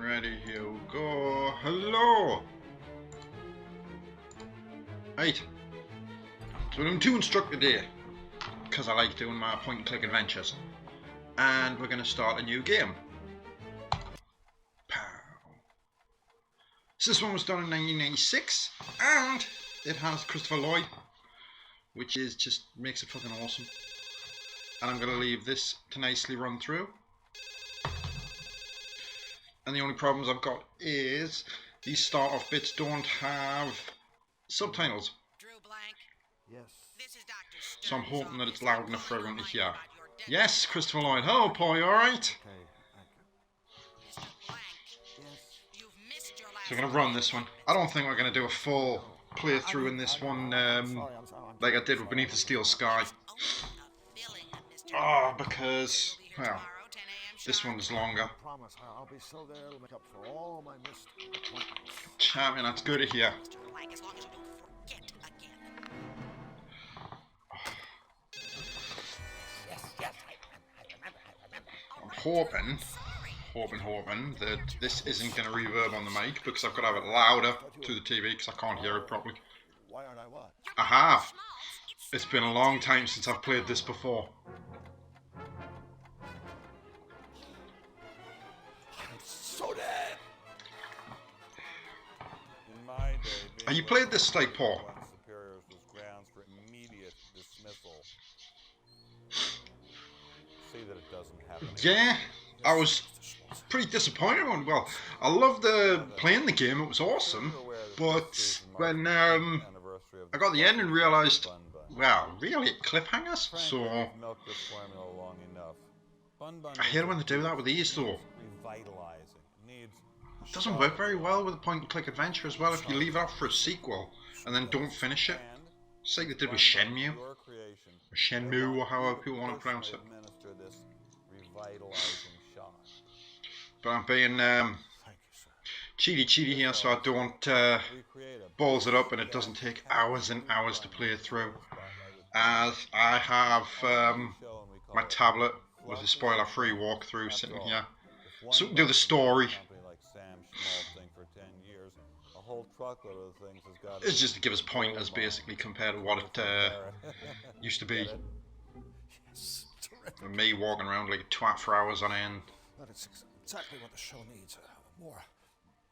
ready, here we go. Hello! Right. So we're doing Toonstruck today, because I like doing my point and click adventures. And we're going to start a new game. Pow. So this one was done in 1996, and it has Christopher Lloyd, which is just makes it fucking awesome. And I'm going to leave this to nicely run through. And the only problems I've got is these start off bits don't have subtitles. Drew Blanc. Yes. This is Dr. So I'm hoping that it's loud enough for everyone to hear. Yes, Christopher Lloyd. Hello, Paul, you alright? Mr. Blanc. Yes. You've missed your last So I'm going to run this one. I don't think we're going to do a full playthrough in this one like I did with Beneath the Steel Sky. Oh, because, well, this one's longer. I promise I'll be still there. It'll make up for all my missed appointments. Champion, that's good to hear. Mr. Blanc, as long as you don't forget again. Yes, I remember. I'm hoping that this isn't going to reverb on the mic because I've got to have it louder to the TV because I can't hear it properly. Why aren't I what? I have. It's been a long time since I've played this before. So dead. In my day, Have you played this, like, Paul? superiors was grounds for immediate dismissal. See that it doesn't happen. Yeah, I was pretty disappointed when, well, I loved playing the game, it was awesome, but when I got the end and realised, well, really, cliffhangers, so I hate it when they do that with these, though. It doesn't work very well with a point-and-click adventure as well if you leave it off for a sequel and then don't finish it. It's like they did with Shenmue, or Shenmue, or however people want to pronounce it. But I'm being cheaty here so I don't balls it up and it doesn't take hours and hours to play through. As I have my tablet with a spoiler-free walkthrough sitting here, so we can do the story. It's just to give us pointers basically compared to what it used to be. And me walking around like a twat for hours on end. But it's exactly what the show needs. More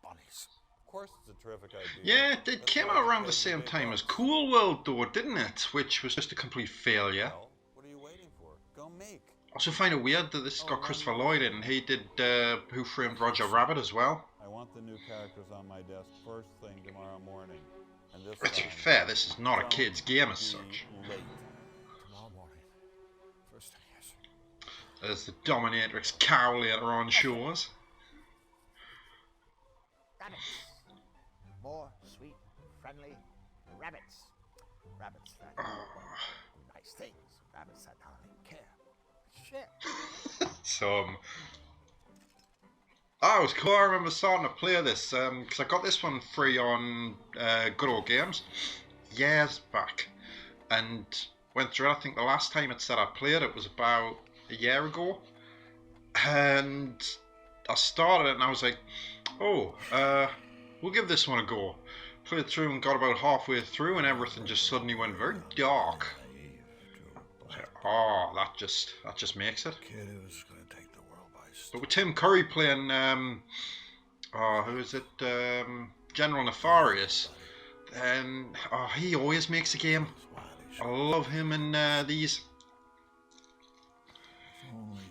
bunnies. Of course, it's a terrific idea. Yeah, it came out around the same time as Cool World though, didn't it? Which was just a complete failure. Well, what are you waiting for? Go make. I also find it weird that this has got Christopher Lloyd in, and he did Who Framed Roger Rabbit as well. I want the new characters on my desk first thing tomorrow morning. And this But to be time, fair, this is not a kid's game as such. late. Tomorrow morning. First thing, yes. There's the Dominatrix cow later on shows. Rabbits. More sweet, friendly rabbits. Rabbits that do nice things. Rabbits that not only care, but share. Oh, it was cool. I remember starting to play this because I got this one free on Good Old Games years back, and went through it. I think the last time it said I played it was about a year ago, and I started it and I was like, oh, we'll give this one a go. Played through and got about halfway through and everything just suddenly went very dark. Oh, that just makes it. Kid who's gonna take the world by storm. But with Tim Curry playing, who is it, General Nefarious, then he always makes a game. I love him in these. Only.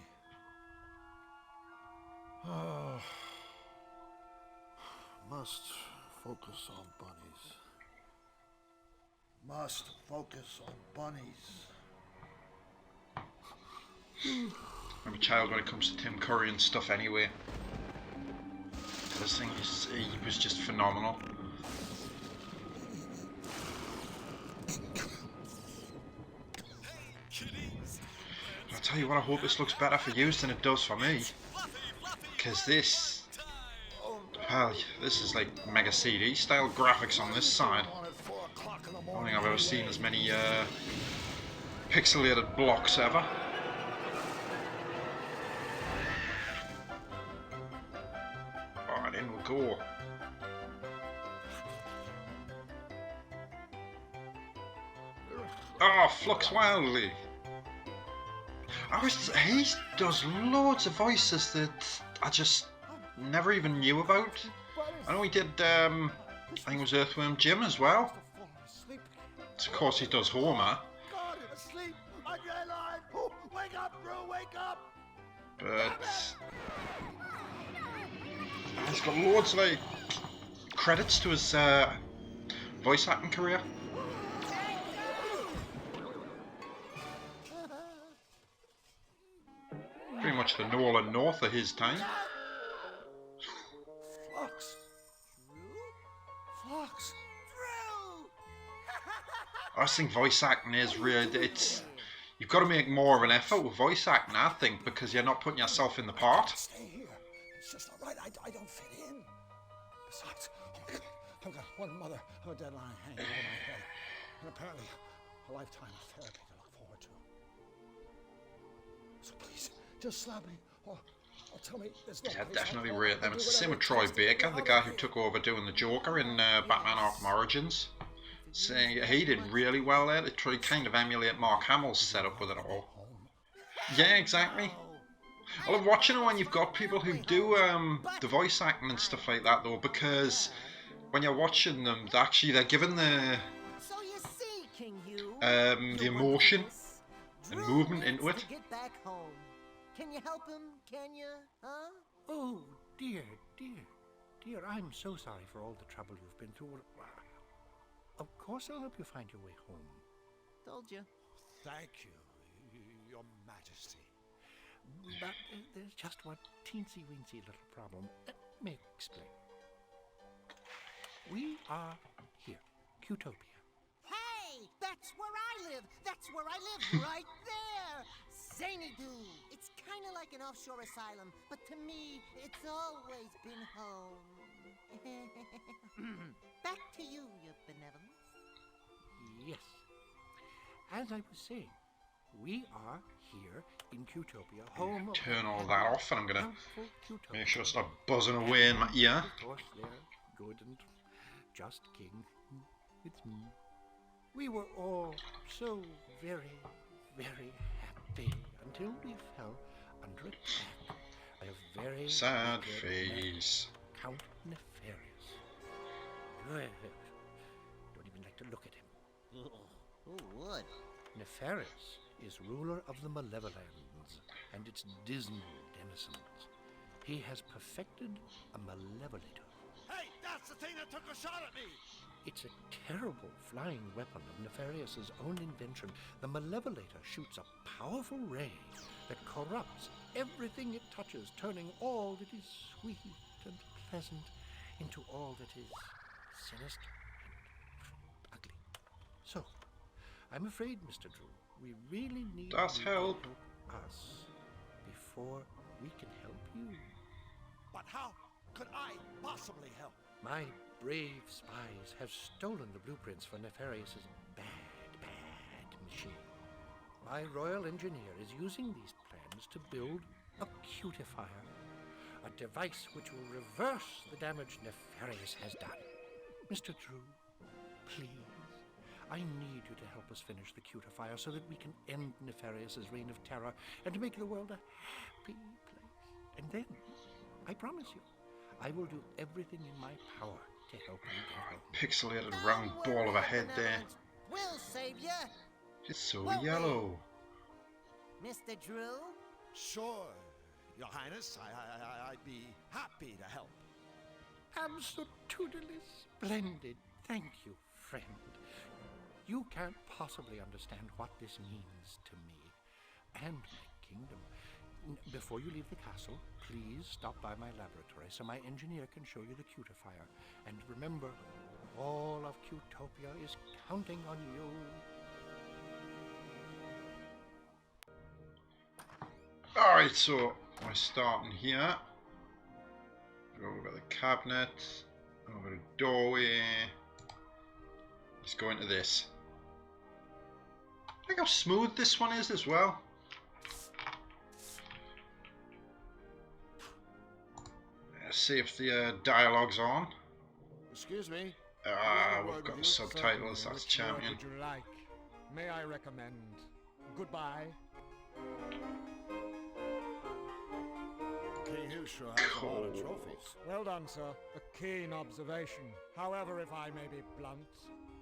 Oh. Must focus on bunnies. Must focus on bunnies. I'm a child when it comes to Tim Curry and stuff anyway. This thing, he was just phenomenal. I'll tell you what, I hope this looks better for you than it does for me. Because this, well, this is like Mega CD style graphics on this side. I don't think I've ever seen as many pixelated blocks ever. And in we'll go. Oh, Flux Wildly. He does loads of voices that I just never even knew about. I know he did, I think it was Earthworm Jim as well. So of course he does Homer. God, asleep on your line. Oh, wake up, Drew, wake up. But he's got loads of like credits to his voice acting career. Pretty much the Nolan North of his time. Flux. Drew? Flux. Drew! I just think voice acting is really, you've got to make more of an effort with voice acting, I think, because you're not putting yourself in the part. Stay here. It's just not right. I don't fit in. Besides, I've got one mother of a deadline hanging over my head. And apparently, a lifetime of therapy to look forward to. So please, just slap me or tell me there's no Yeah, place definitely I can rate them. do It's the same whatever with it Troy takes to Baker, get the out guy of who here. took over doing the Joker in Batman Arkham Origins. So he did really well there. They tried to kind of emulate Mark Hamill's setup with it all. Yeah, exactly. I love watching it when you've got people who do the voice acting and stuff like that, though, because when you're watching them, they're given the So you see, King Hugh, the emotion and Drew movement needs into it. to get back home. Can you help him? Can you? Huh? Oh, dear, dear, I'm so sorry for all the trouble you've been through. Of course I'll help you find your way home. Told you. Thank you, Your Majesty. But there's just one teensy-weensy little problem. Let me explain. We are here, Qtopia. Hey, that's where I live. That's where I live, right there. Zany-doo. It's kind of like an offshore asylum, but to me, it's always been home. Back to you, Your Benevolence. Yes. As I was saying, we are here in Qtopia, home of Turn all that off, and I'm gonna helpful Qtopia. make sure it's not buzzing away in my ear. Of course, they're good and just king. It's me. We were all so very, very happy until we fell under attack by a very Sad wicked face. man, Count Nefarious. Don't even like to look at him. Who would? Nefarious is ruler of the Malevolence and its dismal denizens. He has perfected a Malevolator. Hey, that's the thing that took a shot at me. It's a terrible flying weapon of Nefarious's own invention. The Malevolator shoots a powerful ray that corrupts everything it touches, turning all that is sweet and pleasant into all that is sinister and ugly. So, I'm afraid, Mr. Drew, we really need Does you help. to help us before we can help you. But how could I possibly help? My brave spies have stolen the blueprints for Nefarious's bad machine. My royal engineer is using these plans to build a cutifier, a device which will reverse the damage Nefarious has done. Mr. Drew, please, I need you to help us finish the cutifier so that we can end Nefarious's reign of terror and to make the world a happy place. And then, I promise you, I will do everything in my power to help you get home. Pixelated round ball of a head there. We'll save you, It's so Won't we? yellow. Mr. Drew. Sure, Your Highness. I'd be happy to help. Absolutely splendid. Thank you, friend. You can't possibly understand what this means to me and my kingdom. Before you leave the castle, please stop by my laboratory so my engineer can show you the cutifier. And remember, all of Qtopia is counting on you. Alright, so we're starting here. Go over the cabinet, over the doorway. Let's go into this. Look how smooth this one is as well. See if the dialogue's on. Excuse me. We've got the subtitles. That's Which champion. word would you like? May I recommend goodbye? King Hugh sure has a lot of trophies. Well done, sir. A keen observation. However, if I may be blunt,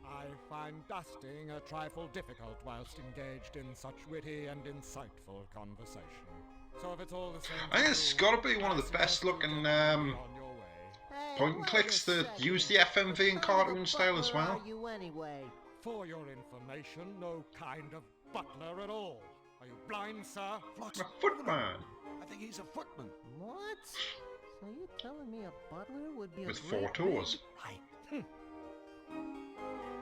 I find dusting a trifle difficult whilst engaged in such witty and insightful conversation. So if it's all the same, I think it's got to be one of the best looking point and clicks that use the FMV and cartoon style as well. Are you anyway? For your information, no kind of butler at all. Are you blind, sir? Flux, A footman I think he's a footman. What? So you telling me a butler would be with a 4 great toes. Right.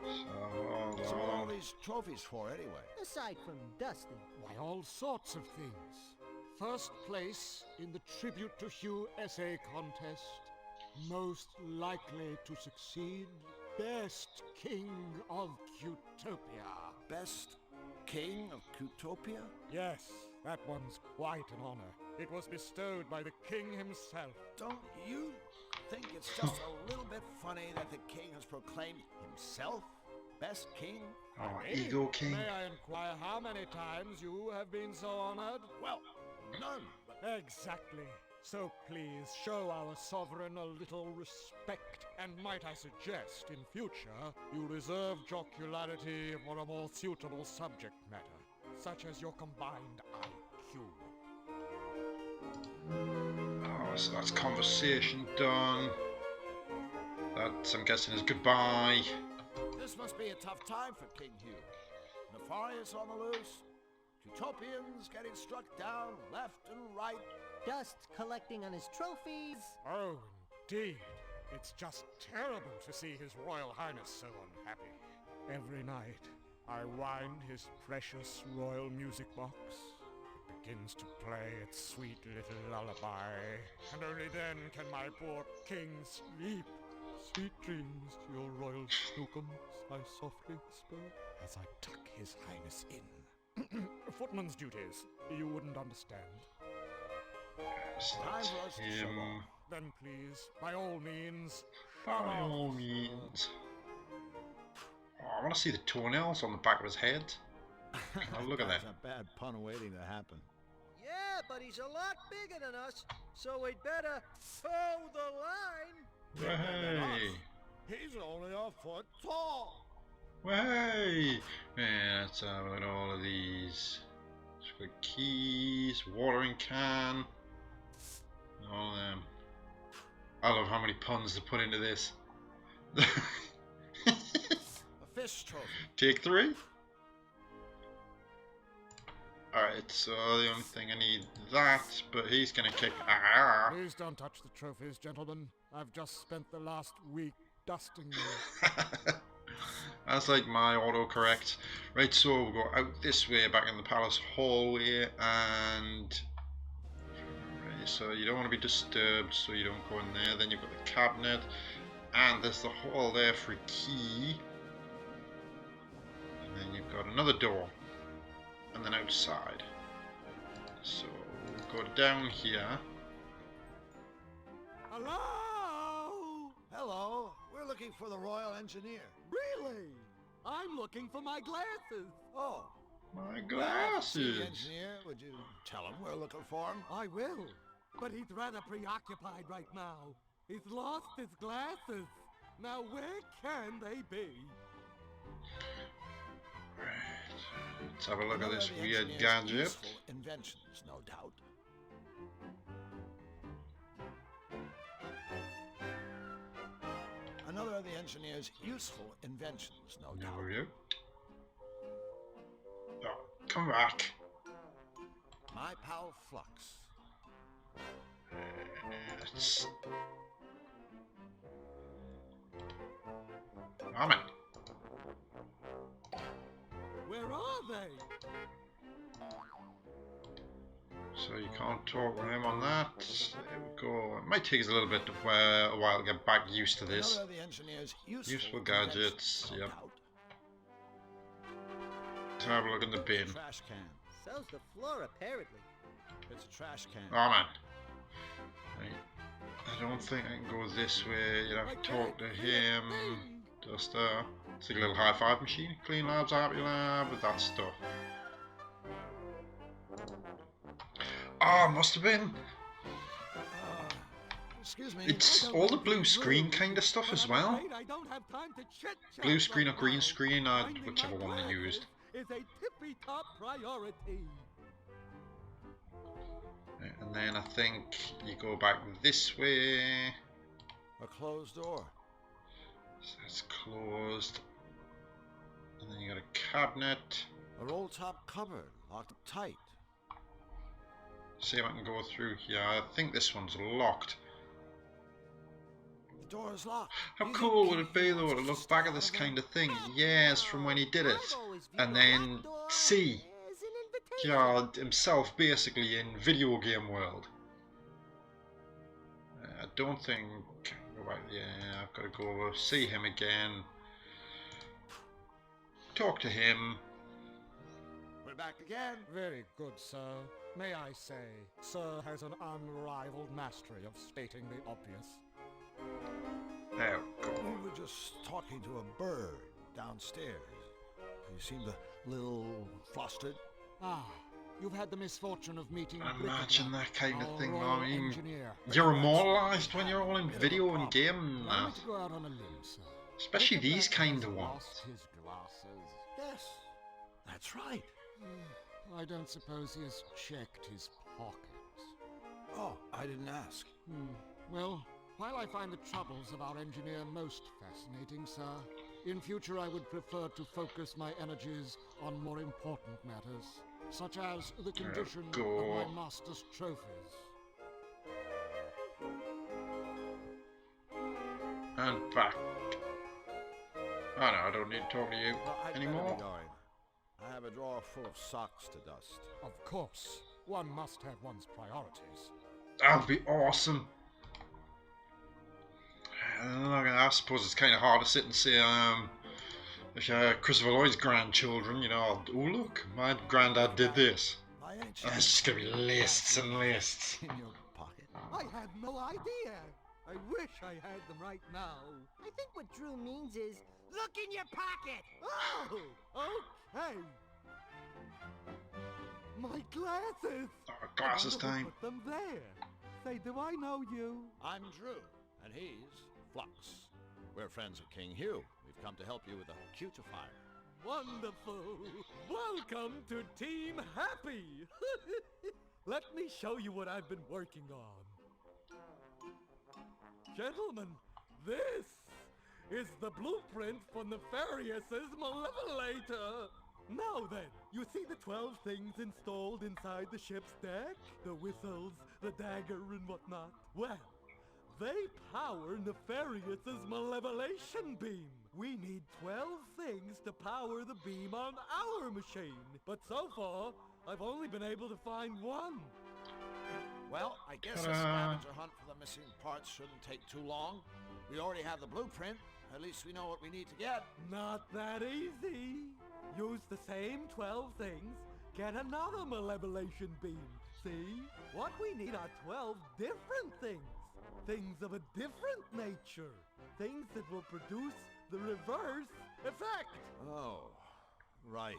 So hold So what are all on. these trophies for anyway? aside from dusting? Why, all sorts of things. First place in the Tribute to Hugh essay contest. Most likely to succeed. Best King of Cutopia. Best King of Cutopia? Yes, that one's quite an honor. It was bestowed by the king himself. Don't you think it's just a little bit funny that the king has proclaimed himself best king? Oh, Ego King. May I inquire how many times you have been so honored? Well, none. But Exactly. So please show our sovereign a little respect, and might I suggest in future you reserve jocularity for a more suitable subject matter, such as your combined IQ. Oh, so that's conversation done. That, I'm guessing, is goodbye. this must be a tough time for King Hugh. Nefarious on the loose, Cutopians getting struck down left and right. Dust collecting on his trophies. Oh, indeed. It's just terrible to see His Royal Highness so unhappy. Every night, I wind his precious royal music box. It begins to play its sweet little lullaby, and only then can my poor king sleep. Sweet dreams to your royal snookums, I softly whisper, as I tuck His Highness in. Footman's duties. You wouldn't understand. So Time that's for us to show him. off. Then please, by all means. By all means. Oh, I want to see the toenails on the back of his head. Oh, look at that. That's a bad pun waiting to happen. Yeah, but he's a lot bigger than us, so we'd better toe the line. Hey! He's only a foot tall. Hey! Yeah, let's have a look at all of these. Let's got keys, watering can, all of them. I love how many puns they put into this. A fish trophy. Take 3. Alright, so the only thing I need that, but he's gonna kick. Ah! Please don't touch the trophies, gentlemen. I've just spent the last week dusting them. That's like my autocorrect. Right, so we'll go out this way, back in the palace hallway, and right, so you don't want to be disturbed, so you don't go in there. Then you've got the cabinet, and there's the hall there for a key, and then you've got another door, and then outside. So we'll go down here. Hello? Hello, we're looking for the royal engineer. Really? I'm looking for my glasses. Oh, My see the glasses. engineer. Would you tell him we're looking for him? I will, but he's rather preoccupied right now. He's lost his glasses. Now where can they be? Right. Let's have a look at Another this of the weird engineer's gadget. useful inventions, no doubt. Another of the engineer's useful inventions, no There doubt. we go. Oh, come back. My pal Flux. It's... Damn it. Where are they? So you can't talk with him on that. There we go. It might take us a little bit of a while to get back used to this. Another of the engineer's Useful inventions, gadgets, no yep. doubt. Let's have a look in the bin. Trash can. So's the floor, apparently. It's a trash can. Oh man. I don't think I can go this way. You'd have to talk to him. Just it's like a little high five machine. Clean labs, happy lab, with that stuff. Ah, must have been. Excuse me. It's all the blue screen kind of stuff as well. I don't have time to chit-chat Blue screen or right green now. screen, Finding whichever my one they glasses used. is a tippy-top priority. And then I think you go back this way. A closed door. So it's closed. And then you got a cabinet. A roll-top cupboard, locked tight. See if I can go through here. I think this one's locked. The door is locked. How Easy cool would key it be though to wants look stay back at out this of kind it. of thing years from when he did it, and then see himself basically in video game world. I don't think. Go back. Yeah, I've got to go over, see him again, talk to him. We're back again. Very good, sir. May I say, sir has an unrivaled mastery of stating the obvious. There we go. We were just talking to a bird downstairs. He seemed a little flustered. Ah, you've had the misfortune of meeting Imagine that kind of thing. our I mean, engineer. you're immortalised when you're all in video and game Allow now. me to go out on a limb, sir. Especially Rick-Ribution these kind has of ones. lost his glasses. Yes, that's right. I don't suppose he has checked his pockets. Oh, I didn't ask. Well, while I find the troubles of our engineer most fascinating, sir, in future I would prefer to focus my energies on more important matters, such as the condition of go. my master's trophies. And back. Oh no, I don't need to talk to you Well, I'd better anymore. be going. I have a drawer full of socks to dust. Of course, one must have one's priorities. That'd be awesome. I suppose it's kind of hard to sit and say, Christopher Lloyd's grandchildren, you know, oh look, my granddad did this. By any And chance, it's just gonna be lists and lists. in your pocket? I had no idea. I wish I had them right now. I think what Drew means is, look in your pocket! Oh, okay. My glasses! Oh, glasses I wonder who time. put them there. Say, do I know you? I'm Drew, and he's Flux. We're friends of King Hugh. We've come to help you with a cutifier. Wonderful! Welcome to Team Happy! Let me show you what I've been working on. Gentlemen, this is the blueprint for Nefarious's Malevolator. Now then, you see the 12 things installed inside the ship's deck? The whistles, the dagger, and whatnot? Well, they power Nefarious's Malevolation beam. We need 12 things to power the beam on our machine. But so far, I've only been able to find one. Well, I guess a Ta-da. scavenger hunt for the missing parts shouldn't take too long. We already have the blueprint. At least we know what we need to get. Not that easy. Use the same 12 things, get another Malevolation beam. See? What we need are 12 different things. Things of a different nature. Things that will produce the reverse effect. Oh, right.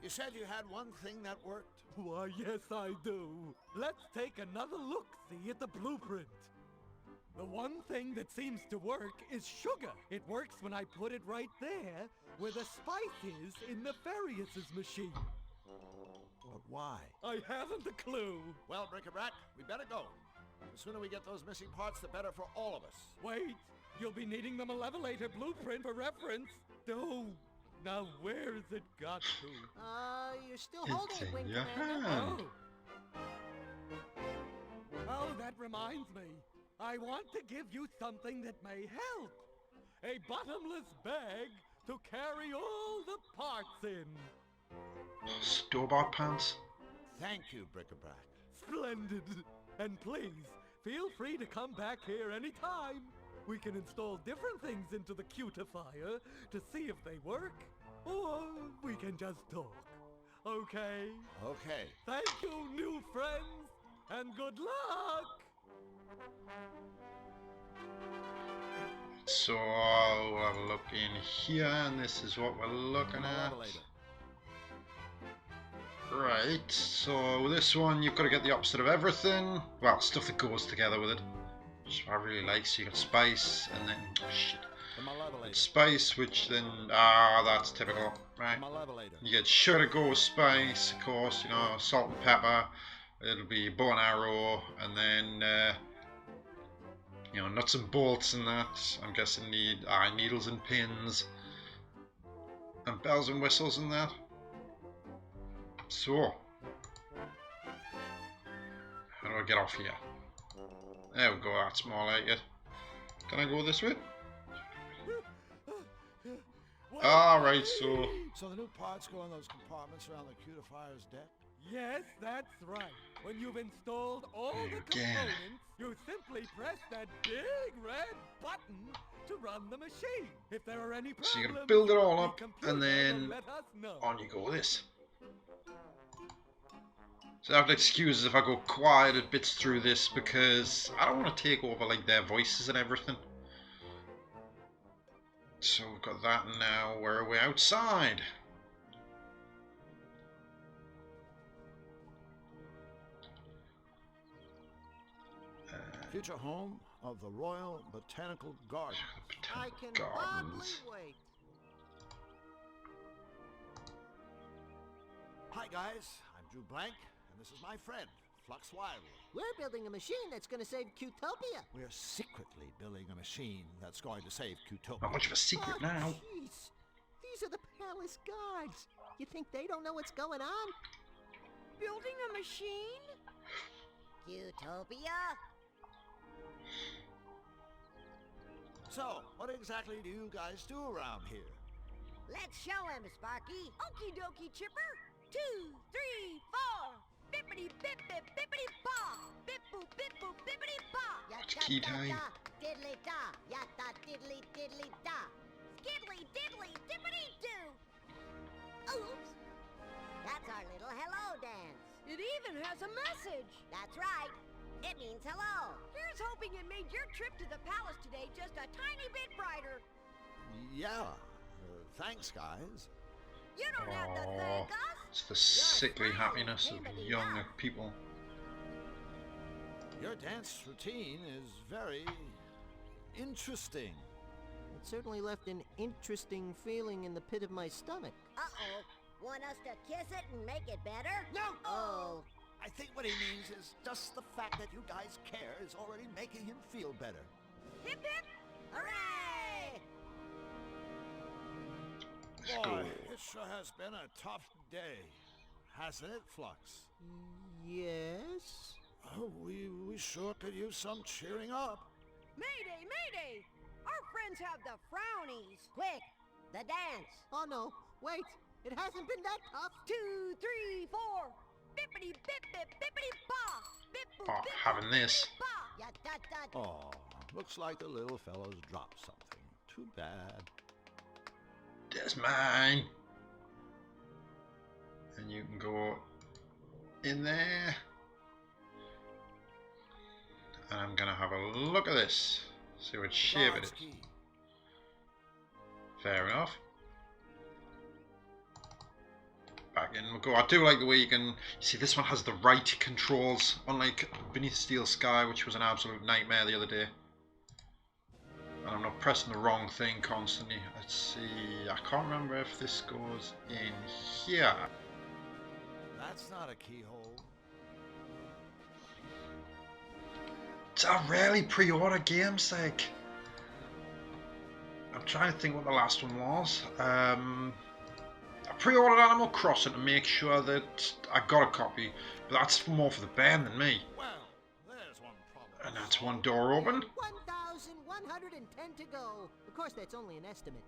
You said you had one thing that worked? Why, yes, I do. Let's take another look-see at the blueprint. The one thing that seems to work is sugar. It works when I put it right there where the spice is in Nefarious' machine. But why? I haven't a clue. Well, Bric-a-Brac, we better go. The sooner we get those missing parts, the better for all of us. Wait, you'll be needing the Malevolator blueprint for reference. No. Now where's it got to? You're still holding It's it, in Wing your Commander. hand. Oh, that reminds me. I want to give you something that may help. A bottomless bag to carry all the parts in. Store-bought pants. Thank you, Bric-a-Brac. Splendid. And please, feel free to come back here anytime. We can install different things into the cutifier to see if they work, or we can just talk. Okay? Okay. Thank you, new friends, and good luck! So we'll have a look in here, and this is what we're looking at. Right, so with this one you've got to get the opposite of everything. Well, stuff that goes together with it. Which I really like. So you got spice, and then shit. It's spice, which then that's typical, right? You get sugar to go with spice, of course. You know, salt and pepper. It'll be bow and arrow, and then you know, nuts and bolts and that. I'm guessing need needles and pins, and bells and whistles and that. So, how do I get off here? There we go, that's more like it. Can I go this way? Alright, so... So the new parts go in those compartments around the cutifier's deck? Yes, that's right. When you've installed all the components, you simply press that big red button to run the machine. If there are any problems, so you're going to build it all up, the computer and then will let us know. on you go with this. So I have to excuse if I go quiet at bits through this, because I don't want to take over like their voices and everything. So we've got that now. Where are we? Outside. Future home of the Royal Botanical Garden. I can hardly wait. Hi guys, I'm Drew Blanc, and this is my friend, Flux Wildly. We're building a machine that's going to save Cutopia. We're secretly building a machine that's going to save Cutopia. Not much of a secret now. Jeez. These are the palace guards. You think they don't know what's going on? Building a machine? Cutopia? So, what exactly do you guys do around here? Let's show him, Sparky. Okie dokie, Chipper. 2, 3, 4. Bippity bip bip bippity paw. Bip boop bip boop bippity paw. Key time. Diddly da. Yatta diddly diddly da. Skiddly diddly dippity doo. Oops. That's our little hello dance. It even has a message. That's right. It means hello. Here's hoping it made your trip to the palace today just a tiny bit brighter. Yeah, thanks guys. You don't have to thank us. It's the sickly happiness of young people. Your dance routine is very interesting. It certainly left an interesting feeling in the pit of my stomach. Uh-oh. Want us to kiss it and make it better? No! Oh. I think what he means is just the fact that you guys care is already making him feel better. Hip hip! Hooray! Boy, it sure has been a tough day, hasn't it, Flux? Yes? Oh, we sure could use some cheering up. Mayday, mayday! Our friends have the frownies. Quick, the dance. Oh no, wait, it hasn't been that tough. 2, 3, 4. Bippity bip bip bippity paw. Bip boop Oh, bip having boop, this. bippity paw. Ya da da. Oh, looks like the little fellow's dropped something. Too bad. That's mine. And you can go in there. And I'm gonna have a look at this. See what shape it is. Fair enough. Back in we go. I do like the way you can see this one has the right controls, unlike Beneath Steel Sky, which was an absolute nightmare the other day. And I'm not pressing the wrong thing constantly. Let's see. I can't remember if this goes in here. That's not a keyhole. I rarely pre-order games. Like, I'm trying to think what the last one was. I pre-ordered Animal Crossing to make sure that I got a copy, but that's more for the band than me. Well, there's one problem. And that's one door open. 1,110 to go. Of course, that's only an estimate.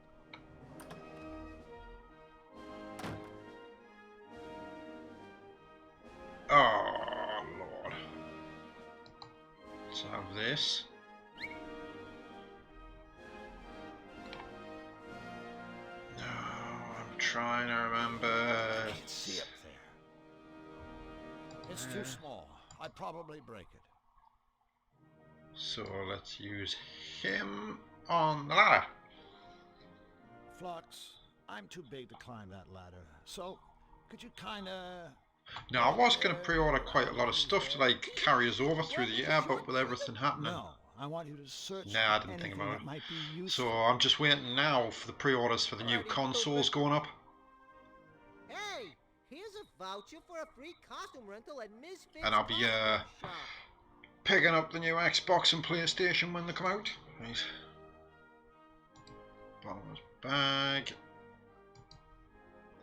Oh, Lord. Let's have this. No, I'm trying to remember. I can't see up there. It's too small. I'd probably break it. So let's use him on the ladder. Flux, I'm too big to climb that ladder. So, could you kinda... Now, I was going to pre-order quite a lot of stuff to like carry us over through the year, but with everything happening, No, I want you to search nah, I for didn't think anything about that it. might be So useful. I'm just waiting now for the pre-orders for the new consoles going up. Hey, here's a voucher for a free costume rental at Misfits And I'll be Costume Shop. picking up the new Xbox and PlayStation when they come out. Right. Bottomless bag.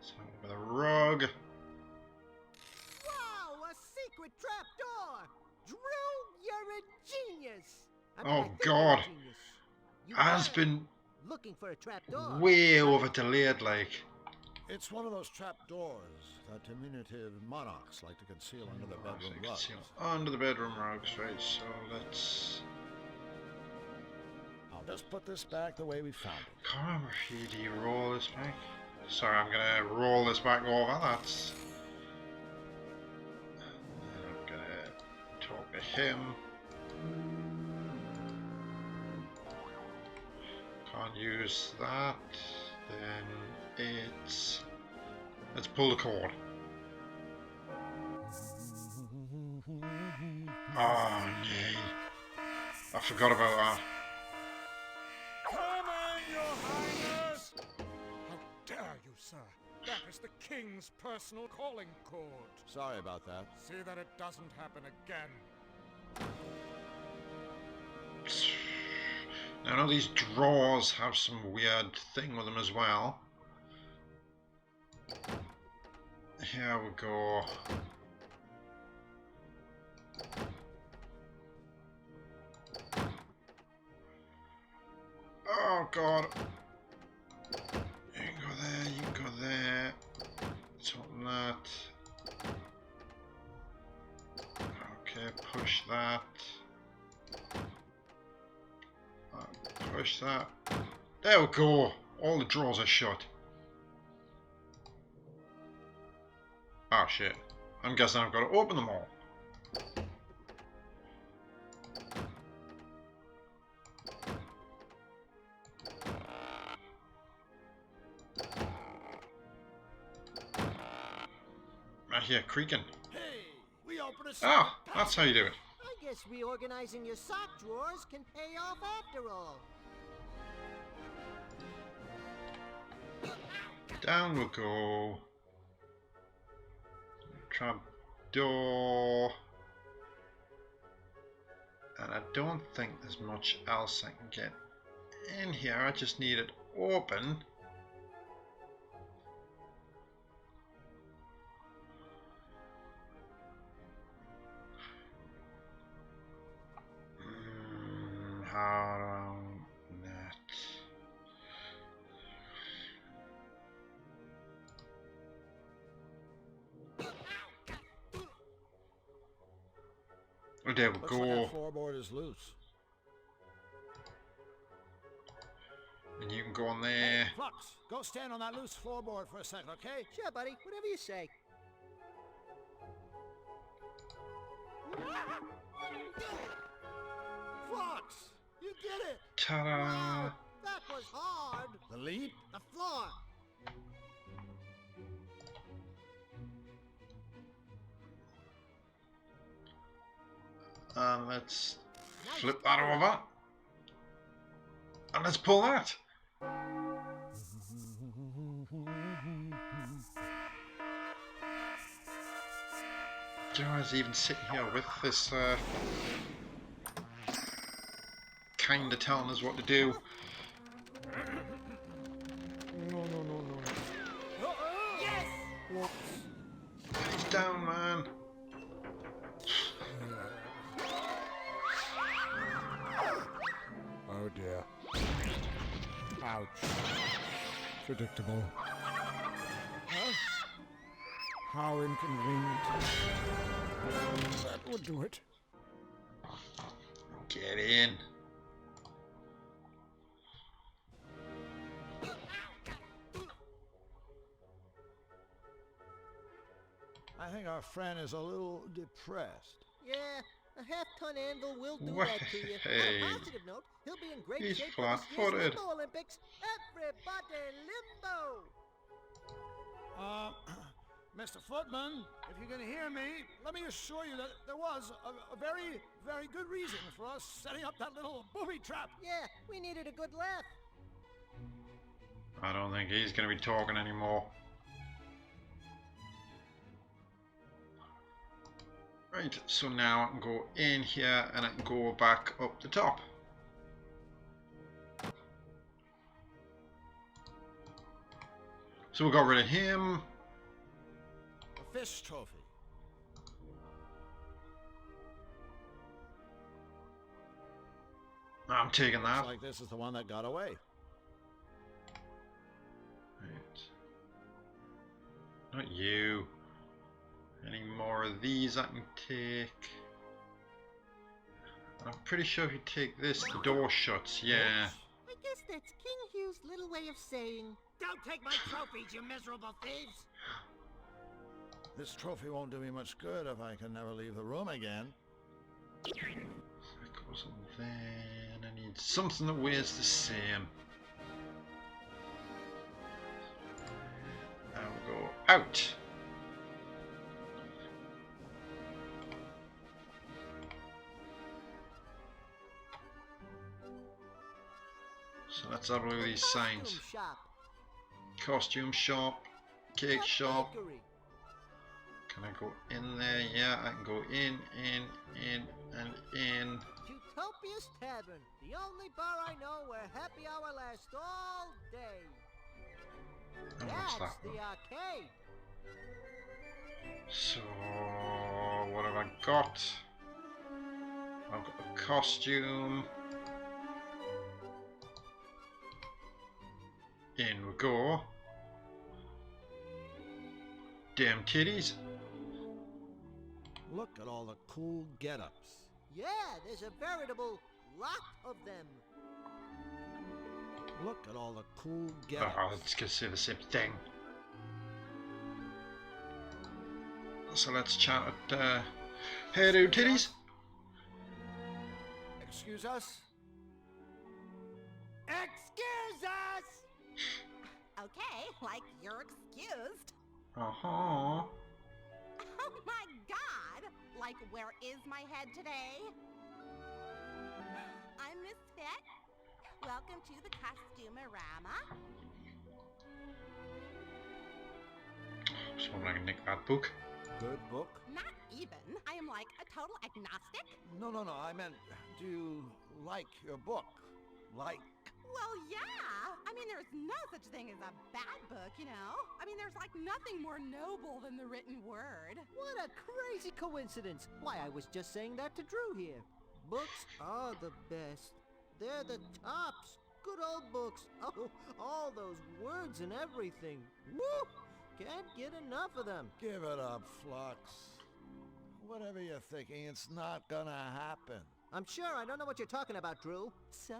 Something with a rug. Wow, a secret trapdoor! Drew, you're a genius! I mean, Oh, I think God. you're a genius. You Has were been looking for a trapdoor. way over delayed, like. It's one of those trap doors that diminutive monarchs like to conceal under the bedroom rugs. Under the bedroom rugs, right? So let's. I'll just put this back the way we found it. Can't remember if you roll this back. Sorry, I'm gonna roll this back over. That's. I'm gonna talk to him. Can't use that. Then it's. Let's pull the cord. Oh, nee. I forgot about that. Come in, your highness! How dare you, sir? That is the king's personal calling cord. Sorry about that. See that it doesn't happen again. Now, I know these drawers have some weird thing with them as well. Here we go. Oh God. You can go there, you can go there. Let's open that. Okay, push that. Push that. There we go. All the drawers are shut. Ah, shit. I'm guessing I've got to open them all. I hear creaking. Hey, we open a Ah, that's how you do it. I guess reorganizing your sock drawers can pay off after all. Down we go. Trap door. And I don't think there's much else I can get in here. I just need it open. How that? Oh, there we Looks go. like that floorboard is loose. And you can go on there. Flux, go stand on that loose floorboard for a second, okay? Sure, buddy. Whatever you say. Flux, you did it! Ta-da! Wow, that was hard. The leap? The floor. And let's flip that over. And let's pull that. Joe's even sitting here with this kinda telling us what to do. Yes. He's down, man. Oh dear. Ouch. Predictable. Huh? How inconvenient. That would do it. Get in. I think our friend is a little depressed. Yeah, A half-ton anvil will do Way. that to you. On a positive note, he'll be in great He's shape for this year's flat-footed. Limbo Olympics. Everybody limbo! Mr. Footman, if you can hear me, let me assure you that there was a very, very good reason for us setting up that little booby trap. Yeah, we needed a good laugh. I don't think he's going to be talking anymore. Right, so now I can go in here and I can go back up the top. So we got rid of him. A fish trophy. I'm taking that. Looks like this is the one that got away. Right. Not you. Any more of these I can take? I'm pretty sure if you take this, the door shuts. Yeah. I guess that's King Hugh's little way of saying, Don't take my trophies, you miserable thieves! This trophy won't do me much good if I can never leave the room again. So it goes in there. I need something that weighs the same. Now we go out. So let's have a look at these signs. Shop. Costume shop, cake shop. Bakery. Can I go in there? Yeah, I can go in, and in. Utopia's Tavern, the only bar I know where happy hour lasts all day. And what's That's that one? the arcade. So, what have I got? I've got a costume. In we go. Damn titties. Look at all the cool get-ups. Yeah, there's a veritable lot of them. Look at all the cool Oh, get-ups. I was gonna say the same thing. So let's chat at hey dude titties. Excuse us? Excuse us! Okay, like you're excused. Uh-huh. Oh my god! Like, where is my head today? I'm Miss Fit. Welcome to the Costumerama. So I'm gonna nick that book. Good book? Not even. I am like a total agnostic. No, I meant, do you like your book? Like... Well, yeah. I mean, there's no such thing as a bad book, you know? I mean, there's like nothing more noble than the written word. What a crazy coincidence. Why, I was just saying that to Drew here. Books are the best. They're the tops. Good old books. Oh, all those words and everything. Woo! Can't get enough of them. Give it up, Flux. Whatever you're thinking, it's not gonna happen. I'm sure I don't know what you're talking about, Drew. So,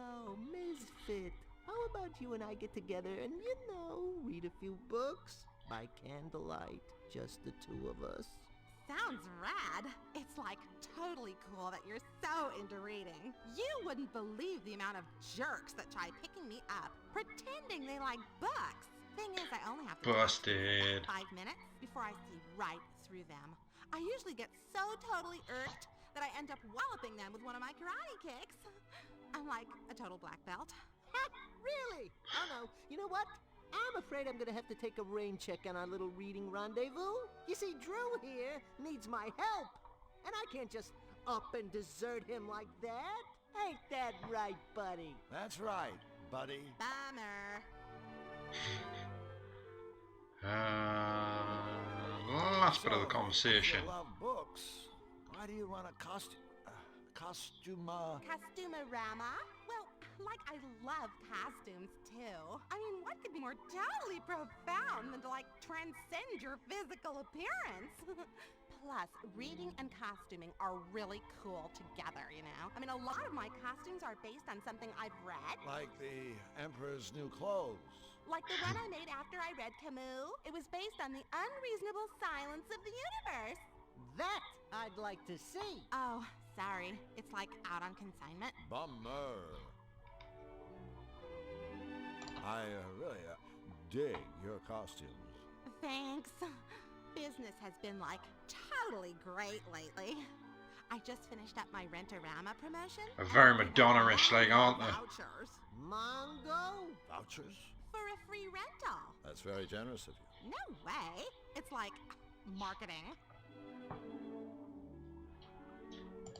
Misfit, how about you and I get together and, you know, read a few books? By candlelight, just the two of us. Sounds rad. It's like totally cool that you're so into reading. You wouldn't believe the amount of jerks that try picking me up, pretending they like books. Thing is, I only have to Busted. 5 minutes before I see right through them. I usually get so totally irked that I end up walloping them with one of my karate kicks. I'm like a total black belt. Really? Oh no. You know what? I'm afraid I'm gonna have to take a rain check on our little reading rendezvous. You see, Drew here needs my help. And I can't just up and desert him like that. Ain't that right, buddy? That's right, buddy. Bummer. Last bit of the conversation. If you love books, why do you run a costume... Costumerama? Well, like I love costumes too. I mean, what could be more totally profound than to like transcend your physical appearance? Plus, reading and costuming are really cool together, you know? I mean, a lot of my costumes are based on something I've read. Like the Emperor's New Clothes. Like the one I made after I read Camus. It was based on the unreasonable silence of the universe. That I'd like to see. Oh, sorry. It's like out on consignment. Bummer. I really dig your costumes. Thanks. Business has been like totally great lately. I just finished up my Rent-A-Rama promotion. Very Madonna-ish, like, aren't they? Vouchers. Mongo? Vouchers? For a free rental. That's very generous of you. No way. It's like marketing.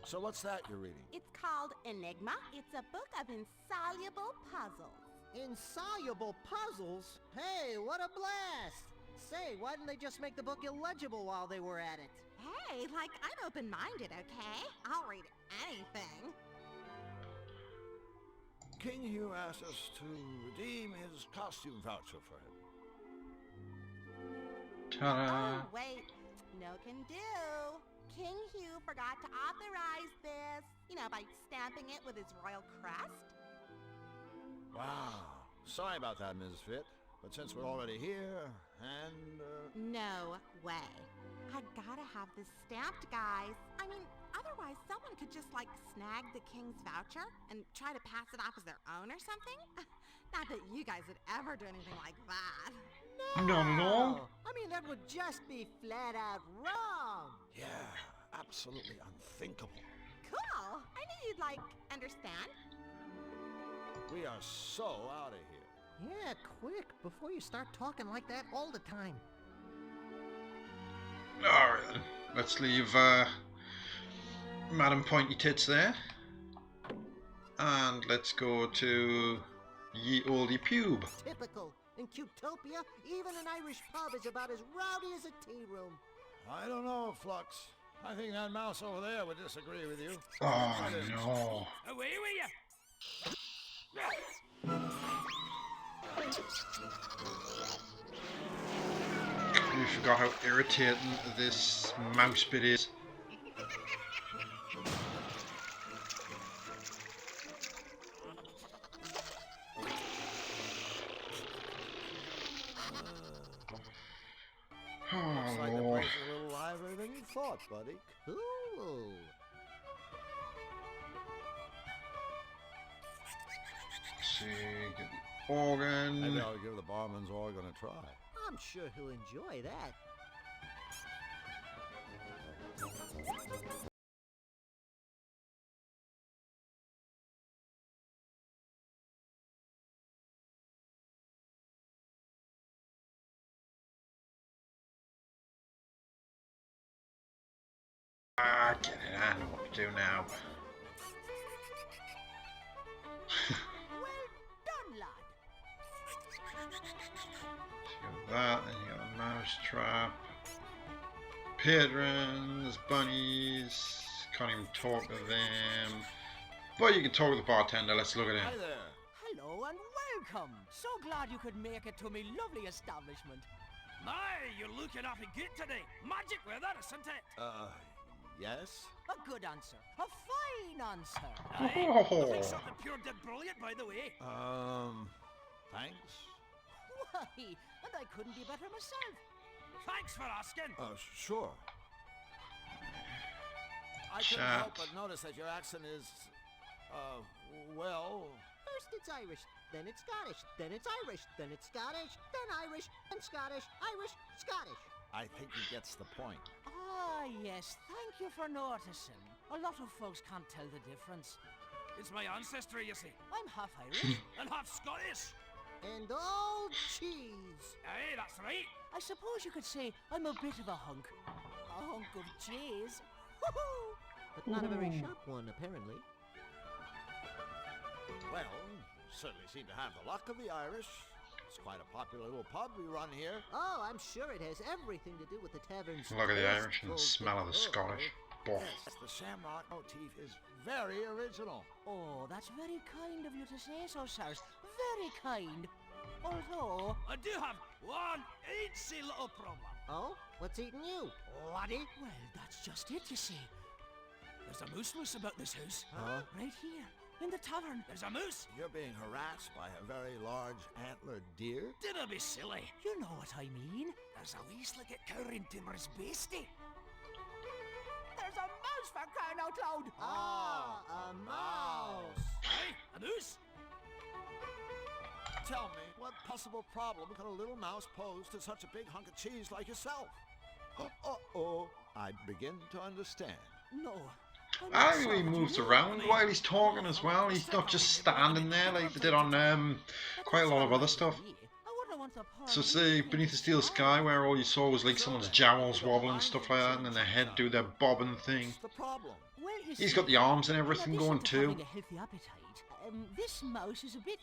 So what's that you're reading? It's called Enigma. It's a book of insoluble puzzles. Insoluble puzzles? Hey, what a blast! Say, why didn't they just make the book illegible while they were at it? Hey, like, I'm open-minded, okay? I'll read anything. King Hugh asked us to redeem his costume voucher for him. Ta-da! Oh, wait. No can do. King Hugh forgot to authorize this. You know, by stamping it with his royal crest. Wow. Sorry about that, Ms. Fit. But since we're already here, and... No way. I gotta have this stamped, guys. I mean, otherwise someone could just, like, snag the king's voucher and try to pass it off as their own or something. Not that you guys would ever do anything like that. No. I mean, that would just be flat out wrong. Yeah, absolutely unthinkable. Cool. I knew you'd, like, understand. We are so out of here. Yeah, quick, before you start talking like that all the time. Alright then. Let's leave Madam Pointy Tits there. And let's go to Ye Olde Pube. Typical. In Cutopia, even an Irish pub is about as rowdy as a tea room. I don't know, Flux. I think that mouse over there would disagree with you. Oh no. Away with you! You forgot how irritating this mouse bit is. Looks like the Oh, place is a little livelier than you thought, buddy. Cool. see, get the organ. Maybe I'll give the barman's organ a try. I'm sure he'll enjoy that. Ah, get it. I know what to do now. Well done, lad. You got that, and you got a mouse trap. Patrons, bunnies. Can't even talk to them. But you can talk to the bartender. Let's look at Hi him. there. Hello and welcome. So glad you could make it to me lovely establishment. My, you're looking awfully good today. Magic weather, isn't it? Yes? A good answer. A fine answer. Aye. Oh. I think something pure dead brilliant, by the way. Thanks? Why, and I couldn't be better myself. Thanks for asking. Sure. I couldn't help but notice that your accent is, well... First it's Irish, then it's Scottish, then it's Irish, then it's Scottish, then Irish, then Scottish, Irish, Scottish. I think he gets the point. Ah, yes, thank you for noticing. A lot of folks can't tell the difference. It's my ancestry, you see. I'm half Irish. And half Scottish. And all cheese. Aye, that's right. I suppose you could say I'm a bit of a hunk. A hunk of cheese. Woohoo! But not a very sharp one, apparently. Well, certainly seem to have the luck of the Irish. It's quite a popular little pub we run here. Oh, I'm sure it has everything to do with the tavern's Look at the Irish and the tasteful smell of the decor. Scottish. Boy. Yes, the shamrock motif is very original. Oh, that's very kind of you to say so, sirs. Very kind. Although... I do have one eensy little problem. Oh? What's eating you? Laddie, Well, that's just it, you see. there's a moose loose about this house. Huh? Right here, in the tavern. There's a moose. You're being harassed by a very large antlered deer? Dinna be silly. You know what I mean. There's a wee slick at cowering timorous beastie. There's a mouse mouse for crying out loud! Ah, a mouse. Hey, a moose? Tell me, what possible problem could a little mouse pose to such a big hunk of cheese like yourself? Uh-oh, I begin to understand. No. I think he moves around while he's talking as well. He's not just standing there like they did on quite a lot of other stuff. So say Beneath the Steel Sky, where all you saw was like someone's jowls wobbling and stuff like that, and then their head do their bobbing thing. He's got the arms and everything going too. This mouse is a bit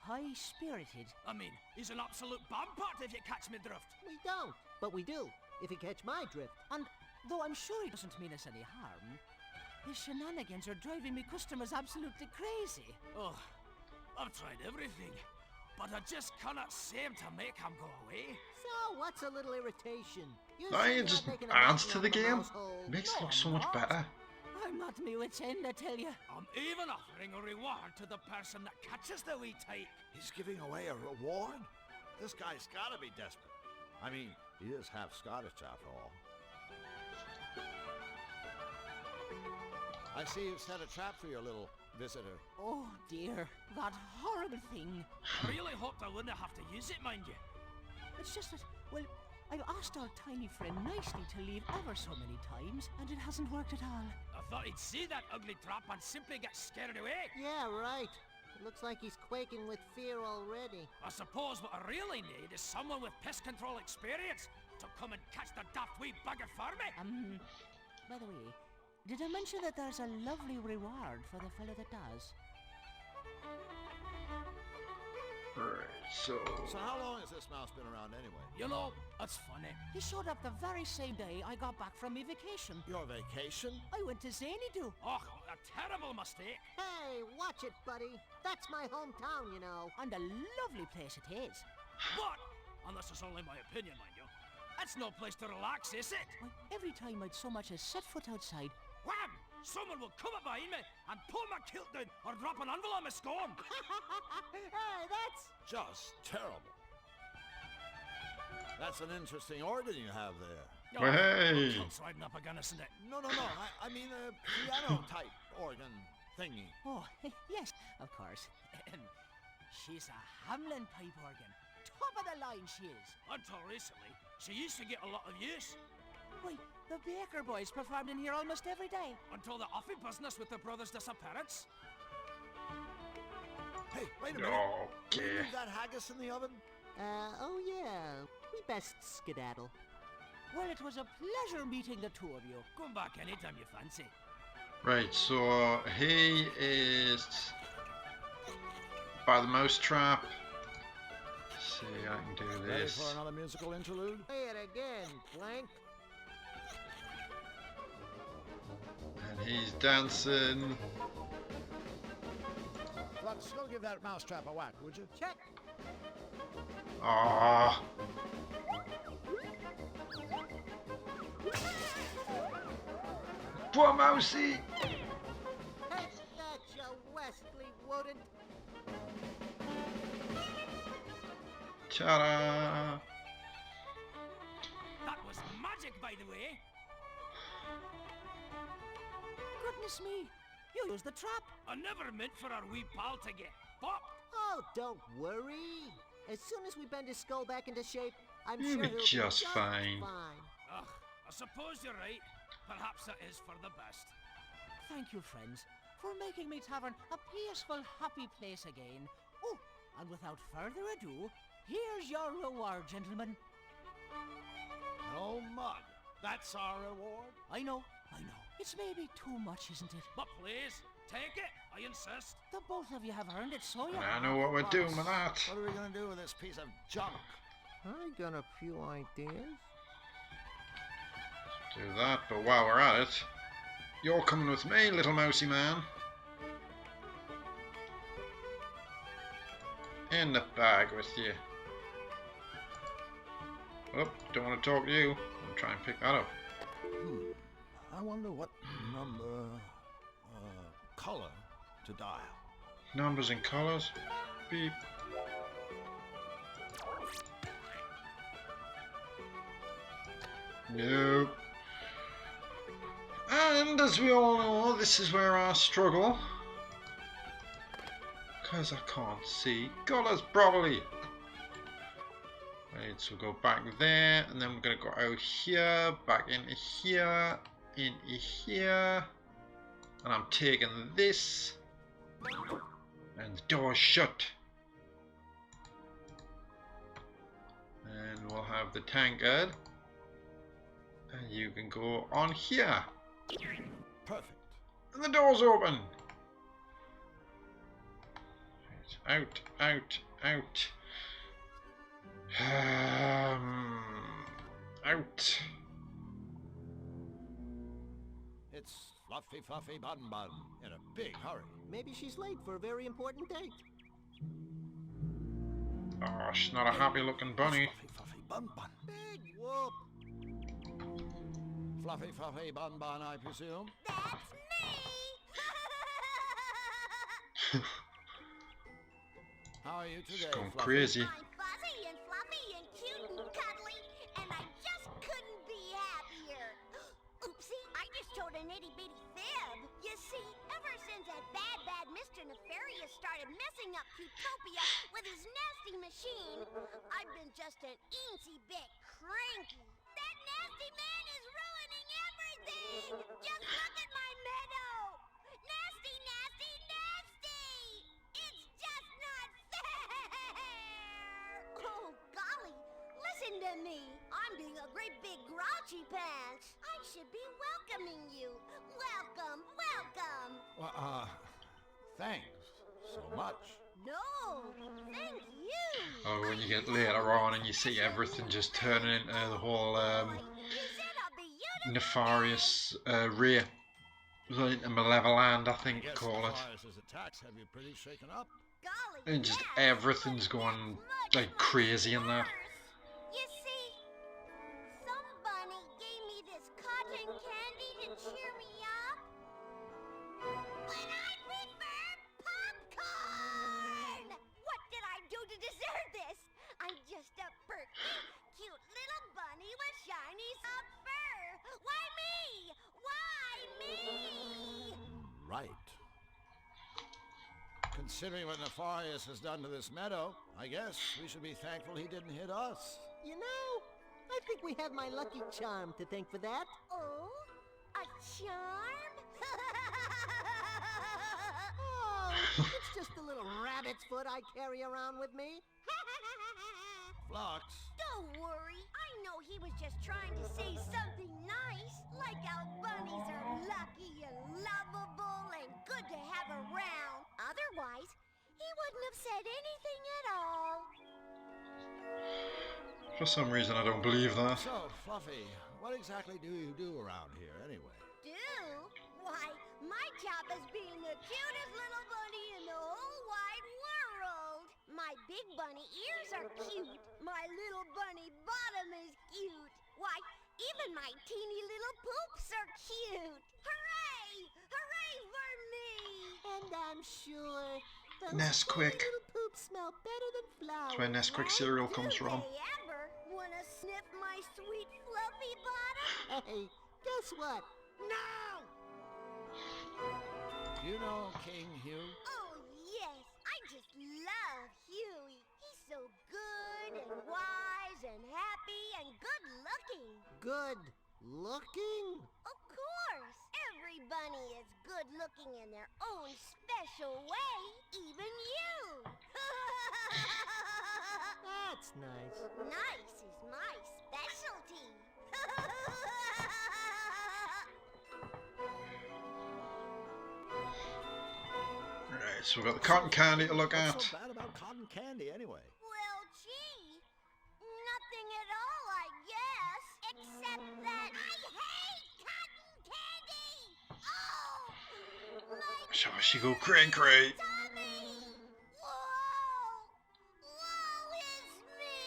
high-spirited. I mean, he's an absolute bombpot if you catch me drift. We don't, but we do, if you catch my drift. And though I'm sure he doesn't mean us any harm, his shenanigans are driving me customers absolutely crazy. Oh, I've tried everything, but I just cannot seem to make him go away. So, what's a little irritation? It just adds to the game. Makes it look so much better. I'm not me wit's end, I tell you. I'm even offering a reward to the person that catches the wee tyke. He's giving away a reward? This guy's gotta be desperate. I mean, he is half Scottish after all. I see you've set a trap for your little visitor. Oh dear, that horrible thing. I really hoped I wouldn't have to use it, mind you. It's just that, well, I've asked our tiny friend nicely to leave ever so many times, and it hasn't worked at all. I thought he'd see that ugly trap and simply get scared away. Yeah, right. It looks like he's quaking with fear already. I suppose what I really need is someone with pest control experience to come and catch the daft wee bugger for me. By the way, did I mention that there's a lovely reward for the fellow that does? Right, so how long has this mouse been around anyway? You know, that's funny. He showed up the very same day I got back from my vacation. Your vacation? I went to Xanadu. Oh, a terrible mistake. Hey, watch it, buddy. That's my hometown, you know. And a lovely place it is. But, and this is only my opinion, mind you, it's no place to relax, is it? Why, every time I'd so much as set foot outside, wham! Someone will come up behind me and pull my kilt down or drop an anvil on my scone. Hey, that's just terrible. That's an interesting organ you have there. Well, hey! Kilt's riding up again, isn't it? No. I mean a piano-type organ thingy. Oh, yes, of course. She's a Hamlin pipe organ. Top of the line she is. Until recently, she used to get a lot of use. Why, the Baker boys performed in here almost every day. Until the offy business with the brothers' disappearance. Hey, wait a minute. Okay. Did you leave that haggis in the oven? oh yeah. We best skedaddle. Well, it was a pleasure meeting the two of you. Come back anytime you fancy. Right, so he is by the mouse trap. Let's see, I can do Ready this. for another musical interlude? Say it again, Blanc. And he's dancing. Flux, go give that mousetrap a whack, would you? Check. Ah. Poor Mousy! Take that, you Wesley Wooden. Ta-da! That was magic, by the way. Goodness me, you used the trap. I never meant for our wee pal to get popped. Oh, don't worry. As soon as we bend his skull back into shape, I'm You'll sure be he'll just be fine. Ugh, I suppose you're right. Perhaps it is for the best. Thank you, friends, for making me tavern a peaceful, happy place again. Oh, and without further ado, here's your reward, gentlemen. No mud. That's our reward? I know. It's maybe too much, isn't it? But please, take it. I insist. The both of you have earned it, so you I know what we're doing with that. What are we going to do with this piece of junk? I got a few ideas. Do that, but while we're at it, you're coming with me, little mousy man. In the bag with you. Oh, don't want to talk to you. I'll try and pick that up. I wonder what number, color to dial. Numbers and colours. Beep. Nope. And as we all know, this is where I struggle. Because I can't see colours properly. Right, so we'll go back there, and then we're going to go out here, back into here, and I'm taking this, and the door's shut. And we'll have the tankard, and you can go on here. Perfect. And the door's open. Right, out. Out. It's Fluffy Bun Bun in a big hurry. Maybe she's late for a very important date. Oh, she's not a happy looking bunny. Fluffy Bun Bun. Big whoop. Fluffy Bun Bun, I presume. That's me! How are you today, She's going Fluffy? crazy. I'm fuzzy and fluffy and cute and cuddly, and I just couldn't be happier. Oopsie, I just told an itty-bitty fib. You see, ever since that bad Mr. Nefarious started messing up Cutopia with his nasty machine, I've been just an eensy bit cranky. That nasty man is ruining everything! Just look at my meadow! Nasty! It's just not fair! Oh, golly, listen to me. I'm being a great big grouchy pants. I should be welcoming you. Welcome. Thanks so much. No, thank you. Oh, when you get later on and you see everything just turning into the whole You said I'll be you. nefarious ray. Into Malevoland, I think Yes, call it. Nefarious' attacks have you pretty shaken up. Golly, And just yes. everything's going like crazy in that. You see, some bunny gave me this cotton candy to cheer me up. But I prefer popcorn! What did I do to deserve this? I'm just a perky, cute little bunny with shiny soft fur. Why me? Right. Considering what Nefarious has done to this meadow, I guess we should be thankful he didn't hit us. You know, I think we have my lucky charm to thank for that. Oh, a charm? Oh, it's just a little rabbit's foot I carry around with me. Flux. Don't worry. I know he was just trying to say something nice, like how bunnies are lucky and lovable and good to have around. Otherwise, he wouldn't have said anything at all. For some reason, I don't believe that. So, Fluffy, what exactly do you do around here anyway? Do? Why, my job is being the cutest little bunny in the whole wide world. My big bunny ears are cute. My little bunny bottom is cute. Why, even my teeny little poops are cute. Hooray! Hooray for me! And I'm sure those Nesquik. tiny little poops smell better than flowers. That's where Nesquik cereal comes Do from. they ever wanna sniff my sweet fluffy bottom? Hey, guess what? No! You know King Hugh? Oh, yes. I just love Huey. He's so good and wise and happy and good looking. Good looking? Of course. Every bunny is good looking in their own special way. Even you. That's nice. Nice is my specialty. Right, so we've got the cotton candy to look at. What's so bad about cotton candy anyway? Well, gee, nothing at all, I guess. Except that I hate cotton candy! Oh! My So she go cray cray. tummy! Whoa! Woe is me!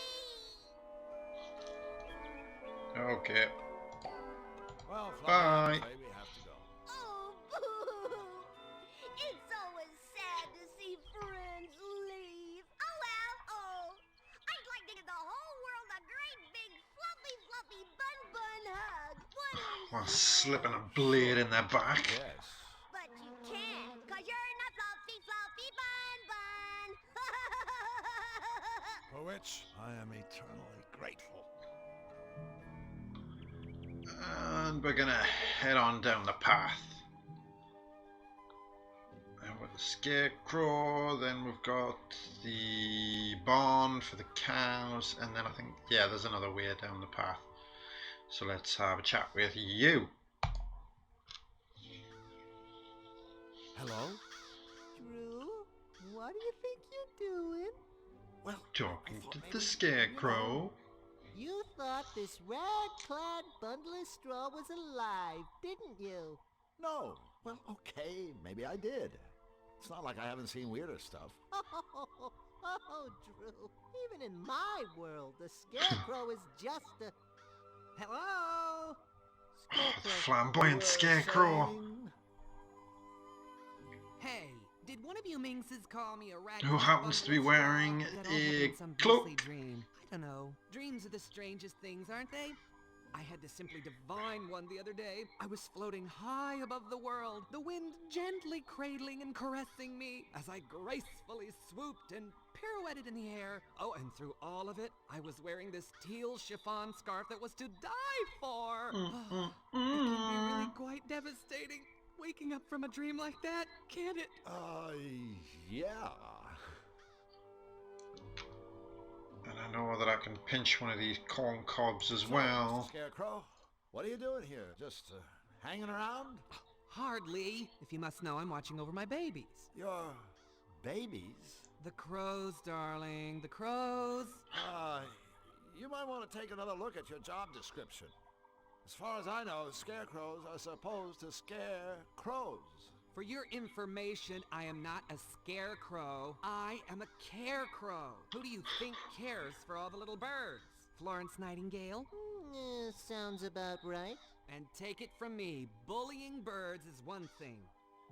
Okay. Well, Fluffy, Bye. I'm afraid we have to go. Oh, boo! It's always sad to see friends leave. Oh, well, oh. I'd like to give the whole world a great big fluffy bun hug. Wouldn't While slipping a blade in their back. Yes. But you can't, cause you're not fluffy bun bun. For which I am eternally grateful. And we're gonna head on down the path. And with the scarecrow, then we've got the barn for the cows, and then I think, yeah, there's another way down the path. So let's have a chat with you. Hello? Drew, what do you think you're doing? Well, Talking I thought to maybe, the scarecrow. You thought this rag-clad bundle of straw was alive, didn't you? No. Well, okay, maybe I did. It's not like I haven't seen weirder stuff. Oh, Drew. Even in my world, the scarecrow is just a... Hello? The flamboyant scarecrow. Hey, did one of you minxes call me a rag? Who happens to be wearing a cloak. Dream. I don't know. Dreams are the strangest things, aren't they? I had to simply divine one the other day. I was floating high above the world, the wind gently cradling and caressing me as I gracefully swooped and pirouetted in the air. Oh, and through all of it, I was wearing this teal chiffon scarf that was to die for. It can be really quite devastating, waking up from a dream like that, can't it? Yeah. And I know that I can pinch one of these corn cobs as So, well. Mr. Scarecrow, what are you doing here? Just hanging around? Hardly. If you must know, I'm watching over my babies. Your babies? The crows, darling, the crows. You might want to take another look at your job description. As far as I know, scarecrows are supposed to scare crows. For your information, I am not a scarecrow. I am a carecrow. Who do you think cares for all the little birds? Florence Nightingale? Sounds about right. And take it from me, bullying birds is one thing,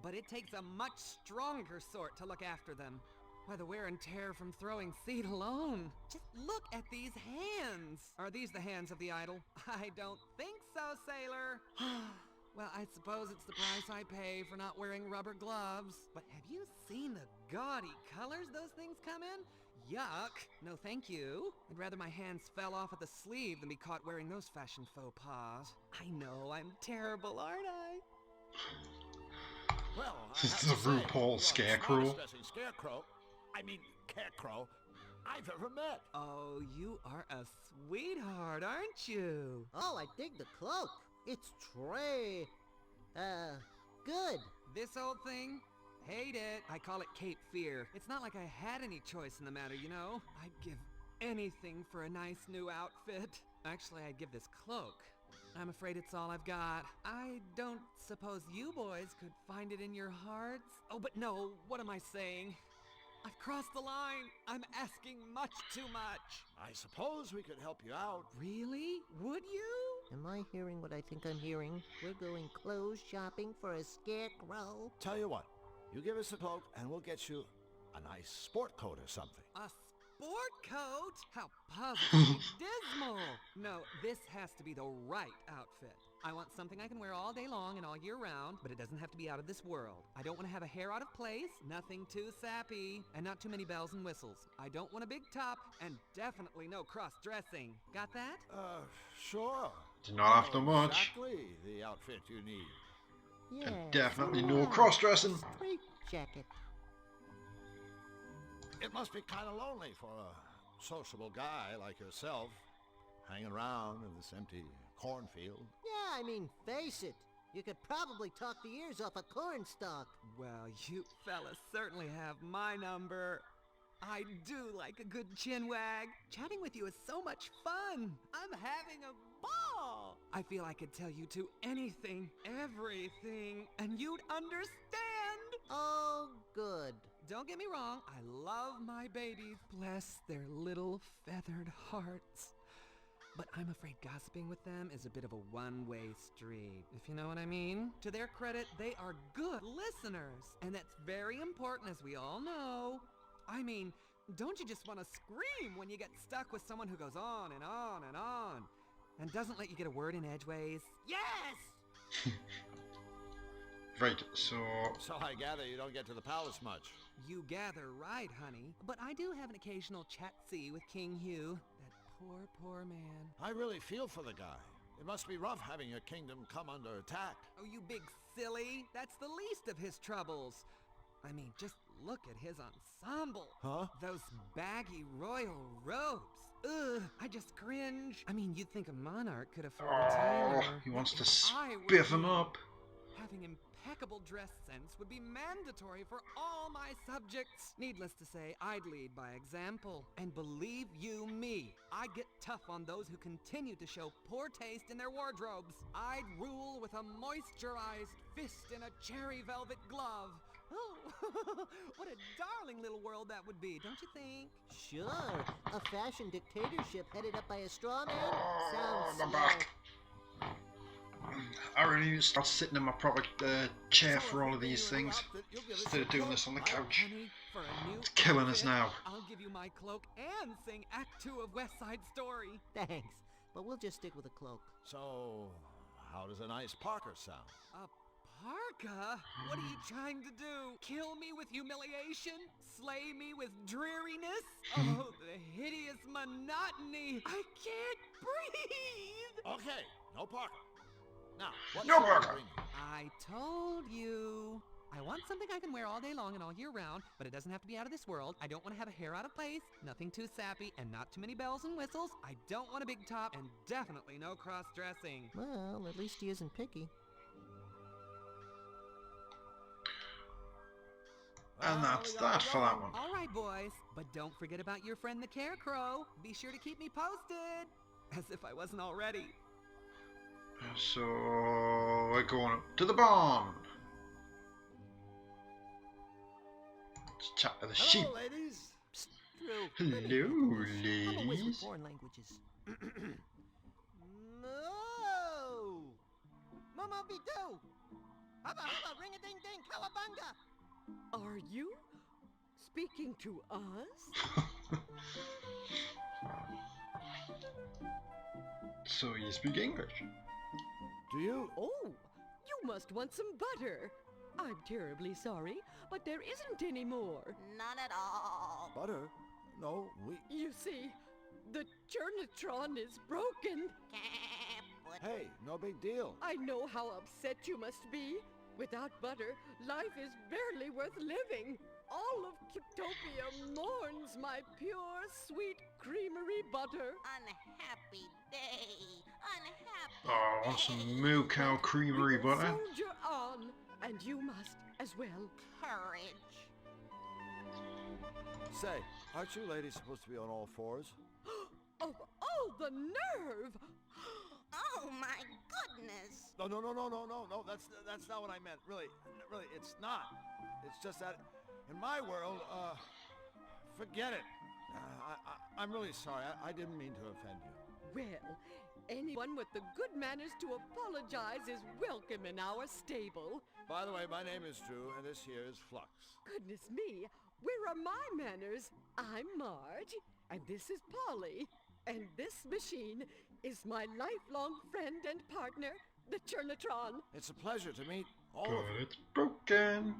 but it takes a much stronger sort to look after them. Why, the wear and tear from throwing seed alone. Just look at these hands. Are these the hands of the idol? I don't think so, sailor. Well, I suppose it's the price I pay for not wearing rubber gloves. But have you seen the gaudy colors those things come in? Yuck. No thank you. I'd rather my hands fell off at the sleeve than be caught wearing those fashion faux pas. I know, I'm terrible, aren't I? Well, This is the RuPaul scarecrow. Scarecrow. I mean, carecrow I've ever met. Oh, you are a sweetheart, aren't you? Oh, I dig the cloak. It's good. This old thing? Hate it. I call it Cape Fear. It's not like I had any choice in the matter, you know? I'd give anything for a nice new outfit. Actually, I'd give this cloak. I'm afraid it's all I've got. I don't suppose you boys could find it in your hearts? Oh, but no, what am I saying? I've crossed the line. I'm asking much too much. I suppose we could help you out. Really? Would you? Am I hearing what I think I'm hearing? We're going clothes shopping for a scarecrow? Tell you what, you give us the cloak and we'll get you a nice sport coat or something. A sport coat? How positively dismal. No, this has to be the right outfit. I want something I can wear all day long and all year round, but it doesn't have to be out of this world. I don't want to have a hair out of place, nothing too sappy, and not too many bells and whistles. I don't want a big top, and definitely no cross-dressing. Got that? Sure. Do not have to much. Exactly the outfit you need. Yeah. And definitely no cross-dressing. Straight jacket. It must be kind of lonely for a sociable guy like yourself, hanging around in this empty cornfield. Yeah, I mean, face it. You could probably talk the ears off a cornstalk. Well, you fellas certainly have my number. I do like a good chinwag. Chatting with you is so much fun. I'm having a ball. I feel I could tell you two anything, everything, and you'd understand. Oh, good. Don't get me wrong, I love my babies. Bless their little feathered hearts. But I'm afraid gossiping with them is a bit of a one-way street, if you know what I mean. To their credit, they are good listeners, and that's very important, as we all know. I mean, don't you just want to scream when you get stuck with someone who goes on and on and on, and doesn't let you get a word in edgeways? Yes! Right, so... So I gather you don't get to the palace much. You gather right, honey. But I do have an occasional chat-see with King Hugh. That poor, poor man. I really feel for the guy. It must be rough having your kingdom come under attack. Oh, you big silly. That's the least of his troubles. I mean, just look at his ensemble. Huh? Those baggy royal robes. Ugh, I just cringe. I mean, you'd think a monarch could afford a tailor. Oh, he wants to I were spiff him king, up. Having impeccable dress sense would be mandatory for all my subjects. Needless to say, I'd lead by example. And believe you me, I'd get tough on those who continue to show poor taste in their wardrobes. I'd rule with a moisturized fist in a cherry velvet glove. Oh, what a darling little world that would be, don't you think? Sure. A fashion dictatorship headed up by a straw man? Oh, Sounds my swell. back. I really need to start sitting in my proper chair for all of these things instead of doing this on the couch. Honey, for a new It's killing us outfit, now. I'll give you my cloak and sing Act 2 of West Side Story. Thanks. But we'll just stick with a cloak. So, how does a nice Parker sound? A parka? What are you trying to do? Kill me with humiliation? Slay me with dreariness? Oh, the hideous monotony! I can't breathe! Okay, no Parker. Now, what No shall we Parker. bring you? I told you. I want something I can wear all day long and all year round, but it doesn't have to be out of this world. I don't want to have a hair out of place, nothing too sappy, and not too many bells and whistles. I don't want a big top, and definitely no cross-dressing. Well, at least he isn't picky. And that's that for that one. All right, boys, but don't forget about your friend the Carecrow. Be sure to keep me posted. As if I wasn't already. So we're going up to the barn. Let's chat to the sheep. Hello, ladies. Psst, Drew. let me Hello, handle this. I'm always with ladies. foreign languages. No! Momo be do! Hubba hubba, ring a ding ding, cowabunga! Are you speaking to us? So you speak English? Do you? Oh, you must want some butter. I'm terribly sorry, but there isn't any more. None at all. Butter? No, we... You see, the Churnatron is broken. Hey, no big deal. I know how upset you must be. Without butter, life is barely worth living. All of Cutopia mourns my pure, sweet creamery butter. Unhappy day. Unhappy Oh, I want some moo cow creamery We will butter. soldier on, and you must as well. courage. Say, aren't you ladies supposed to be on all fours? Of all the nerve! Oh my goodness. No, that's not what I meant. Really, it's not. It's just that in my world, forget it. I'm really sorry. I didn't mean to offend you. Well, anyone with the good manners to apologize is welcome in our stable. By the way, my name is Drew, and this here is Flux. Goodness me, where are my manners? I'm Marge, and this is Polly. And this machine is my lifelong friend and partner, the Churnatron. It's a pleasure to meet all But of you. it's broken.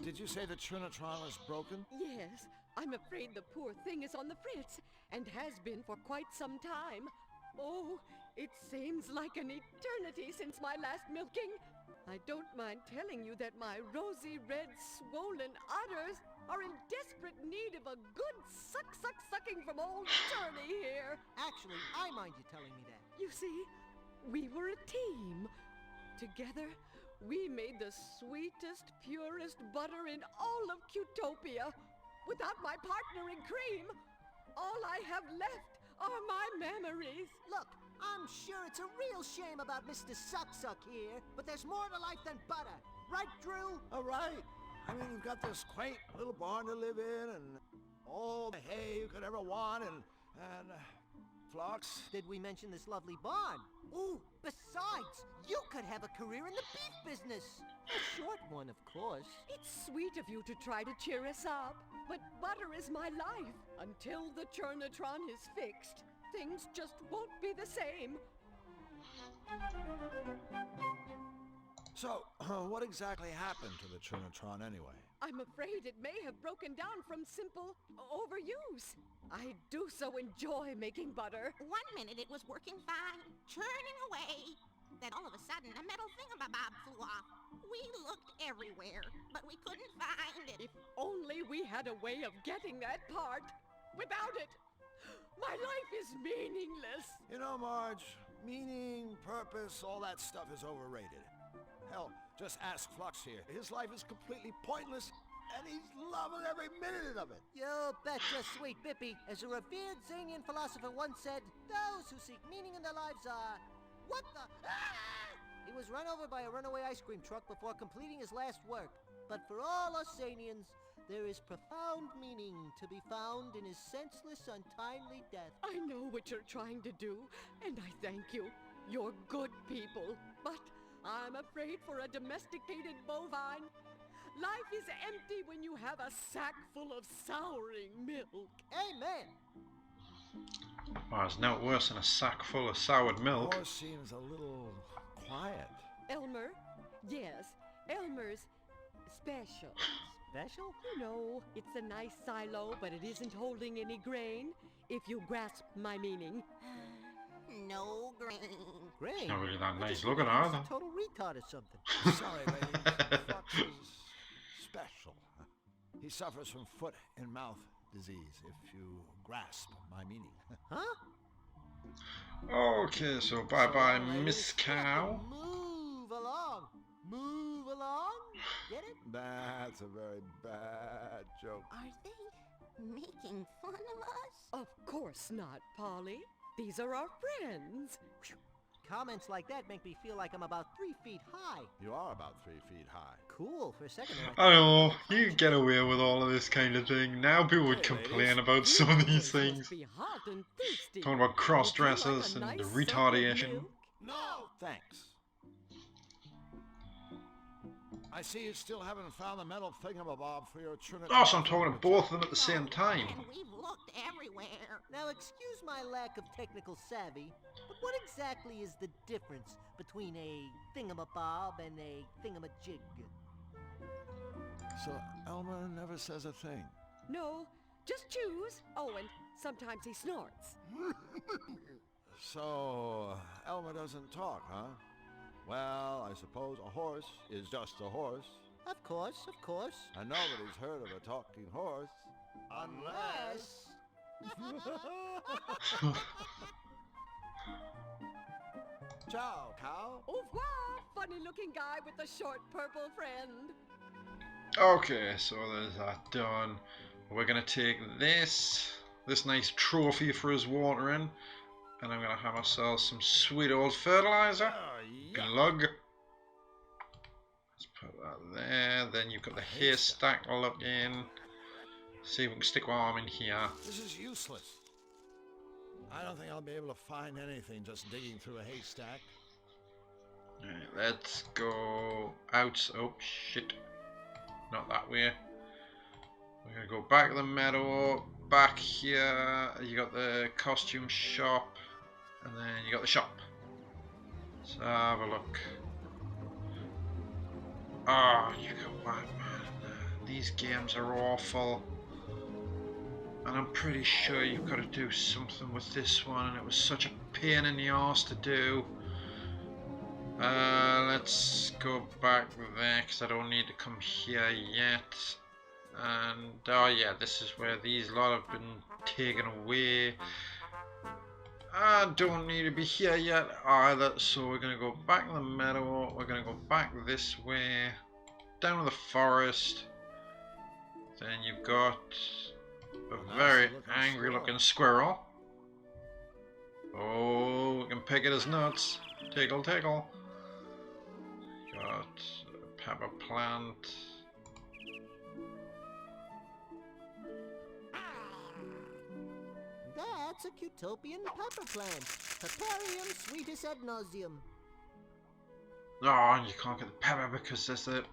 Did you say the Churnatron is broken? Yes, I'm afraid the poor thing is on the fritz, and has been for quite some time. Oh, it seems like an eternity since my last milking. I don't mind telling you that my rosy red swollen udders are in desperate need of a good sucking from old Churney here. Actually, I mind you telling me that. You see, we were a team. Together, we made the sweetest, purest butter in all of Cutopia. Without my partner in cream, all I have left are my memories. Look, I'm sure it's a real shame about Mr. Suck here, but there's more to life than butter. Right, Drew? All right. I mean, you've got this quaint little barn to live in, and all the hay you could ever want, and Flux. Did we mention this lovely barn? Ooh, besides, you could have a career in the beef business. A short one, of course. It's sweet of you to try to cheer us up, but butter is my life until the Churnatron is fixed. things just won't be the same. So, what exactly happened to the Trinitron anyway? I'm afraid it may have broken down from simple overuse. I do so enjoy making butter. 1 minute it was working fine, churning away. Then all of a sudden, a metal thingamabob flew off. We looked everywhere, but we couldn't find it. If only we had a way of getting that part. Without it, my life is meaningless. You know, Marge, meaning, purpose, all that stuff is overrated. Hell, just ask Flux here. His life is completely pointless, and he's loving every minute of it. You betcha, sweet Bippy. As a revered Zanian philosopher once said, those who seek meaning in their lives are... What the... Ah! He was run over by a runaway ice cream truck before completing his last work. But for all us Zanians, there is profound meaning to be found in his senseless, untimely death. I know what you're trying to do, and I thank you. You're good people. But I'm afraid for a domesticated bovine, life is empty when you have a sack full of souring milk. Amen. Oh, it's no worse than a sack full of soured milk. Horse seems a little quiet. Elmer? Yes, Elmer's special. Special? You know, it's a nice silo, but it isn't holding any grain, if you grasp my meaning. No grain. Great. Not really that nice looking, are they? Total retard or something. Sorry, ladies. Flux is special. He suffers from foot and mouth disease, if you grasp my meaning. Huh? Okay, so bye-bye, Miss Cow. Move along. Move along. Get it? That's a very bad joke. Are they making fun of us? Of course not, Polly. These are our friends. Comments like that make me feel like I'm about 3 feet high. You are about 3 feet high. Cool. For a second there, I know, you get away with all of this kind of thing. Now people would complain about some of these things. Be hot and thirsty. Talking about cross-dressers Would you like and a the nice retardation. sup of milk? No, thanks. I see you still haven't found the metal thingamabob for your Trinity. Oh, so I'm talking to both of them at the same time. And we've looked everywhere. Now, excuse my lack of technical savvy, but what exactly is the difference between a thingamabob and a thingamajig? So Elmer never says a thing. No, just choose. Oh, and sometimes he snorts. So Elmer doesn't talk, huh? Well, I suppose a horse is just a horse. Of course, of course. And nobody's heard of a talking horse. Unless... Ciao, cow. Au revoir, funny-looking guy with the short purple friend. Okay, so there's that done. We're going to take this nice trophy for his watering, and I'm going to have ourselves some sweet old fertilizer. Glug. Let's put that there. Then you've got the haystack looking. See if we can stick our arm in here. This is useless. I don't think I'll be able to find anything just digging through a haystack. Alright, let's go out. Oh, shit. Not that way. We're going to go back to the meadow. Back here, you got the costume shop. And then you got the shop. Let's have a look. Oh, you go back, man. These games are awful. And I'm pretty sure you've got to do something with this one, and it was such a pain in the arse to do. Let's go back there, because I don't need to come here yet. And, oh yeah, this is where these lot have been taken away. I don't need to be here yet either, so we're going to go back to the meadow. We're going to go back this way, down to the forest. Then you've got a very angry looking squirrel. Oh, we can pick at his nuts. Tickle, tickle. Got a pepper plant. That's a Cutopian pepper plant. Peparium sweetus ad nauseum. Oh, and you can't get the pepper because there's the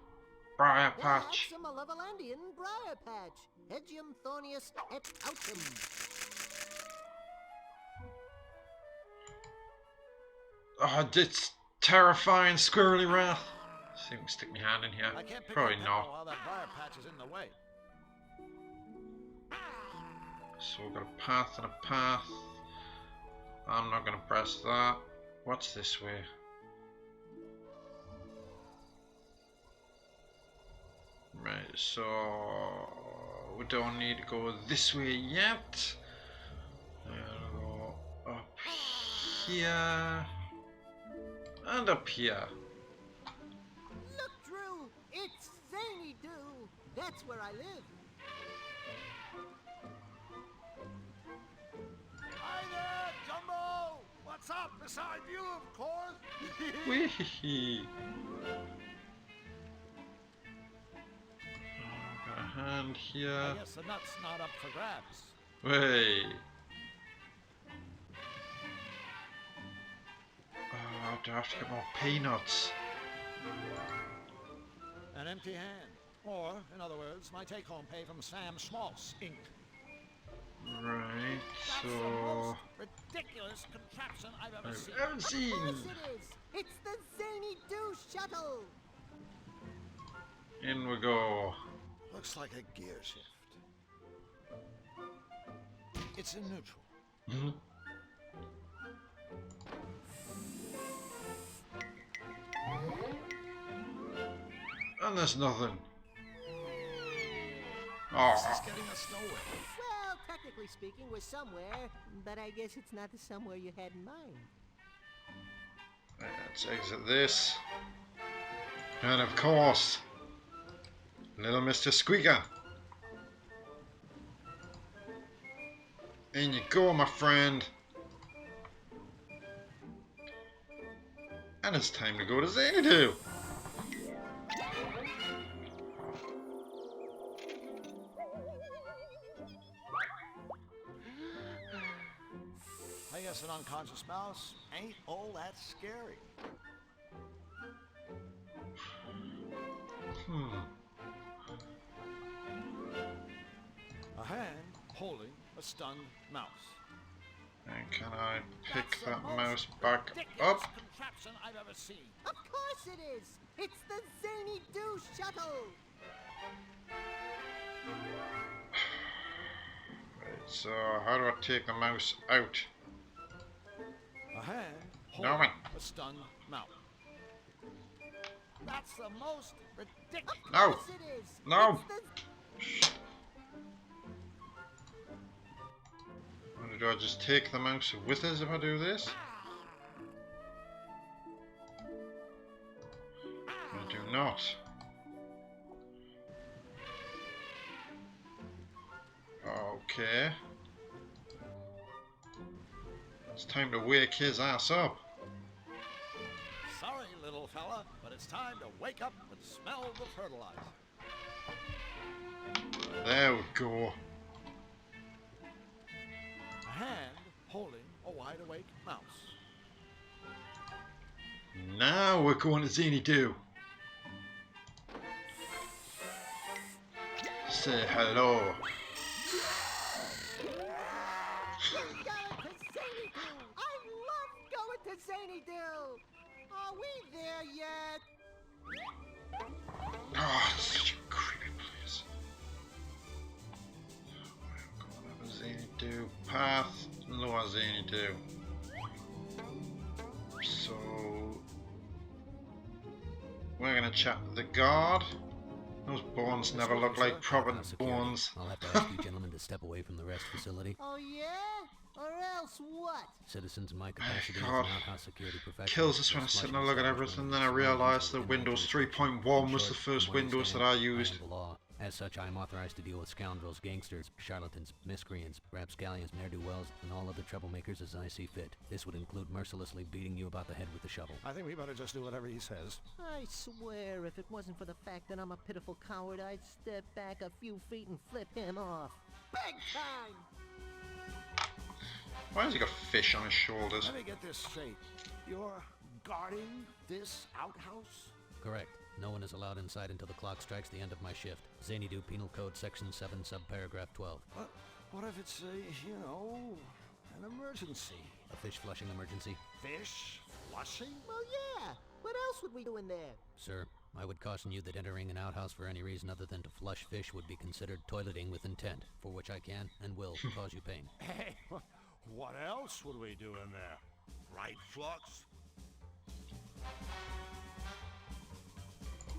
briar patch. That's a Malevolandian briar patch. Hedgium thornius et autumn. Oh, it's terrifying, squirrely wrath. See if we can stick my hand in here. I can't pick Probably up not. while that briar patch is in the way. So we've got a path and a path. I'm not going to press that. What's this way? Right, so we don't need to go this way yet. I'll go up here and up here. Look, Drew, it's Zany Doo. That's where I live. Hi there, Jumbo! What's up? Beside you, of course. Wee. Got a hand here. I guess the nut's not up for grabs. Wait. Oh, do I have to get more peanuts? An empty hand. Or, in other words, my take-home pay from Sam Schmaltz, Inc. Right, That's the so... most ridiculous contraption I've ever seen. I've seen. Of course it is. It's the Zany Doo shuttle. In we go. Looks like a gear shift. It's in neutral. Mm-hmm. And there's nothing. This is Oh, getting us nowhere. Well, technically speaking, we're somewhere, but I guess it's not the somewhere you had in mind. let's exit this. And of course, little Mr. Squeaker. In you go, my friend. And it's time to go to Xanadu. I guess an unconscious mouse ain't all that scary. A hand holding a stunned mouse. And can I pick That's the that most mouse back ridiculous up? contraption I've ever seen. Of course it is. It's the Zany Doo shuttle. Right, so how do I take the mouse out? A hand No, holding man. a stunned mouse. That's the most ridiculous. No. Of course it is. No. It's the Or do I just take the mouse with us if I do this? I do not. Okay. It's time to wake his ass up. Sorry, little fella, but it's time to wake up and smell the fertilizer. There we go. A hand holding a wide-awake mouse. Now we're going to Xanadu. Say hello. We're going to Zany Doo. I love going to Zany Doo. Are we there yet? Oh, it's such a creepy place. We're going to Xanadu. Path, lower Xanadu. So we're gonna chat to the guard. Those bones never look like proper bones. I'll have to ask you gentlemen to step away from the rest facility. Oh yeah? Or else what? Citizens in my capacity as an God. outhouse security professional. Kills us when I sit and I look at everything, then I realise that Windows 3.1 was the first Windows that I used. As such, I am authorized to deal with scoundrels, gangsters, charlatans, miscreants, rapscallions, ne'er-do-wells, and all other troublemakers as I see fit. This would include mercilessly beating you about the head with a shovel. I think we better just do whatever he says. I swear, if it wasn't for the fact that I'm a pitiful coward, I'd step back a few feet and flip him off. Big time! Why has he got fish on his shoulders? Let me get this straight. You're guarding this outhouse? Correct. No one is allowed inside until the clock strikes the end of my shift. Xanadu Penal Code Section 7, Subparagraph 12. What if it's, you know, an emergency? A fish flushing emergency. Fish flushing? Well, yeah. What else would we do in there? Sir, I would caution you that entering an outhouse for any reason other than to flush fish would be considered toileting with intent, for which I can and will cause you pain. Hey, what else would we do in there? Right, Flux?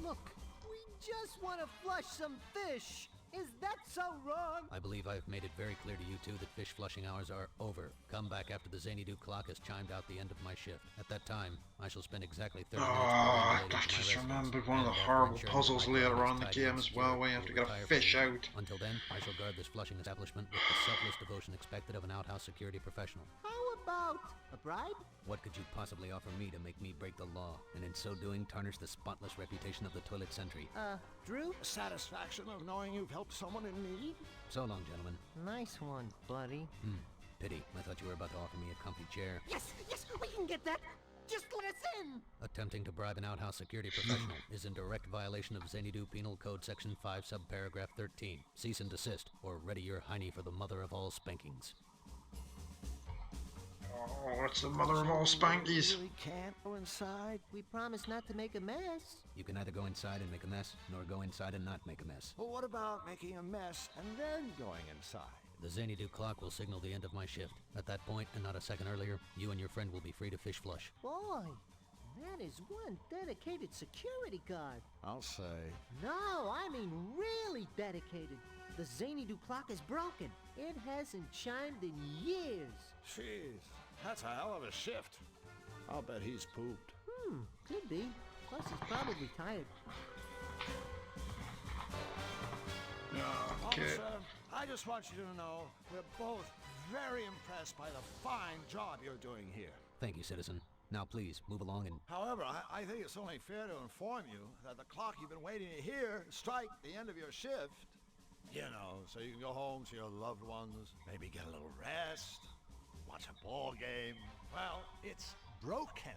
Look, we just want to flush some fish. Is that so wrong? I believe I've made it very clear to you two that fish flushing hours are over. Come back after the Xanadu clock has chimed out the end of my shift. At that time, I shall spend exactly 30 minutes. I just remembered one of the horrible puzzles later on in the game as well, where you have to get a fish out. Until then, I shall guard this flushing establishment with the selfless devotion expected of an outhouse security professional. How about a bribe? What could you possibly offer me to make me break the law, and in so doing tarnish the spotless reputation of the toilet sentry? Drew? Satisfaction of knowing you've helped someone in need? So long, gentlemen. Nice one, buddy. Pity. I thought you were about to offer me a comfy chair. Yes, we can get that. Just let us in. Attempting to bribe an outhouse security professional is in direct violation of Xanadu Penal Code Section 5, subparagraph 13. Cease and desist, or ready your hiney for the mother of all spankings. Oh, it's the mother of all spankies. You really can't go inside? We promise not to make a mess. You can neither go inside and make a mess, nor go inside and not make a mess. Well, what about making a mess and then going inside? The Xanadu clock will signal the end of my shift. At that point, and not a second earlier, you and your friend will be free to fish flush. Boy, that is one dedicated security guard. I'll say. No, I mean really dedicated. The Xanadu clock is broken. It hasn't chimed in years. Jeez, that's a hell of a shift. I'll bet he's pooped. Could be. Plus, he's probably tired. Okay. Officer, I just want you to know we're both very impressed by the fine job you're doing here. Thank you, citizen. Now please, move along and... However, I think it's only fair to inform you that the clock you've been waiting to hear strike the end of your shift. You know, so you can go home to your loved ones, maybe get a little rest, watch a ball game. Well, it's broken.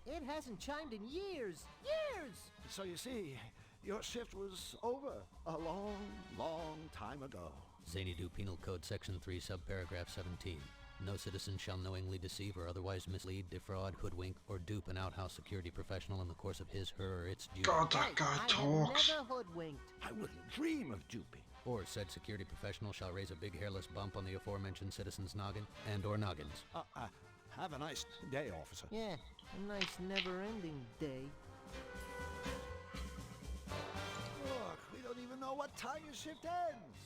It hasn't chimed in years. Years! So you see, your shift was over a long, long time ago. Xanadu Penal Code Section 3, subparagraph 17. No citizen shall knowingly deceive or otherwise mislead, defraud, hoodwink, or dupe an outhouse security professional in the course of his, her, or its duty. God, that guy talks. I have never hoodwinked. I wouldn't dream of duping. Or said security professional shall raise a big hairless bump on the aforementioned citizen's noggin and or noggins. Have a nice day, officer. Yeah, a nice never-ending day. Look, we don't even know what time your shift ends.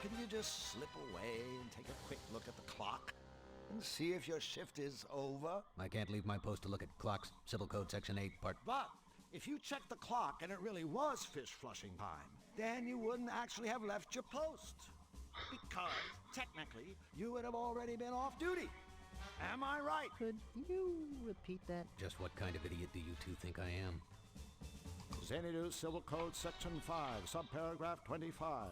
Can you just slip away and take a quick look at the clock and see if your shift is over? I can't leave my post to look at clocks. Civil Code Section 8, Part... But if you checked the clock and it really was fish flushing time, then you wouldn't actually have left your post. Because, technically, you would have already been off duty. Am I right? Could you repeat that? Just what kind of idiot do you two think I am? Xanadu Civil Code Section 5, subparagraph 25.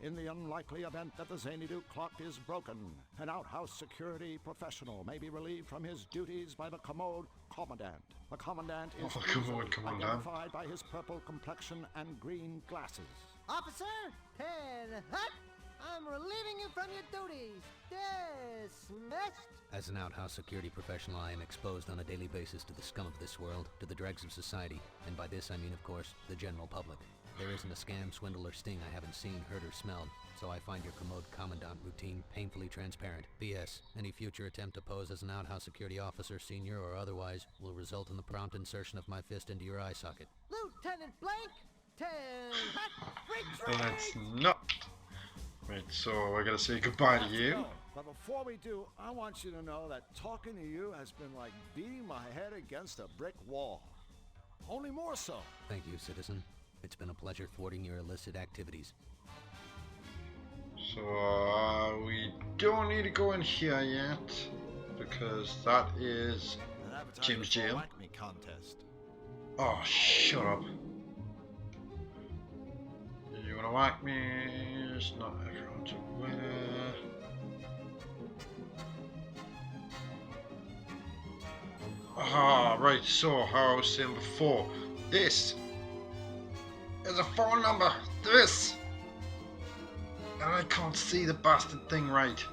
In the unlikely event that the Xanadu clock is broken, an outhouse security professional may be relieved from his duties by the commode commandant. The commandant is easily identified by his purple complexion and green glasses. Officer, head hut! I'm relieving you from your duties. Dismissed. As an outhouse security professional, I am exposed on a daily basis to the scum of this world, to the dregs of society, and by this I mean, of course, the general public. There isn't a scam, swindle, or sting I haven't seen, heard, or smelled, so I find your commode commandant routine painfully transparent. P.S. Any future attempt to pose as an outhouse security officer, senior or otherwise, will result in the prompt insertion of my fist into your eye socket. Lieutenant Blanc, retreat! Let's not. Right, so we're gonna say goodbye to you. No, but before we do, I want you to know that talking to you has been like beating my head against a brick wall. Only more so. Thank you, citizen. It's been a pleasure thwarting your illicit activities. So we don't need to go in here yet because that is Jim's jail. Contest. Oh, shut up. You wanna whack me? It's not everyone's a winner. Ah, right, so how I was saying before, this is a phone number, this! And I can't see the bastard thing right.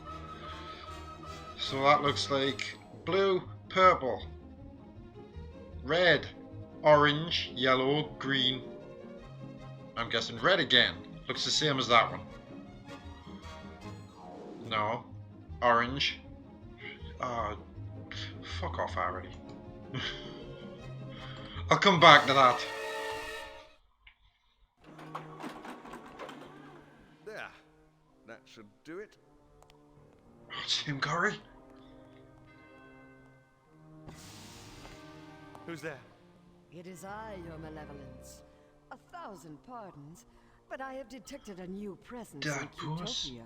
So that looks like blue, purple, red, orange, yellow, green. I'm guessing red again. Looks the same as that one. No. Orange. Fuck off already. I'll come back to that. There. That should do it. Oh, it's him, Corey. Who's there? It is I, your malevolence. 1,000 pardons, but I have detected a new presence in Cutopia.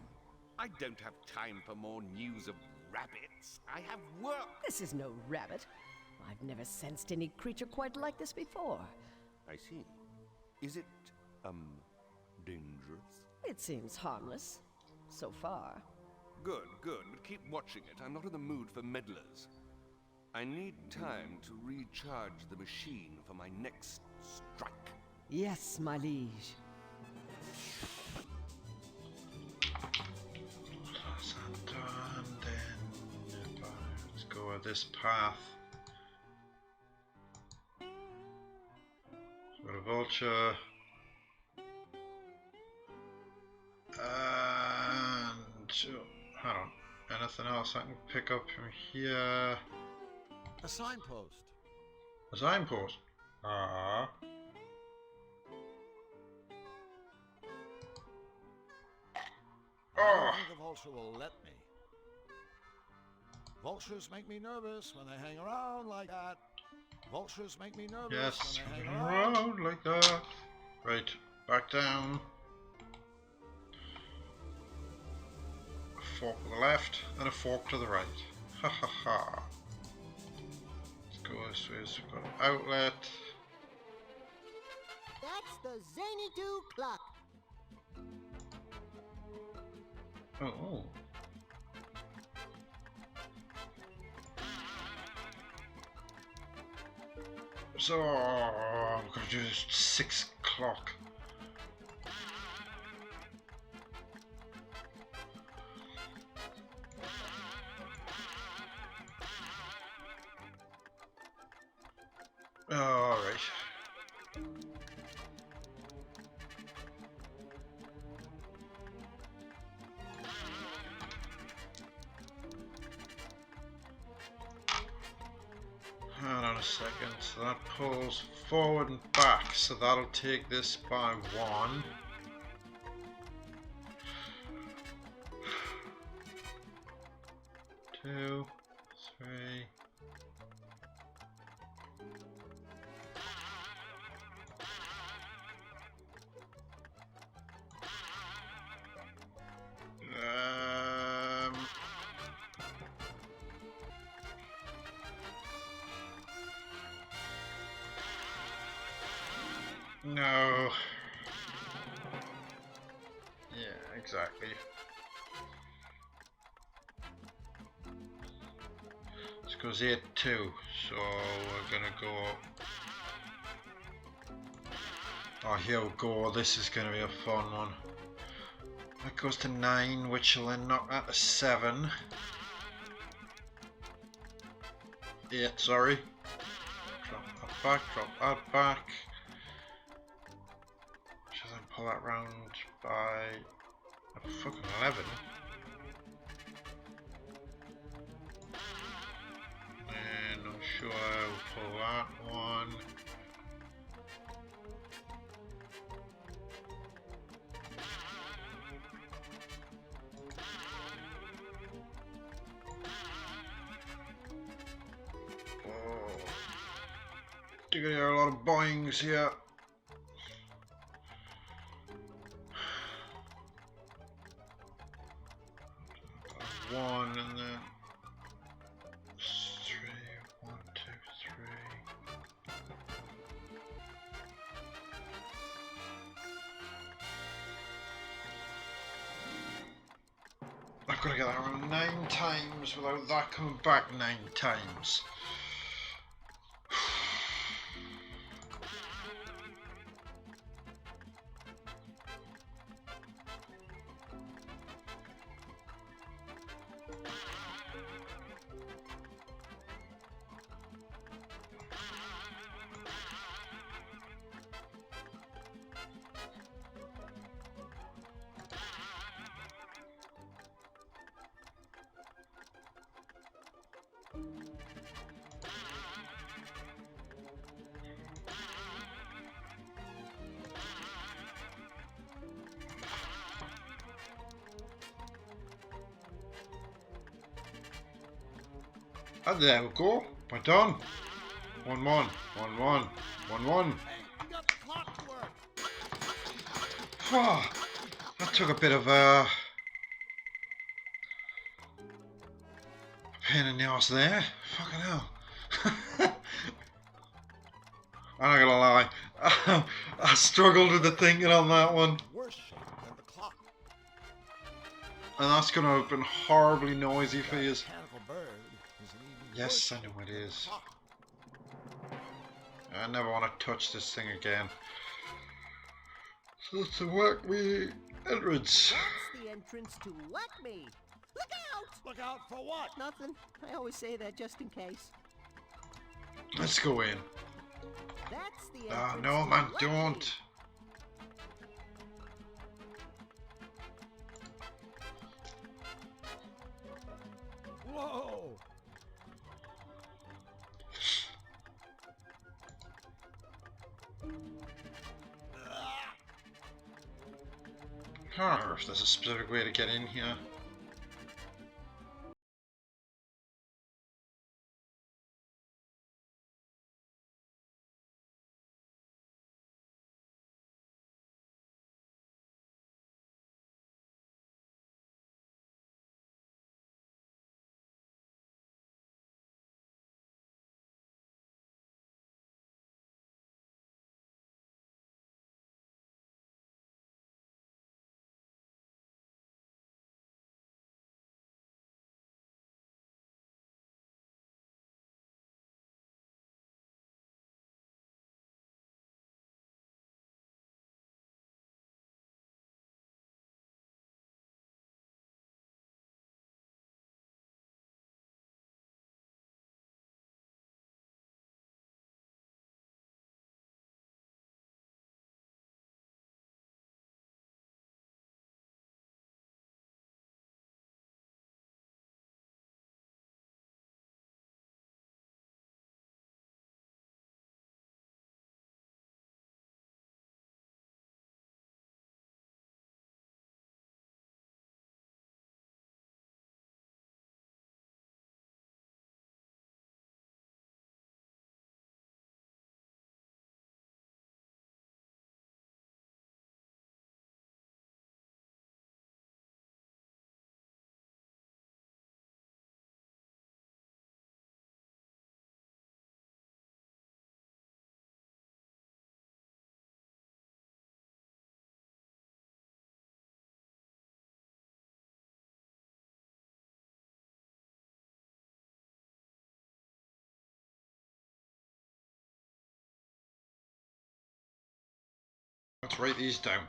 I don't have time for more news of rabbits. I have work. This is no rabbit. I've never sensed any creature quite like this before. I see. Is it, dangerous? It seems harmless. So far. Good, but keep watching it. I'm not in the mood for meddlers. I need time to recharge the machine for my next strike. Yes, my liege. That's done then. Let's go with this path. Got a vulture. And hang on. Anything else I can pick up from here? A signpost. A signpost? Ah. I don't think a vulture will let me. Vultures make me nervous when they hang around like that. Vultures make me nervous Yes, when they hang around around. like that. Right, back down. A fork to the left and a fork to the right. Ha ha ha. Let's go this way. So we've got an outlet. That's the Zany-Doo clock. Oh. So I'm gonna do 6 o'clock. All right. Hold on a second, so that pulls forward and back, so that'll take this by 1. Two, 3. No. Yeah, exactly. This goes 8-2, so we're gonna go. Oh, here we go. This is gonna be a fun one. That goes to 9, which will then knock that to 7. 8, sorry. Drop that back, drop that back. Pull that round by a fucking 11. And I'm sure I'll pull that one. Oh, you're gonna hear a lot of boings here. One and then 3, 1, 2, 3. I've got to get that around 9 times without that coming back 9 times. And there we go. We're done. 1-1. 1-1. 1-1. Hey, you got the clock to work. Oh, that took a bit of a pain in the arse there. Fucking hell. I'm not gonna lie. I struggled with the thinking on that one. Worse shape than the clock. And that's gonna have been horribly noisy for you. Mechanical bird is an even Yes, worse I know shape it than the is. clock. I never want to touch this thing again. So to work me entrance. That's the entrance to what me? Look out! Look out for what? Nothing. I always say that just in case. Let's go in. That's the Ah, entrance no to man, what me? don't. Whoa! I don't know if there's a specific way to get in here. Let's write these down.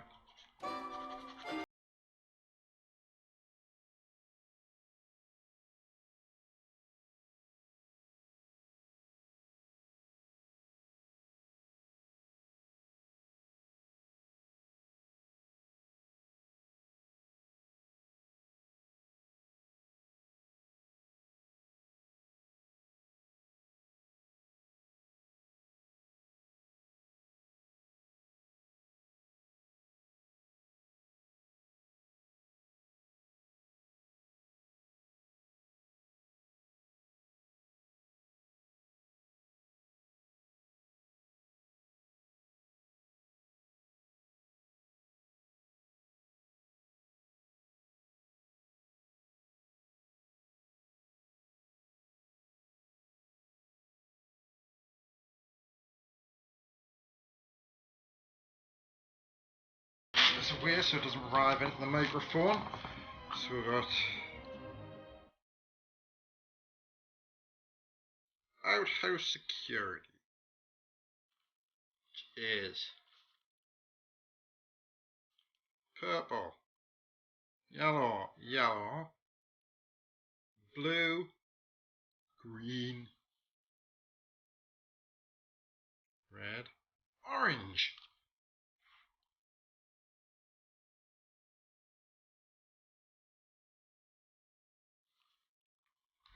There's a way so it doesn't arrive into the microphone. So we've got outhouse security, which is purple, yellow, yellow, blue, green, red, orange.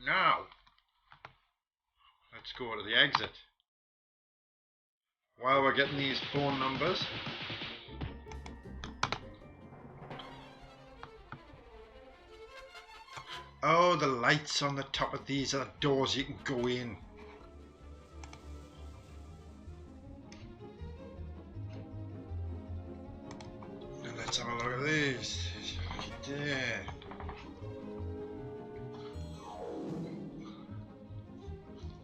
Now, let's go to the exit. While we're getting these phone numbers, Oh, the lights on the top of these are the doors you can go in. And let's have a look at these. Yeah.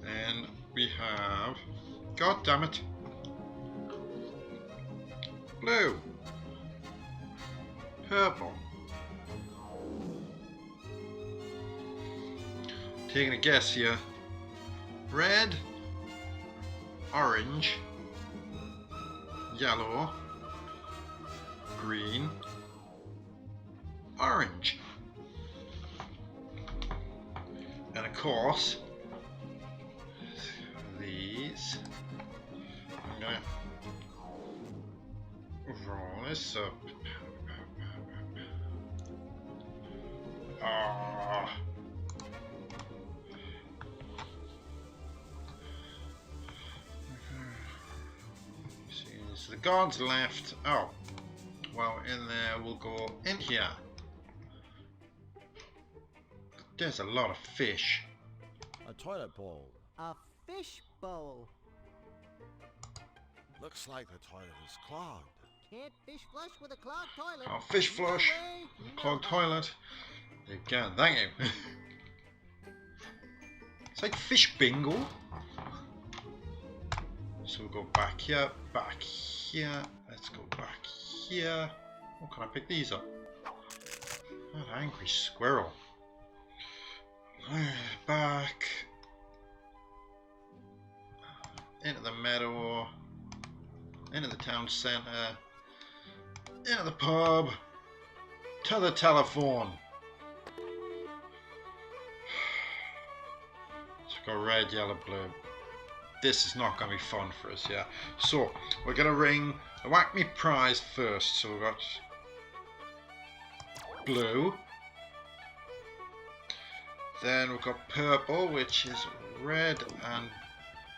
Then we have, god damn it, blue, purple. Taking a guess here. Red, orange, yellow, green, orange. And of course, these. I'm gonna roll this up. Ah. So the guards left. Oh, well, in there we'll go in here. There's a lot of fish. A toilet bowl. A fish bowl. Looks like the toilet is clogged. Can't fish flush with a clogged toilet. Oh, fish flush. No way, no Clogged how. toilet. You can, thank you. It's like fish bingo. So we'll go back here, back here. Let's go back here. Oh, can I pick these up? That angry squirrel. Back. Into the meadow. Into the town centre. Into the pub. To the telephone. Let's go red, yellow, blue. This is not going to be fun for us, yeah. So, we're going to ring the Whack Me prize first. So we've got blue. Then we've got purple, which is red and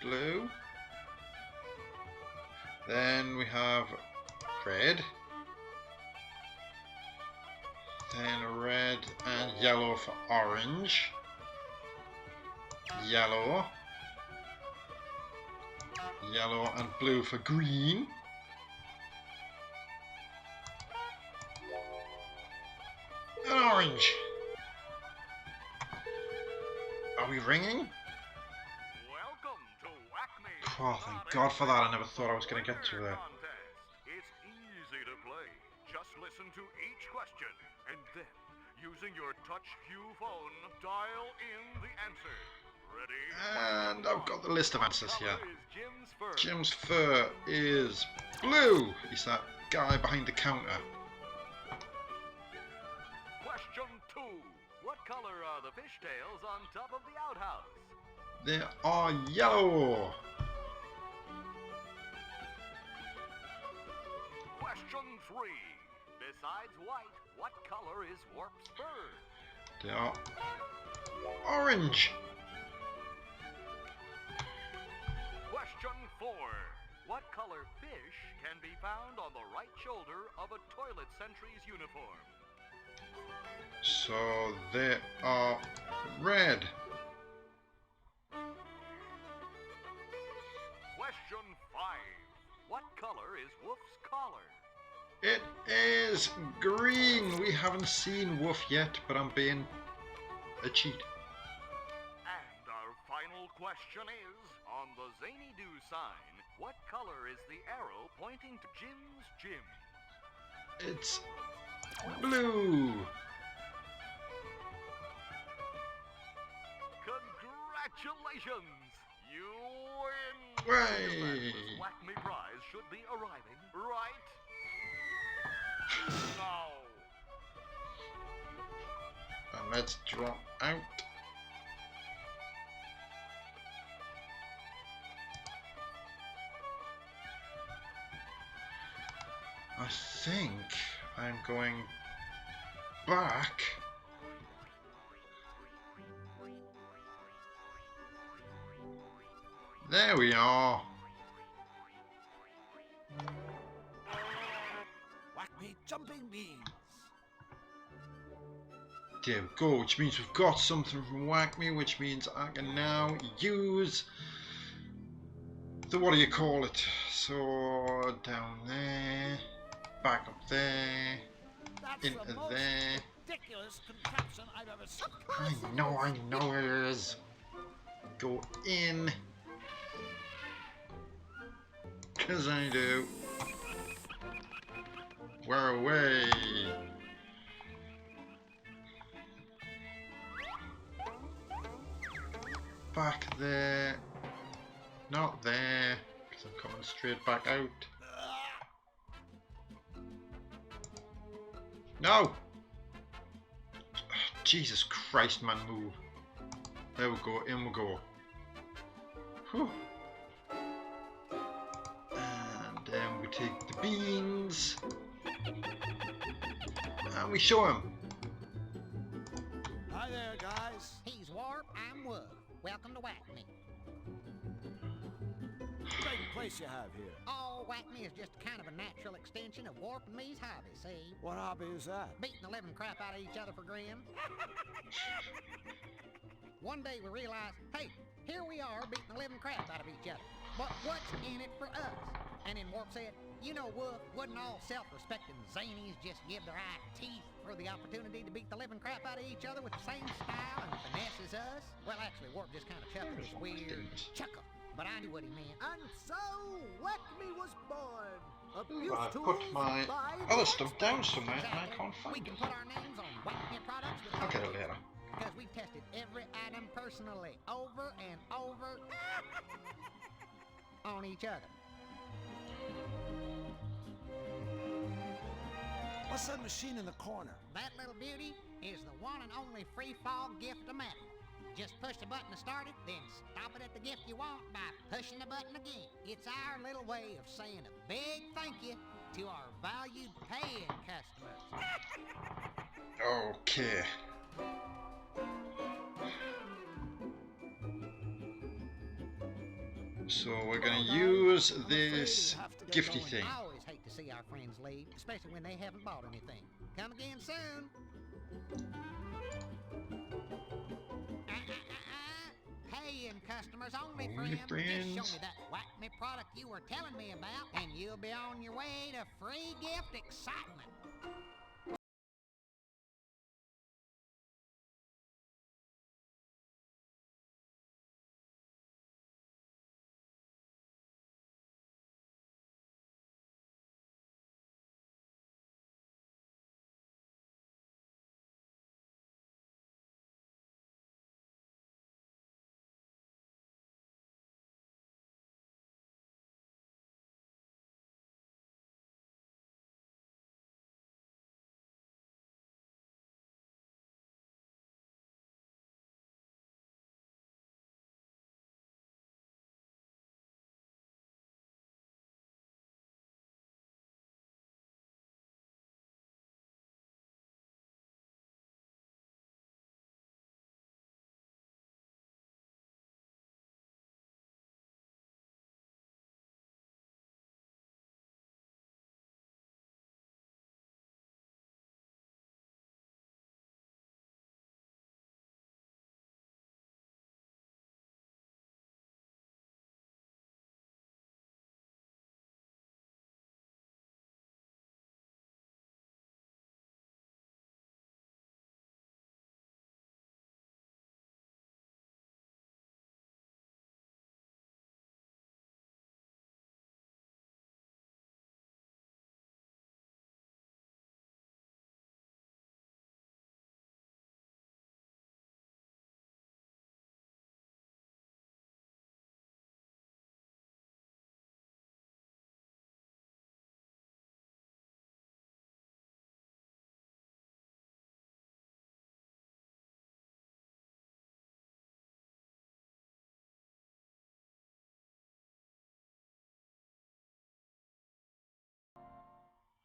blue. Then we have red. Then red and yellow for orange. Yellow. Yellow and blue for green. And orange. Are we ringing? Welcome to Whack Me. Oh, thank God for that. I never thought I was going to get to there. It's easy to play. Just listen to each question and then, using your touch Q phone, dial in the answer. Ready? And I've got the list of answers here. Jim's fur. Jim's fur is blue. He's that guy behind the counter. Question 2. What color are the fishtails on top of the outhouse? They are yellow. Question 3. Besides white, what color is Warp's fur? They are orange. Question 4. What color fish can be found on the right shoulder of a toilet sentry's uniform? So they are red. Question 5. What color is Woof's collar? It is green. We haven't seen Woof yet, but I'm being a cheat. And our final question is, on the Zany Do sign, what color is the arrow pointing to Jim's gym? It's blue. Congratulations! You win! Hooray! The Whack Me prize should be arriving right now. And let's drop out. I think I'm going back. There we are. Whack Me jumping beans. There we go, which means we've got something from Whack Me, which means I can now use the, what do you call it? So, down there, back up there, into there. Ridiculous contraption I've ever seen. I know it is. Go in. 'Cause I do. We're away. Back there. Not there. Because I'm coming straight back out. No! Jesus Christ, man, move. There we go, in we go. Whew. And then we take the beans. And we show him. Hi there, guys. He's Warp, I'm Woof. Welcome to Whack Me. Great place you have here. Oh, Whack Me is just kind of a natural extension of Warp and me's hobby, see? What hobby is that? Beating the living crap out of each other for grins. One day we realized, hey, here we are beating the living crap out of each other. But what's in it for us? And then Warp said, you know, Woof, wouldn't all self-respecting zanies just give their eye teeth for the opportunity to beat the living crap out of each other with the same style and finesse as us? Well, actually, Warp just kind of chuckled this weird chuckle. But I knew what he meant. And so, Whack Me was born. I put my other stuff down somewhere and I can't find We can put our names on Whack Me products. I'll get it later. Because we've tested every item personally, over and over, on each other. What's that machine in the corner? That little beauty is the one and only free fall gift-o-matic. Just push the button to start it, then stop it at the gift you want by pushing the button again. It's our little way of saying a big thank you to our valued paying customers. Okay. So we're going to use this gifty thing. I always hate to see our friends leave, especially when they haven't bought anything. Come again soon. Paying customers only, friend. Just show me that Whack Me product you were telling me about, and you'll be on your way to free gift excitement.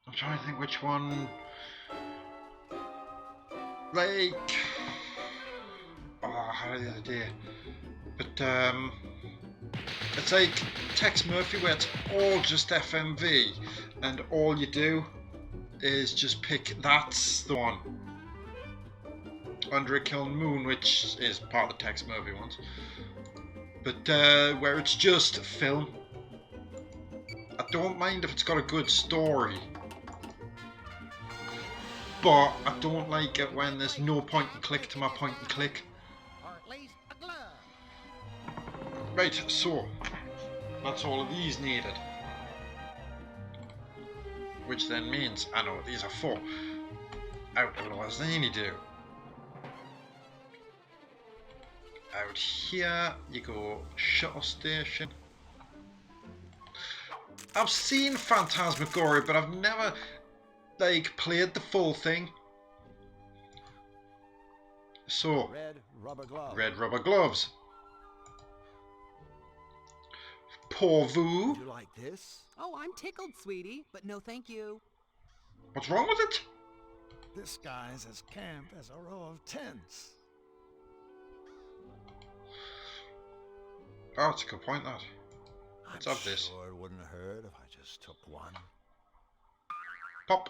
I'm trying to think which one. Like, oh, I had it the other day. But it's like Tex Murphy, where it's all just FMV, and all you do is just pick. That's the one. Under a Kiln Moon, which is part of the text movie ones. But where it's just film. I don't mind if it's got a good story. But I don't like it when there's no point and click to my point and click. Right, so that's all of these needed. Which then means I know what these are for. Outlaws they do. Out here you go shuttle station. I've seen Phantasmagoria, but I've never like played the full thing. So Red rubber gloves. Red rubber gloves. Pour vous. Would you like this? Oh, I'm tickled, sweetie, but no thank you. What's wrong with it? This guy's as camp as a row of tents. Oh, it's a good point, that. Let's have this. Sure it wouldn't hurt if I just took one. Pop.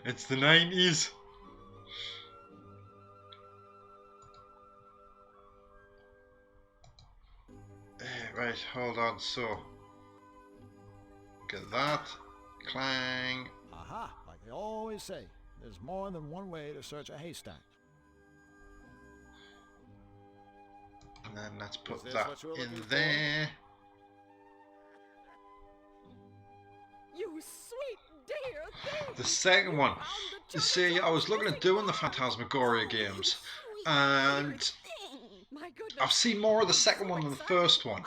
It's the 90s. Right, hold on, so get that. Clang. Aha, like they always say, there's more than one way to search a haystack. And then let's put this that what you were in looking for? there. You sweet dear thing! The second one. You see, I was looking at doing the Phantasmagoria games, and My goodness. I've seen more of the second one than the first one.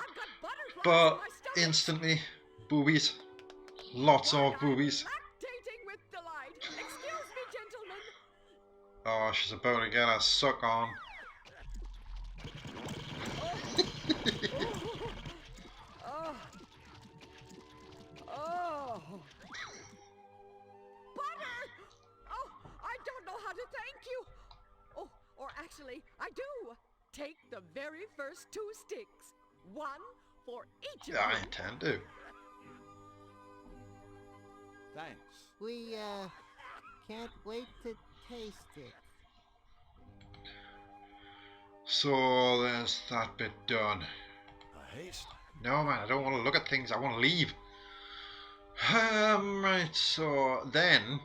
But instantly, boobies. Lots of boobies. Lactating with delight. Excuse me, gentlemen. Oh, she's about to get her suck on. Oh. Oh. Butter! Oh, I don't know how to thank you. Oh, or actually, I do. Take the very first 2 sticks. One for each of Yeah, I you. intend to. Thanks. We, can't wait to taste it. So there's that bit done. A haystack. No man, I don't want to look at things, I want to leave. Right, so then,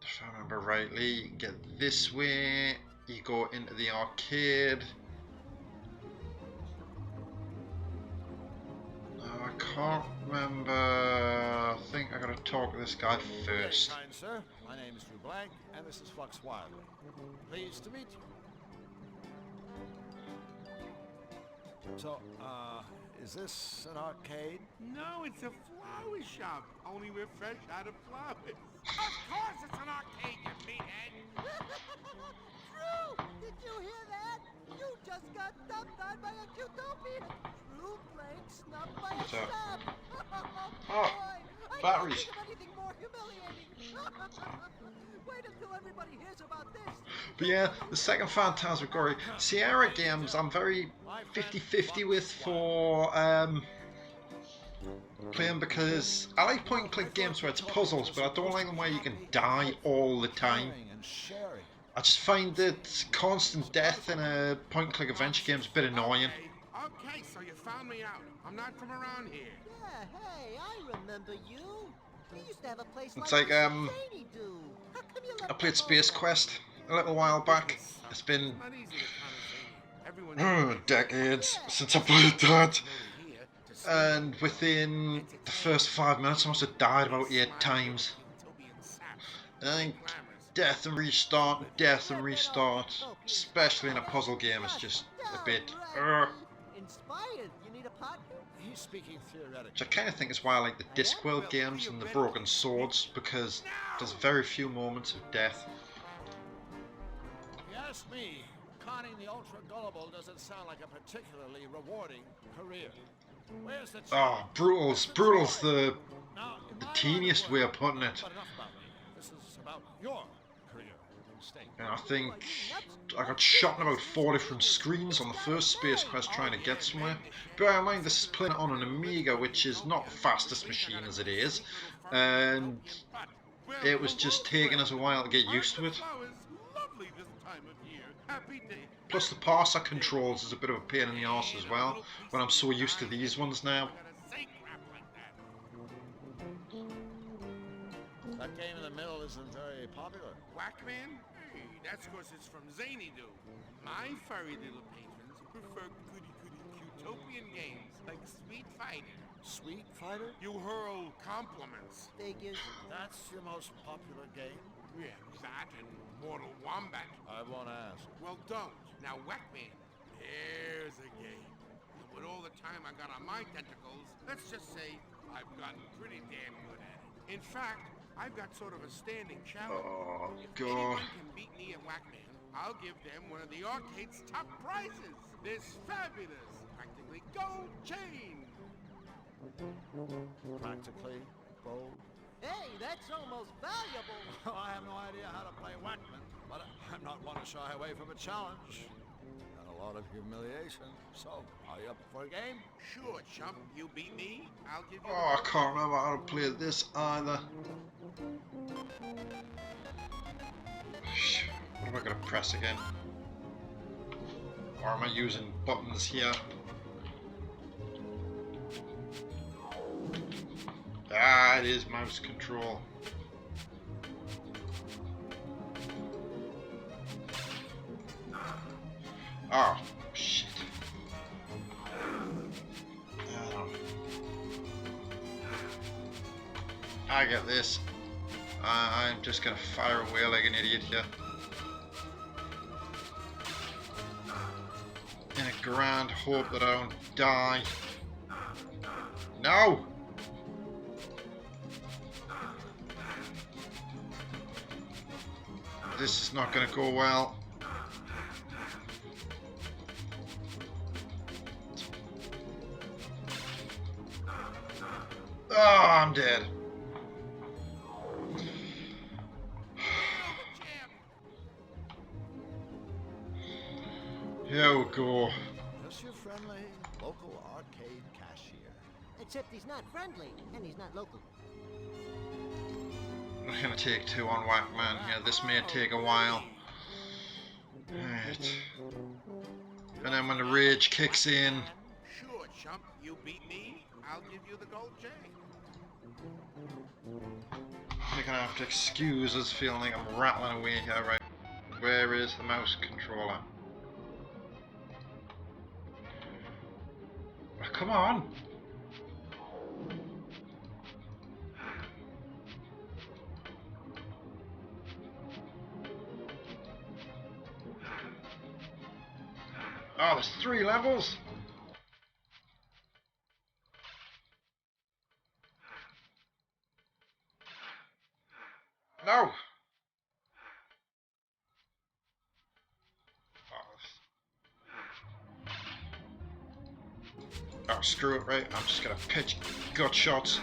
if I remember rightly, you can get this way, you go into the arcade. No, I can't remember, I think I gotta talk to this guy first. Kind sir, my name is Drew Blanc, and this is Flux Wildly. Pleased to meet you. So, is this an arcade? No, it's a flower shop. Only we're fresh out of flowers. Of course it's an arcade, you meathead. Drew, did you hear that? You just got dumped on by a utopian. Drew Blanc snubbed by a What's up? sub. Oh, I batteries. can't think of anything more humiliating. Wait until everybody hears about this. But yeah, the second Phantasmagoria Sierra games I'm very 50-50 with for playing, because I like point and click games where it's puzzles, but I don't like them where you can die all the time. I just find that constant death in a point and click adventure game is a bit annoying. Okay, so you found me out. I'm not from around here. Yeah, hey, I remember you. You used to have a place It's like like Zany do. How come you I left played the Space boat? Quest a little while back. It's been decades since I played that, and within the first 5 minutes I must have died about 8 times. I think death and restart, especially in a puzzle game, is just a bit Inspired. You need a partner? He's speaking theoretically. which I kind of think is why I like the Discworld games and the Broken Swords, because there's very few moments of death. If you ask me, conning the ultra gullible doesn't sound like a particularly rewarding career. Where's the Oh, brutal's the teeniest way of putting it. But enough about me. This is about your career. And I think I got shot in about 4 different screens on the first Space Quest trying to get somewhere. Bear in mind this is playing on an Amiga, which is not the fastest machine as it is, and it was just taking us a while to get used to it. Plus the parser controls is a bit of a pain in the arse as well, when I'm so used to these ones now. That game in the middle isn't very popular. Whackman? Hey, that's because it's from Zany Doo. My furry little patrons prefer goody-goody utopian games like Street Fighter. Sweet Fighter? You hurl compliments. Figures. That's your most popular game? Yeah, that and Mortal Wombat. I won't ask. Well, don't. Now, Whackman, there's a game. And with all the time I got on my tentacles, let's just say I've gotten pretty damn good at it. In fact, I've got sort of a standing challenge. Oh, if God. anyone can beat me at Whackman, I'll give them one of the arcade's top prizes. This fabulous, practically gold chain. Practically gold. Hey, that's almost valuable. I have no idea how to play Whackman, but I'm not one to shy away from a challenge. And a lot of humiliation. So, are you up for a game? Sure, chump. You beat me, I'll give you... Oh, I can't remember how to play this either. What am I going to press again? Or am I using buttons here? Ah, it is mouse control. Oh, shit. I get this. I'm just gonna fire away like an idiot here. In a grand hope that I don't die. No! This is not gonna go well. Oh, I'm dead. Here we go. Just your friendly local arcade cashier. Except he's not friendly, and he's not local. I'm gonna take 2 on Whackman here. This may take a while. Right. And then when the rage kicks in. Sure, chump. You beat me, I'll give you the gold chain. You're gonna have to excuse us feeling like I'm rattling away here, right? Where is the mouse controller? Oh, come on! Oh, there's 3 levels! No! Oh, screw it, right? I'm just gonna pitch gut shots.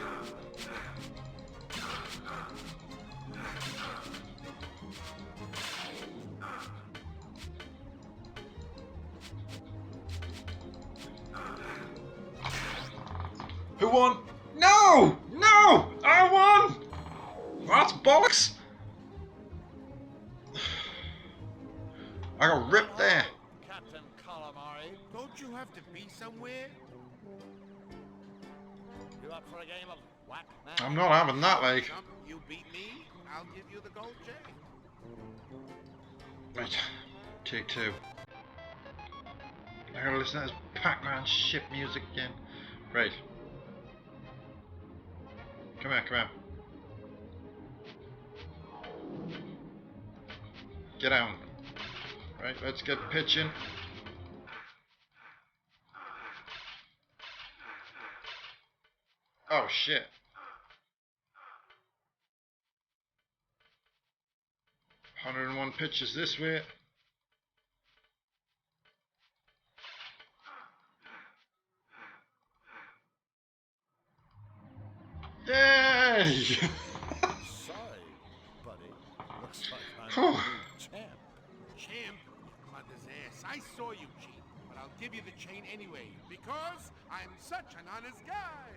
Who won? No! No! I won! That's bollocks! I got ripped there. Captain Calamari. Don't you have to be somewhere? You up for a game of Whackman? I'm not having that, like. Chump, you beat me, I'll give you the gold chain. Right, take 2. I gotta listen to this Pac-Man shit music again. Right. Come here, come here. Get down. Right, let's get pitching. Oh shit. "101 pitches this way." Yay! Sorry, buddy. Looks like I'm Whew. a new champ. I saw you cheat, but I'll give you the chain anyway, because I'm such an honest guy.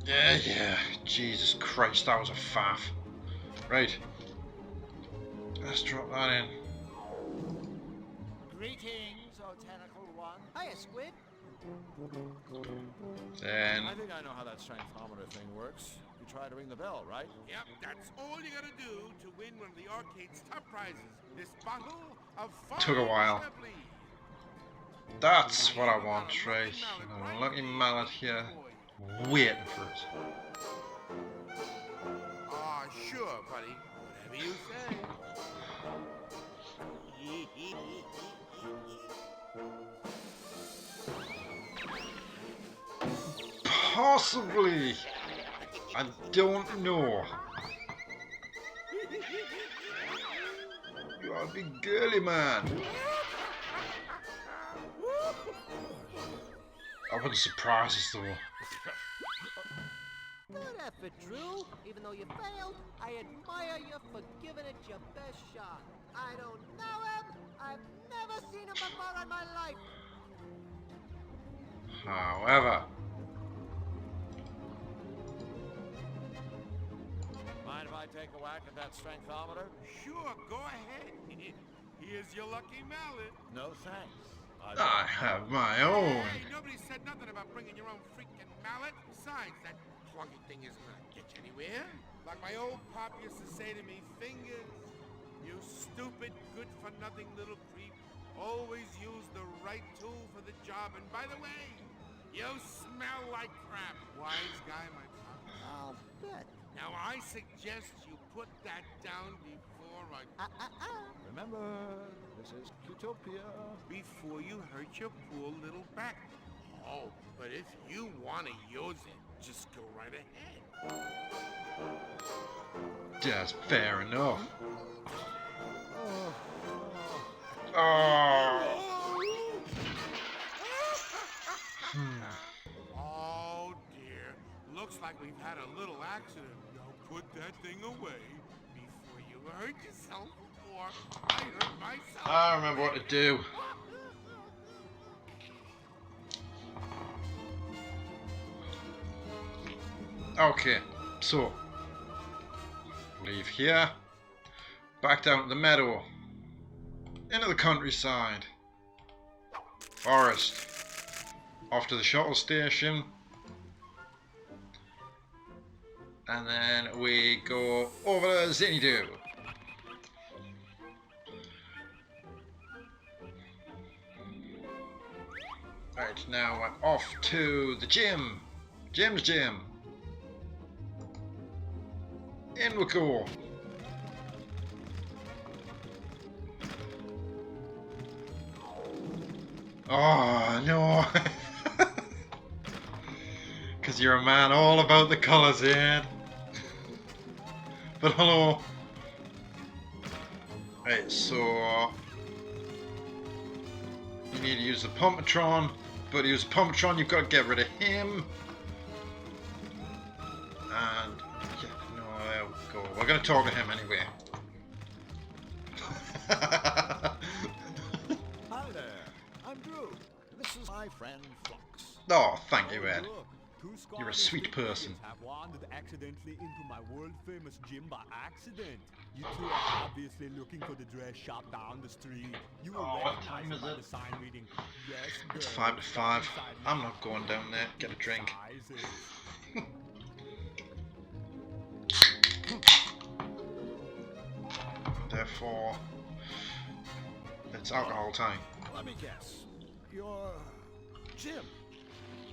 Yeah. Jesus Christ, that was a faff. Right. Let's drop that in. Greetings, O Tentacle One. Hiya, Squid. Then I think I know how that strengthometer thing works. You try to ring the bell, right? Yep, that's all you gotta do to win one of the arcade's top prizes. This bottle of took a while. Lovely. That's what I want, right? A lucky mallet here, waiting for us. Aw, sure, buddy. Whatever you say. Possibly. I don't know. You are a big girly man. I wouldn't surprise us though. Good effort, Drew. Even though you failed, I admire you for giving it your best shot. I don't know him. I've never seen him before in my life. However, Mind if I take a whack at that strengthometer? Sure, go ahead. Here's your lucky mallet. No thanks. I have my own. Hey, nobody said nothing about bringing your own freaking mallet. Besides, that pluggy thing isn't gonna get you anywhere. Like my old pop used to say to me, fingers, you stupid, good-for-nothing little creep. Always use the right tool for the job. And by the way, you smell like crap. Wise guy, my pop. I'll bet. Now I suggest you put that down before I... Remember, this is Utopia. Before you hurt your poor little back. Oh, but if you want to use it, just go right ahead. That's fair enough. Oh. Oh dear. Looks like we've had a little accident. Now put that thing away before you hurt yourself or I hurt myself. I remember what to do. Okay, so leave here, back down to the meadow, into the countryside, forest, off to the shuttle station, and then we go over to Zinidoo. Right, now I'm off to the gym. Jim's gym. In we go. Oh no. Because you're a man all about the colours, Ian. But hello. Right, so you need to use the Pumpatron, but to use the Pumpatron you've got to get rid of him. And yeah, no, there we go. We're going to talk to him anyway. Hi there, I'm Drew. This is my friend Flux. Oh, thank you, Ed. Look, two You're a sweet person. have wandered accidentally into my world-famous gym by accident. You two are obviously looking for the dress shop down the street. You will what time recognize is by it? the sign reading, "Yes, girl." It's 5 to 5. I'm not going down there. Get a drink. Sizes. Therefore, it's alcohol time. Let me guess. You're Jim.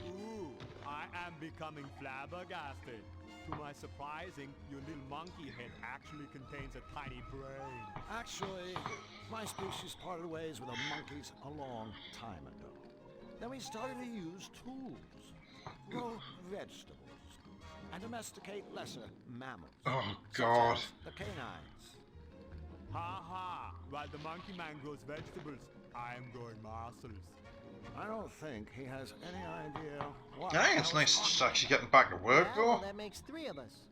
Ooh, I am becoming flabbergasted. To my surprising, your little monkey head actually contains a tiny brain. Actually, my species parted ways with the monkeys a long time ago. Then we started to use tools, grow vegetables, and domesticate lesser mammals. Oh, God. Such as the canines. Ha ha! While the monkey man grows vegetables, I am growing muscles. I don't think he has any idea what. I think it's nice just actually getting back to work, Well, though. that makes 3 of us.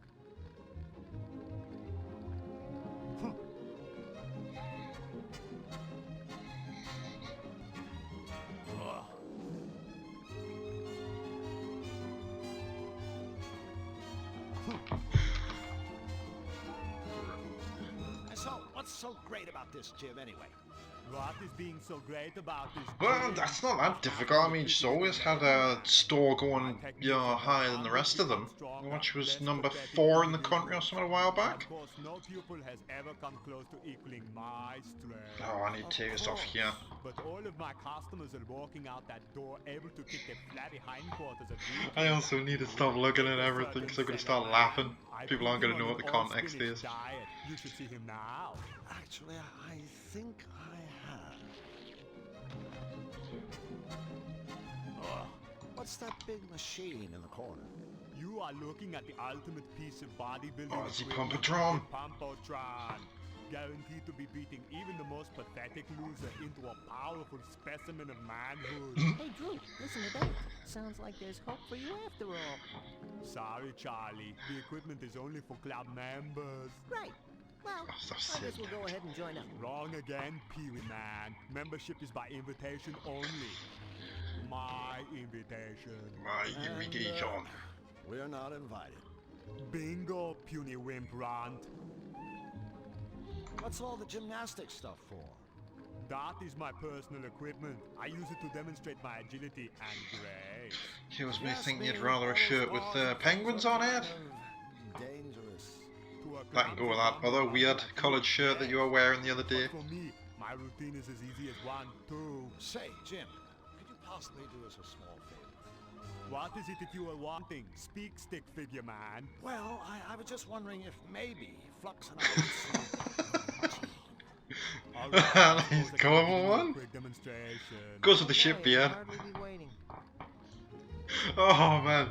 so great about this, Jim, anyway? What is being so great about this? Well, that's not that difficult. I mean, she's always had a store going, you know, higher than the rest of them. She was number 4 in the country or something a while back. Of course, no pupil has ever come close to equaling my strength. Oh, I need to take this off here. But all of my customers are walking out that door able to kick their flabby hindquarters at me. I also need to stop looking at everything because I'm going to start laughing. People aren't going to know what the context is. You should see him now. Actually, I think I have. Oh, what's that big machine in the corner? You are looking at the ultimate piece of bodybuilding. Oh, it's the Pumpotron. Pumpotron. Guaranteed to be beating even the most pathetic loser into a powerful specimen of manhood. Hey, Drew, listen to that. Sounds like there's hope for you after all. Sorry, Charlie. The equipment is only for club members. Right. Well, I guess we'll go ahead and join up. Wrong again, Pee-wee man. Membership is by invitation only. My invitation. My invitation. We're not invited. Bingo, puny wimp runt. What's all the gymnastics stuff for? That is my personal equipment. I use it to demonstrate my agility and grace. Excuse me, thinking you'd rather a shirt with penguins on it? Dangerous. That can go with that other weird coloured shirt that you were wearing the other day. For me, my routine is as easy as 1, 2. Say, Jim, could you possibly do us a small favor? What is it that you are wanting? Speak, stick figure man. Well, I was just wondering if maybe Flux and I would see... He's colourful one? Goes with the ship beard. Oh man.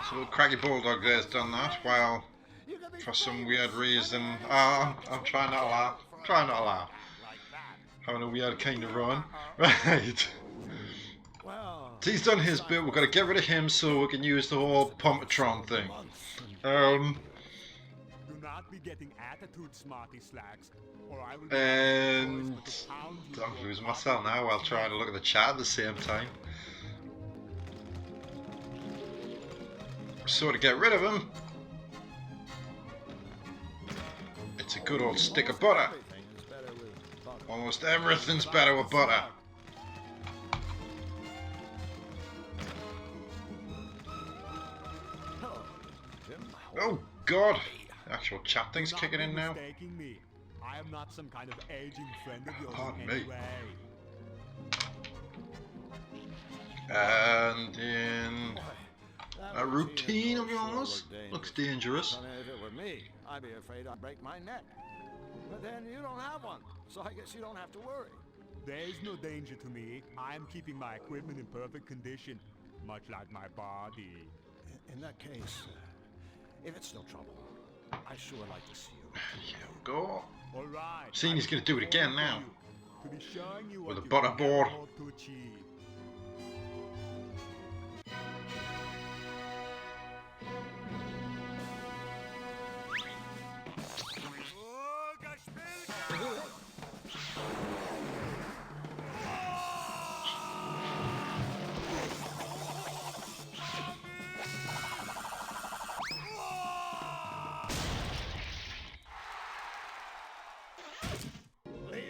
So Craggy Bulldog there's done that, while for some weird reason, I'm trying not to laugh, having a weird kind of run, right. So he's done his bit, we've got to get rid of him so we can use the whole Pumpotron thing. Do not be getting attitude, smarty slacks, or I will And I'm losing myself now while trying to look at the chat at the same time. So to get rid of him, it's a good old stick of butter. Almost everything's better with butter. Oh God! The actual chat thing's kicking in now. I am not some kind of aging friend of yours. Pardon me. Anyway. And in a routine of yours looks dangerous. If it were me, I'd be afraid I'd break my neck. But then you don't have one, so I guess you don't have to worry. There is no danger to me. I am keeping my equipment in perfect condition, much like my body. In that case, if it's no trouble, I sure would like to see you. Here we go. All right. Seeing he's going to do it again now. To be showing you with a what butter you board. hope to achieve.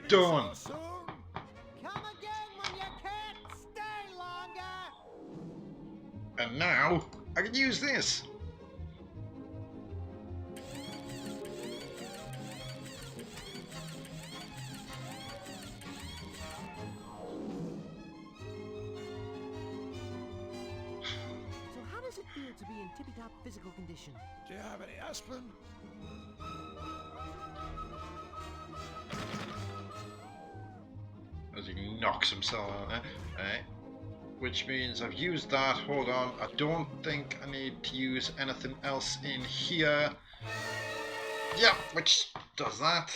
Done. Come again when you can't stay longer. And now I can use this. So how does it feel to be in tippy-top physical condition? Do you have any aspirin? As he knocks himself out there. Right. Which means I've used that. Hold on. I don't think I need to use anything else in here. Yeah, which Does that.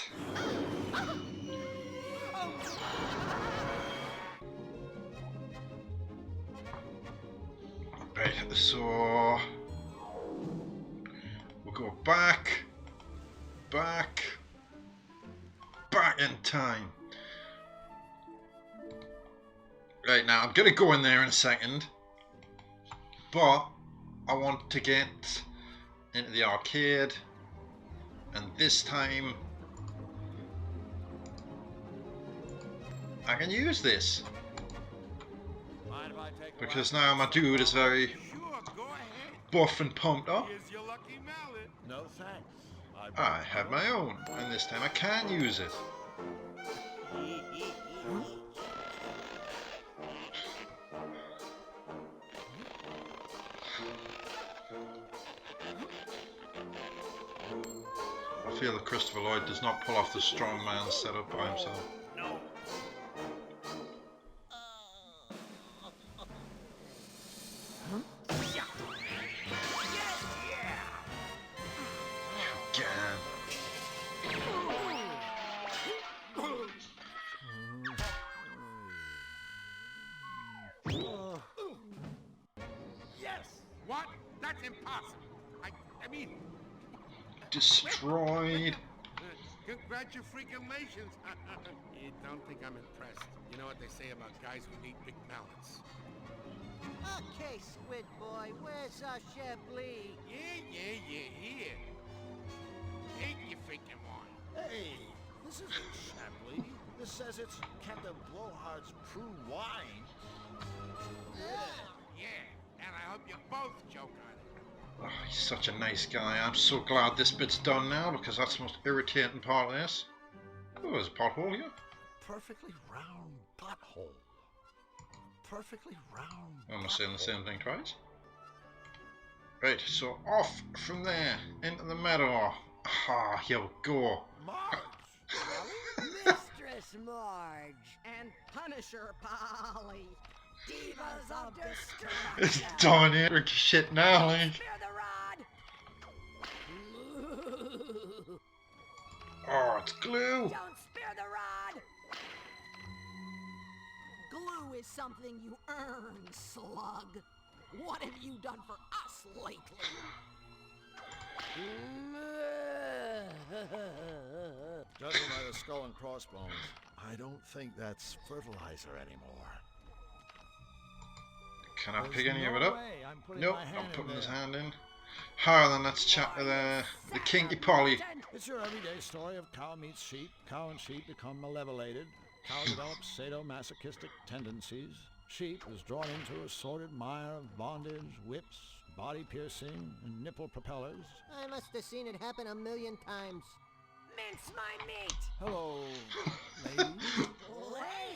Right, so we'll go back in time. Right, now I'm gonna go in there in a second, but I want to get into the arcade, and this time I can use this Mind if I take because now my dude is very buff and pumped up. No thanks. I have my own, and this time I can use it. I feel that Christopher Lloyd does not pull off the strongman setup by himself. No. Yes! What? That's impossible. I mean... Destroyed. Congratulations. You don't think I'm impressed. You know what they say about guys who need big mallets. Okay, Squid Boy, where's our Chablis? Yeah, here. Take your freaking one. Hey, this isn't Chablis. This says it's Captain Blowhard's Prue wine. Yeah, and I hope you both choke on it. Oh, he's such a nice guy. I'm so glad this bit's done now because that's the most irritating part of this. Oh, there's a pothole here. Perfectly round butthole. Perfectly round. I'm not saying the same thing twice. Right, so off from there into the meadow. Ah, here we go. Mistress Marge and Punisher Polly, divas of destruction. It's dominating shit now, like. Spare the rod. Oh, it's glue. Don't spare the rod. Glue is something you earn, slug. What have you done for us lately? Judging by the skull and crossbones, I don't think that's fertilizer anymore. Can I There's pick any of no it up? way I'm putting Nope, my hand not in putting his there. hand in. Alright, then let's chat to the kinky Polly. It's your everyday story of cow meets sheep. Cow and sheep become malevolated. Cow develops sadomasochistic tendencies. Sheep is drawn into a sordid mire of bondage, whips, body piercing, and nipple propellers. I must have seen it happen a million times. Mince my meat. Hello, ladies.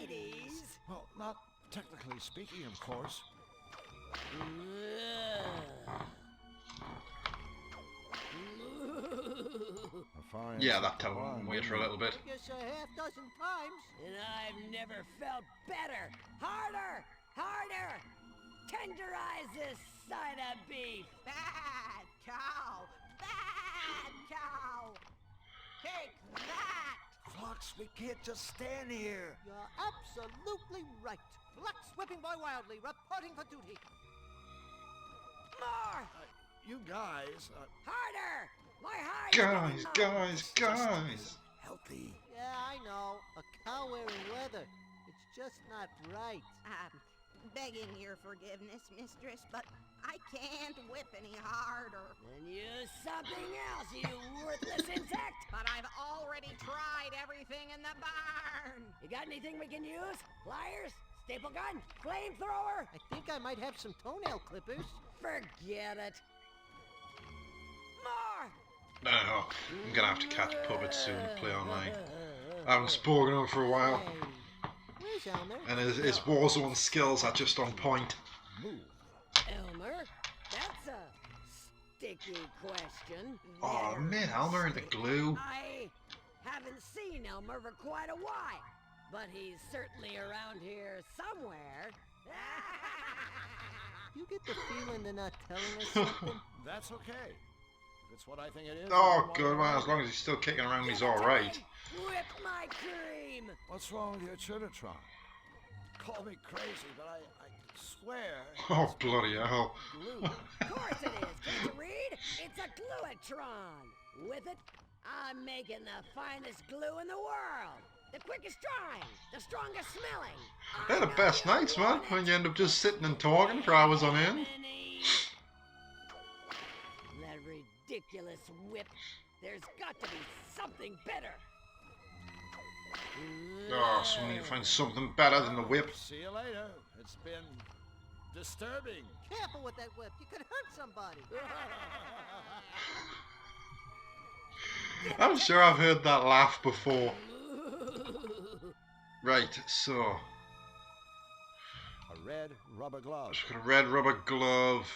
Ladies? Well, not technically speaking, of course. Yeah, that telephone wait for a little bit. I guess a half dozen times. And I've never felt better. Harder! Harder! Tenderize this side of beef. Bad cow! Bad cow! Take that! Flux, we can't just stand here. You're absolutely right. Flux Whipping Boy Wildly reporting for duty. More! You guys... Harder! My hide! Guys! Healthy. Yeah, I know. A cow wearing leather. It's just not right. Begging your forgiveness, mistress, but I can't whip any harder. Then use something else, you worthless insect! But I've already tried everything in the barn. You got anything we can use? Pliers? Staple gun? Flamethrower? I think I might have some toenail clippers. Forget it. More! No, I'm gonna have to catch Puppet soon and play online. I haven't spoken to him for a while. Where's Elmer? And his Warzone skills are just on point. Elmer? That's a sticky question. Oh man, Elmer into glue. I haven't seen Elmer for quite a while, but he's certainly around here somewhere. You get the feeling they're not telling us something? That's okay. If it's what I think it is. Oh, good, well, as long as he's still kicking around, he's alright. Whip my cream! What's wrong with your Chittertron? Call me crazy, but I swear. Oh, bloody hell. Glue. Of course it is. Can't you read? It's a Gluitron. With it, I'm making the finest glue in the world. The quickest drying, the strongest smelling. They're the best nights, man, when you end up just sitting and talking for hours on end. That ridiculous whip. There's got to be something better. Oh, so we need to find something better than the whip. See you later. It's been disturbing. Careful with that whip. You could hurt somebody. I'm sure I've heard that laugh before. Right, so. A red rubber glove. Just got a red rubber glove.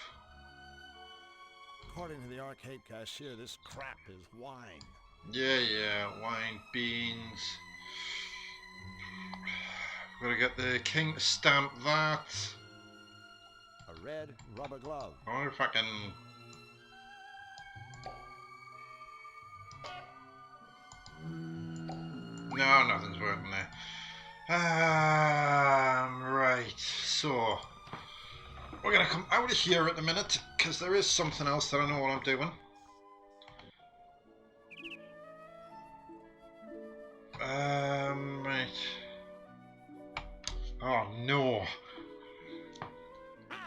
According to the arcade cashier, this crap is wine. Yeah, wine, beans. Gotta get the king to stamp that. A red rubber glove. I wonder if I can. No, nothing's working there. Right, so we're gonna come out of here at the minute because there is something else that I know what I'm doing. Right. Oh no. I'm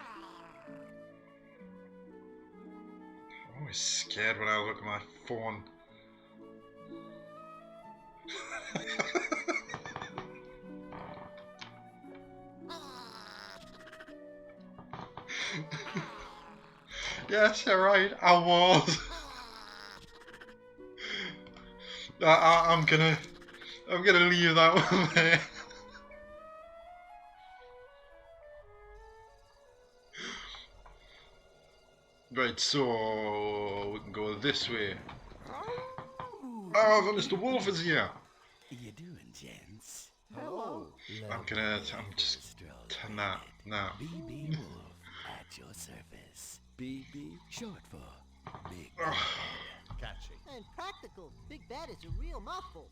always scared when I look at my phone. Yes, you're right. I was. I'm gonna leave that one there. Right, so we can go this way. Oh, Mr. Wolf is here. You doing, gents? Hello. I'm just nah. BB Wolf at your service. BB short for Big Bad. Catchy. And practical. Big Bad is a real mouthful.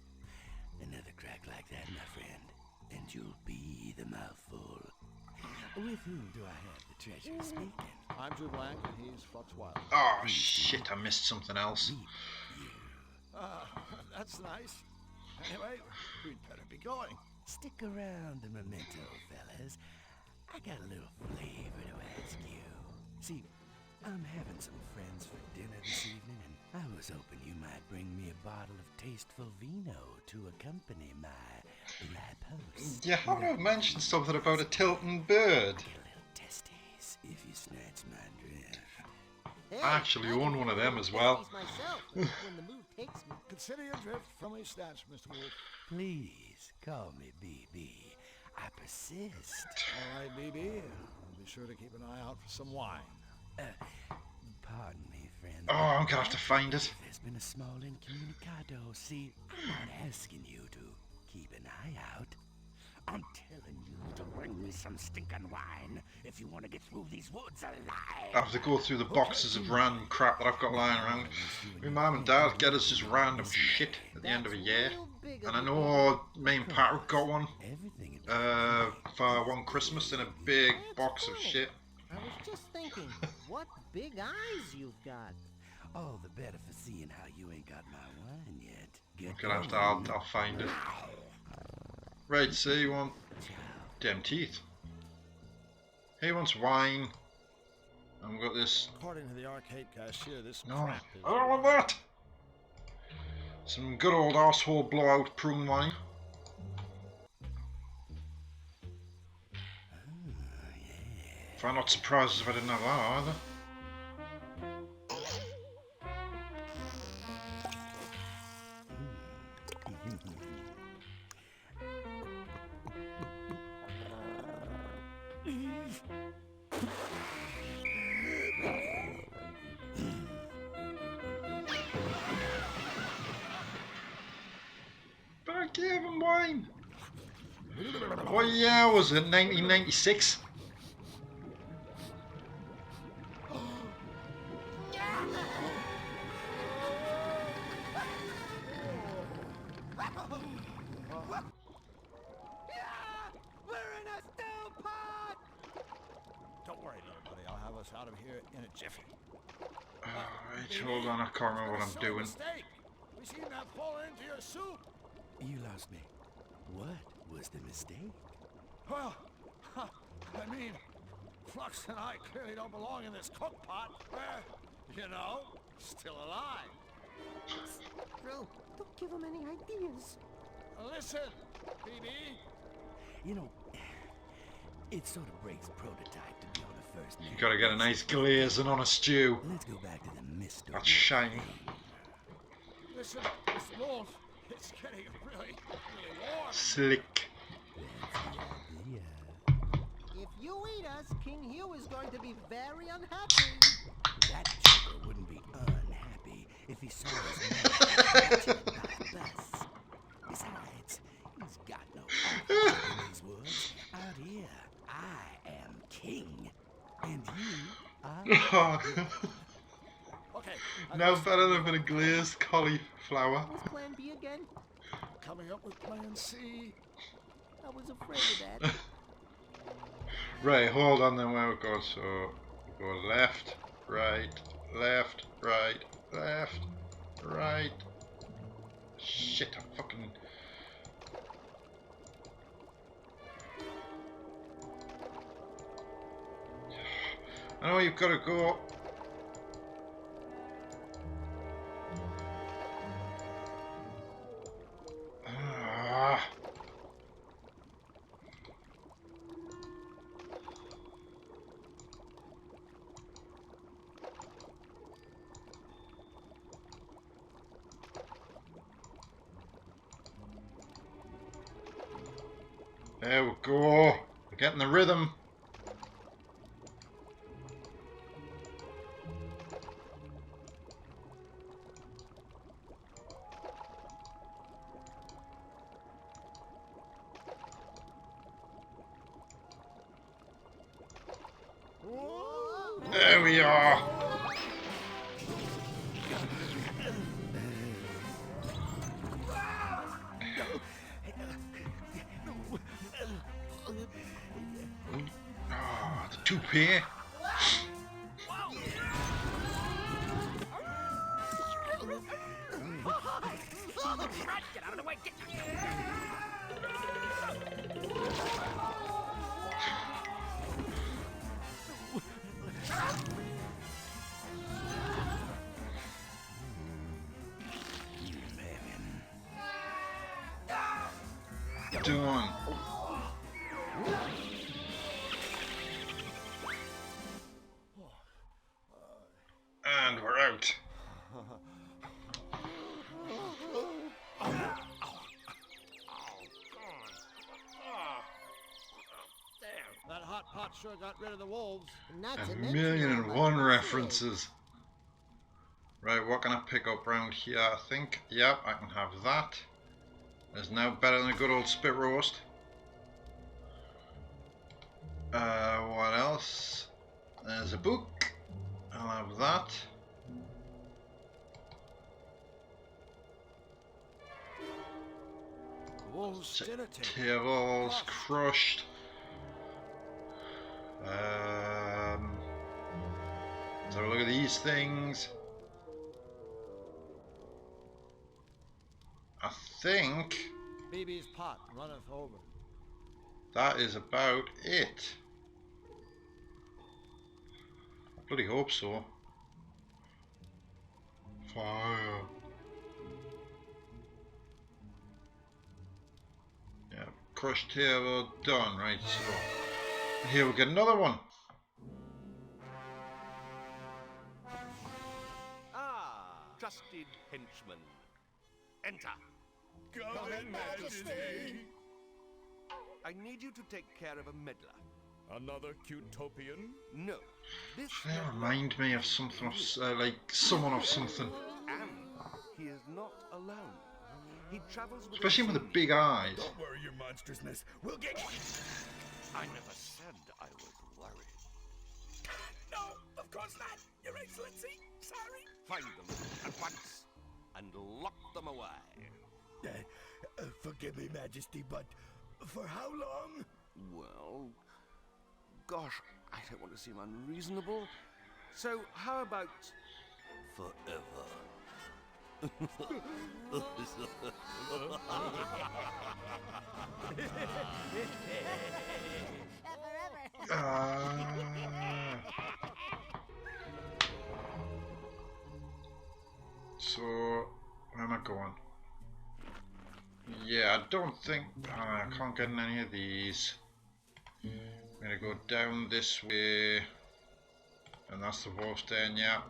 Another crack like that, my friend, and you'll be the mouthful. With whom do I have the treasure speaking? I'm Drew Blanc, and he's Flux Wildly. Oh shit! I missed something else. That's nice. Anyway, we'd better be going. Stick around the memento, fellas. I got a little flavor to ask you. See, I'm having some friends for dinner this evening, and I was hoping you might bring me a bottle of tasteful vino to accompany my post. You have mentioned something about a tilting bird. Get a little testies if you snatch my drift. Hey, I actually own one of them as well. Myself, when the mood takes me. Consider your drift firmly snatched, Mr. Wolf. Please call me BB. I persist. All right, BB. I'll be sure to keep an eye out for some wine. Pardon me, friend. Oh, I'm gonna have to find it. There's been a small incommunicado. See, I'm not asking you to keep an eye out. I'm telling you to bring me some stinking wine if you want to get through these woods alive. I have to go through the boxes of random crap that I've got lying around. My mum and dad get us just random shit at the end of a year. And I know me and Pat got one for one Christmas in a big box of shit. I was just thinking, what big eyes you've got. All the better for seeing how you ain't got my wine yet. I'm gonna have to, I'll find it. Right, so you want damn teeth. He wants wine. And we've got this. According to the arcade cashier, this No, crap is... I don't want that. Some good old arsehole blowout prune wine. If I'm not surprised if I didn't have that either. But I gave him wine. What year was it? 1996? of us out of here in a jiffy. Alright, hold on, I can't remember what I'm doing. Mistake. We seem to have fallen into your soup. You lost me. What was the mistake? Well, I mean, Flux and I clearly don't belong in this cook pot. We're, you know, still alive. Drew, don't give him any ideas. Listen, BB. You know, it sort of breaks prototype to be on a first name. You gotta get a nice glazing on a stew. Let's go back to the mystery. That's shiny. Listen, Miss Wolf, it's getting really warm. Slick. If you eat us, King Hugh is going to be very unhappy. That joker wouldn't be unhappy if he saw his mother by a bus. Besides, he's got no office in these woods. Out here, I am king, and you are. Okay. No better than a bit of glazed cauliflower. What's plan B again? Coming up with plan C. I was afraid of that. Right, hold on then where we go. So we go left, right, left, right, left, right. Shit, I'm fucking. I know you've got to go. There we go. We're getting the rhythm. There we are. Oh, the toupee. Get out of the way! Get... Done. And we're out. That hot pot sure got rid of the wolves. Not A to mention million all and my one muscles. references. Right, what can I pick up round here? I think, yep, I can have that. It's now better than a good old spit roast. What else? There's a book. I'll have that. Wolves dinner table. Tables crushed. Let's have a look at these things. I think BB's pot runneth over. that is about it. I bloody hope so. Fire. Yeah, crushed table done, right, so here we get another one. Ah, trusted henchman. Enter. Come in, Majesty. I need you to take care of a meddler. Another cutopian? No, this They remind me of something, like someone of something. and he is not alone. He travels with Especially with the big eyes. Don't worry, your monstrousness. We'll get... I never said I was worried. No, of course not, Your Excellency. Sorry. Find them at once and lock them away. Forgive me, Majesty, but for how long? Well, gosh, I don't want to seem unreasonable. So, how about forever? So, where am I going? Yeah, I don't think... I can't get in any of these. I'm gonna go down this way. And that's the wolf's den, yeah.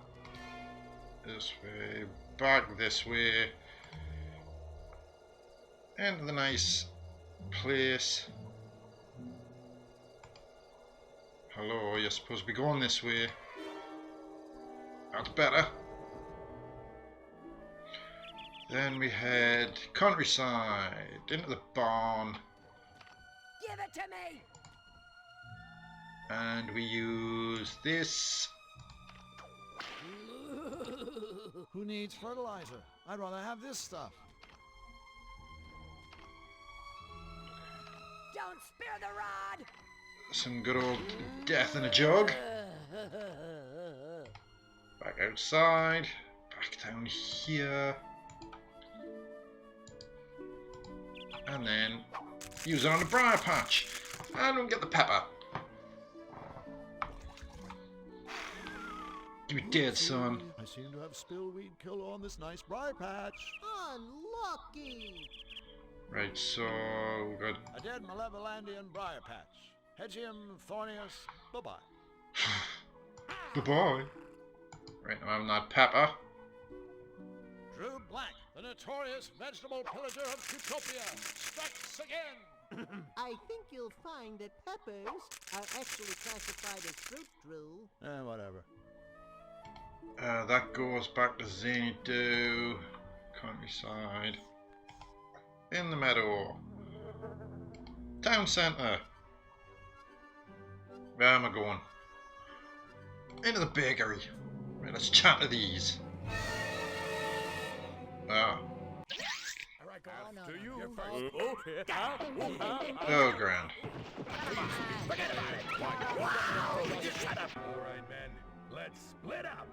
This way. Back this way. Into the nice place. Hello, you're supposed to be going this way. That's better. Then we head countryside, into the barn. Give it to me! And we use this. Who needs fertilizer? I'd rather have this stuff. Don't spear the rod! Some good old death in a jug. Back outside. Back down here. And then use it on the briar patch. And we'll get the pepper. You dead, son. I seem to have spillweed killer on this nice briar patch. Unlucky. Right, so we've got A dead Malevolandian briar patch. Hedgium thornius. Bye-bye. Goodbye. Right, I'm having that pepper. Drew Blanc, the notorious vegetable pillager of Utopia, strikes again. I think you'll find that peppers are actually classified as fruit, Drew. Whatever. That goes back to Xanadu, countryside, in the meadow, town centre. Where am I going? Into the bakery. Right, let's chat to these. Ah. After you. Oh, grand. Forget about it. Just shut up. All right, men. Let's split up.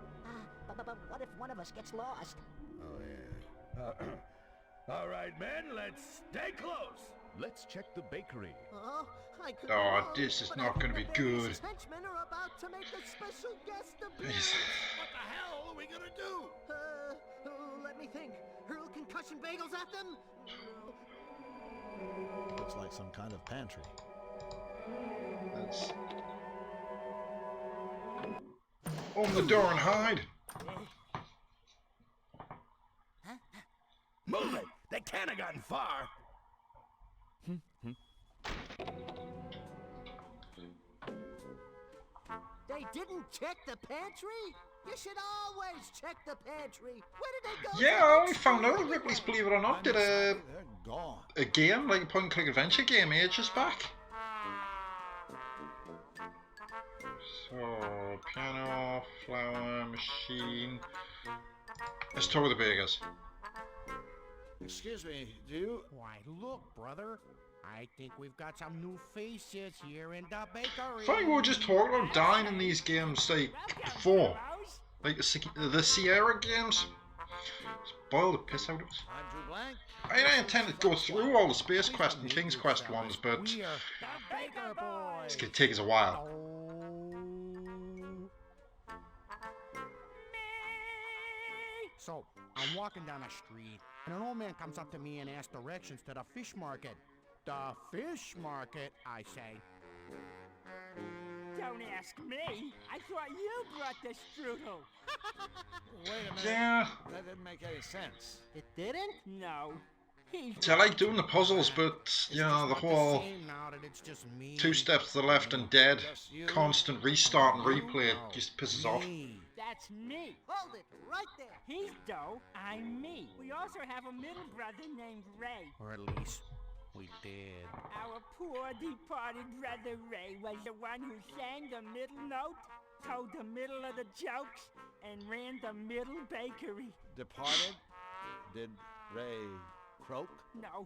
But what if one of us gets lost? Oh, yeah. All right, men. Let's stay close. Let's check the bakery. Oh, this is not going to be good. Henchmen are about to make a special guest appearance. Jeez. What the hell are we gonna do? Let me think. Hurl concussion bagels at them? Looks like some kind of pantry. Let's open the door and hide. Move it! They can't have gotten far. They didn't check the pantry? You should always check the pantry. Where did they go? Yeah, I only found out that Ripley's, believe it or not, did a game, like a point-and-click adventure game ages back. So, piano, flour, machine. Let's talk with the bakers. Excuse me, do you... Why, look, brother. I think we've got some new faces here in the bakery. Funny, we were just talking about dying in these games, like, before. Like the Sierra games. Spoiled the piss out of us. I'm Drew Blanc. I intend to go through all the Space Quest and King's Quest ones, but it's going to take us a while. So, I'm walking down the street, and an old man comes up to me and asks directions to the fish market. The fish market, I say. Don't ask me. I thought you brought the strudel. Wait a minute. Yeah. That didn't make any sense. It didn't? No. See, I like doing the puzzles, but, you know, the whole 2 steps to the left and dead, constant restart and replay, it just pisses off. That's me. Hold it right there. He's Doe, I'm me. We also have a middle brother named Ray. Or at least, we did. Our poor departed brother Ray was the one who sang the middle note, told the middle of the jokes, and ran the middle bakery. Departed? Did Ray croak? No,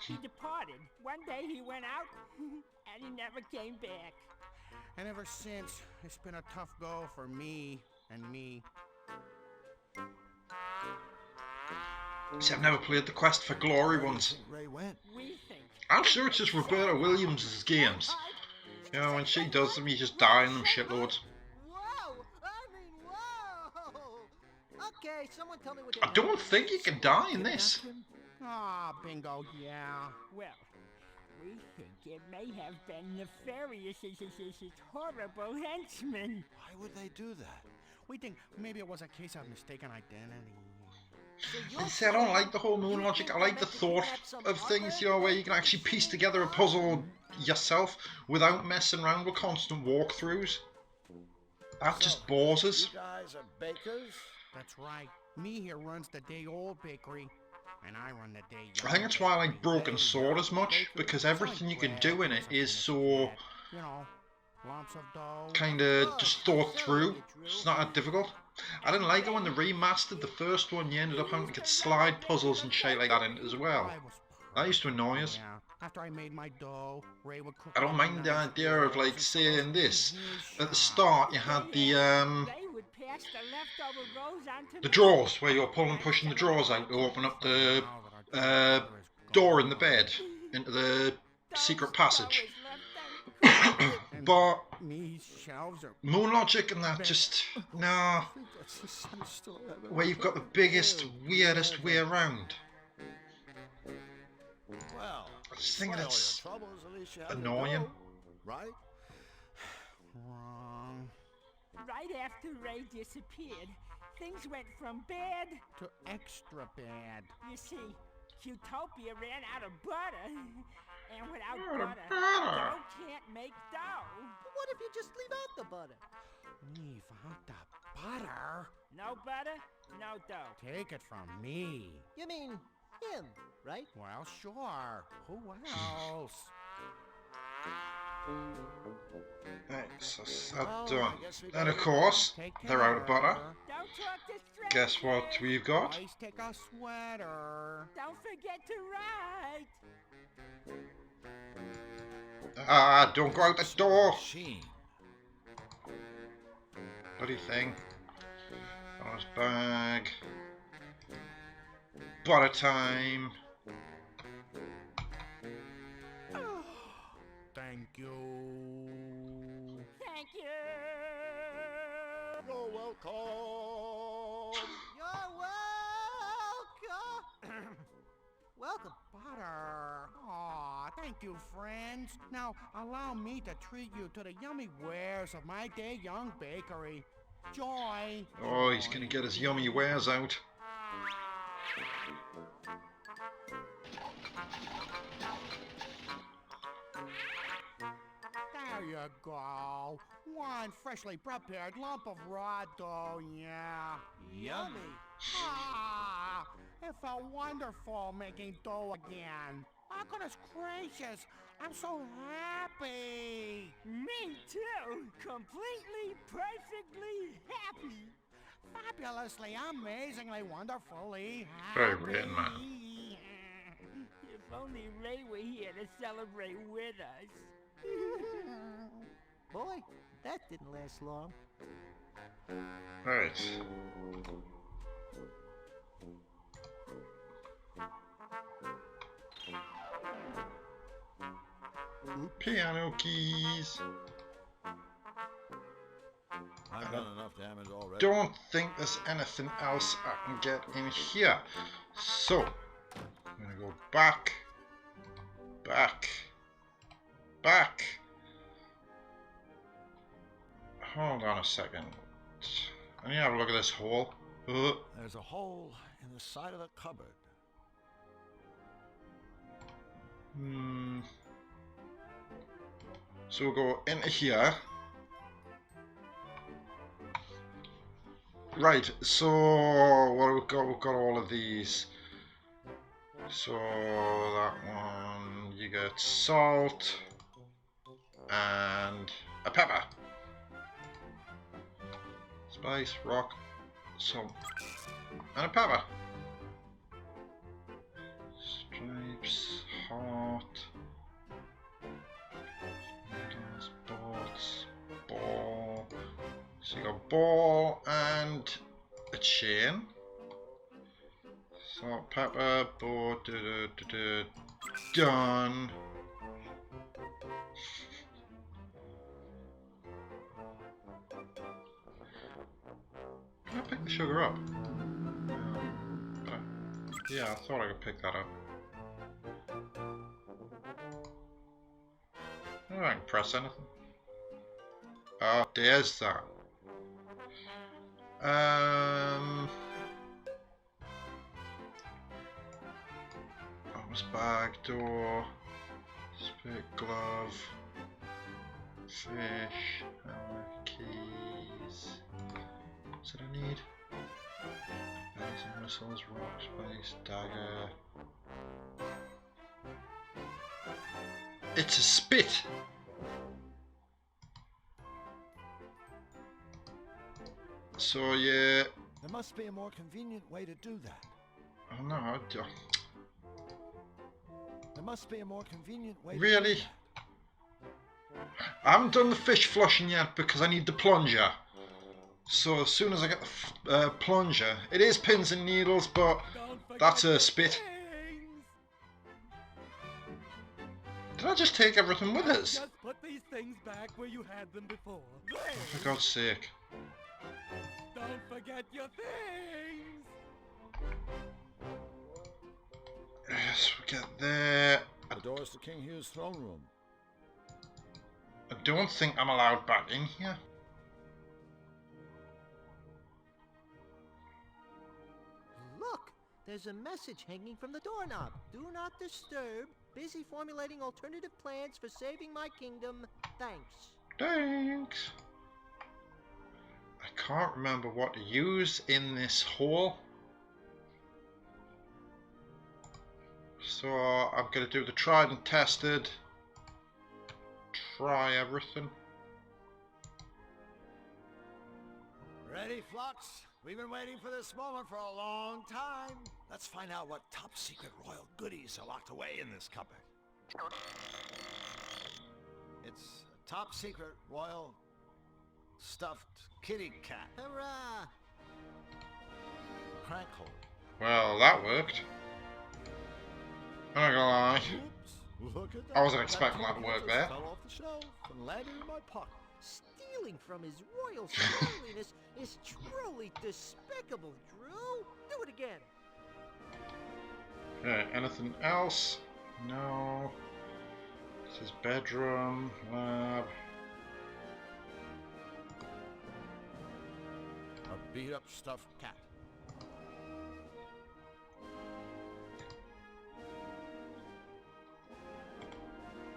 he departed. One day he went out, and he never came back. And ever since, it's been a tough go for me and me. See, I've never played the Quest for Glory ones. Ray went. I'm sure it's just Roberta Williams' games. You know, when she does them, you just die in them shitloads. Whoa! I mean, whoa! Okay, someone tell me what I don't think you can die in this. Ah, bingo, yeah. Well, we think it may have been Nefarious' horrible henchman. Why would they do that? We think maybe it was a case of mistaken identity. And see, I don't like the whole moon logic. I like the thought of things, you know, where you can actually piece together a puzzle yourself without messing around with constant walkthroughs. That just bores us. You guys are bakers? That's right. Me here runs the day-old bakery, and I run the day. I think that's why I like Broken Sword as much, because everything you can do in it is so, You know, lumps of dough. kinda just thought through. It's not that difficult. I didn't like it when they remastered the first one. You ended up having to get slide puzzles and shit like that in it as well. That used to annoy us. After I made my dough, Ray would cook. I don't mind the idea of, like, saying this. At the start, you had the drawers, where you're pulling and pushing the drawers out to open up the door in the bed into the secret passage. But moon logic and that just, nah. Where you've got the biggest, weirdest way around. Well, I just think it's troubles, at least you had annoying. your dough, right? Wrong. Right after Ray disappeared, things went from bad to extra bad. You see, Qtopia ran out of butter. And without butter, dough can't make dough. What if you just leave out the butter? Leave out the butter? No butter, no dough. Take it from me. You mean him, right? Well, sure. Who else? Right, so that's done. And of course, they're out of butter. Guess what we've got? Always take a sweater. Don't forget to write. Ah, don't go out the door! Bloody thing. Bonus bag. Butter time. Thank you. Thank you. You're welcome. You're welcome. Welcome. Butter. Aw, thank you, friends. Now, allow me to treat you to the yummy wares of my day young bakery. Joy. Oh, he's gonna get his yummy wares out. There you go. One freshly prepared lump of raw dough, yeah. Yummy. Ah, it felt wonderful making dough again. Oh, goodness gracious, I'm so happy. Me too. Completely, perfectly happy. Fabulously, amazingly, wonderfully Very happy. written, man. If only Ray were here to celebrate with us. Boy, that didn't last long. Right. Piano keys. I've done enough damage already. Don't think there's anything else I can get in here. So, I'm gonna go back, back, back. Hold on a second. I need to have a look at this hole. There's a hole in the side of the cupboard. So we'll go into here. Right, so what have we got? We've got all of these. So that one, you get salt and a pepper. Spice, rock, salt, and a pepper. Stripes, heart, needles, bolts, ball and a chain. Salt, pepper, board, done. Can I pick the sugar up? Yeah, I thought I could pick that up. Oh, I can press anything. Oh, there's that. Almost back door. Spit glove. Fish. Keys. What's that I need? Bells and whistles, rock, space, dagger. It's a spit! So yeah. There must be a more convenient way to do that. Oh no, I don't. There must be a more convenient way Really? to do that. I haven't done the fish flushing yet because I need the plunger. So as soon as I get the plunger, it is pins and needles, but that's a spit. Did I just take everything with us? Just put these things back where you had them before. Oh, for God's sake. Don't forget your things. Yes, we get there. The door's to King Hugh's throne room. I don't think I'm allowed back in here. Look, there's a message hanging from the doorknob. Do not disturb. Busy formulating alternative plans for saving my kingdom. Thanks. Thanks. I can't remember what to use in this hole. So I'm going to do the tried and tested. Try everything. Ready, Flux? We've been waiting for this moment for a long time. Let's find out what top secret royal goodies are locked away in this cupboard. It's a top secret royal stuffed kitty cat. Hurrah! Crank hole. Well, that worked. I'm not gonna lie. Oops, look at that. I wasn't expecting that to work there. Fell off the shelf and landed in my pocket. Stealing from his royal holiness is truly despicable, Drew. Do it again. Okay, anything else? No. This is bedroom, lab. A beat up stuffed cat.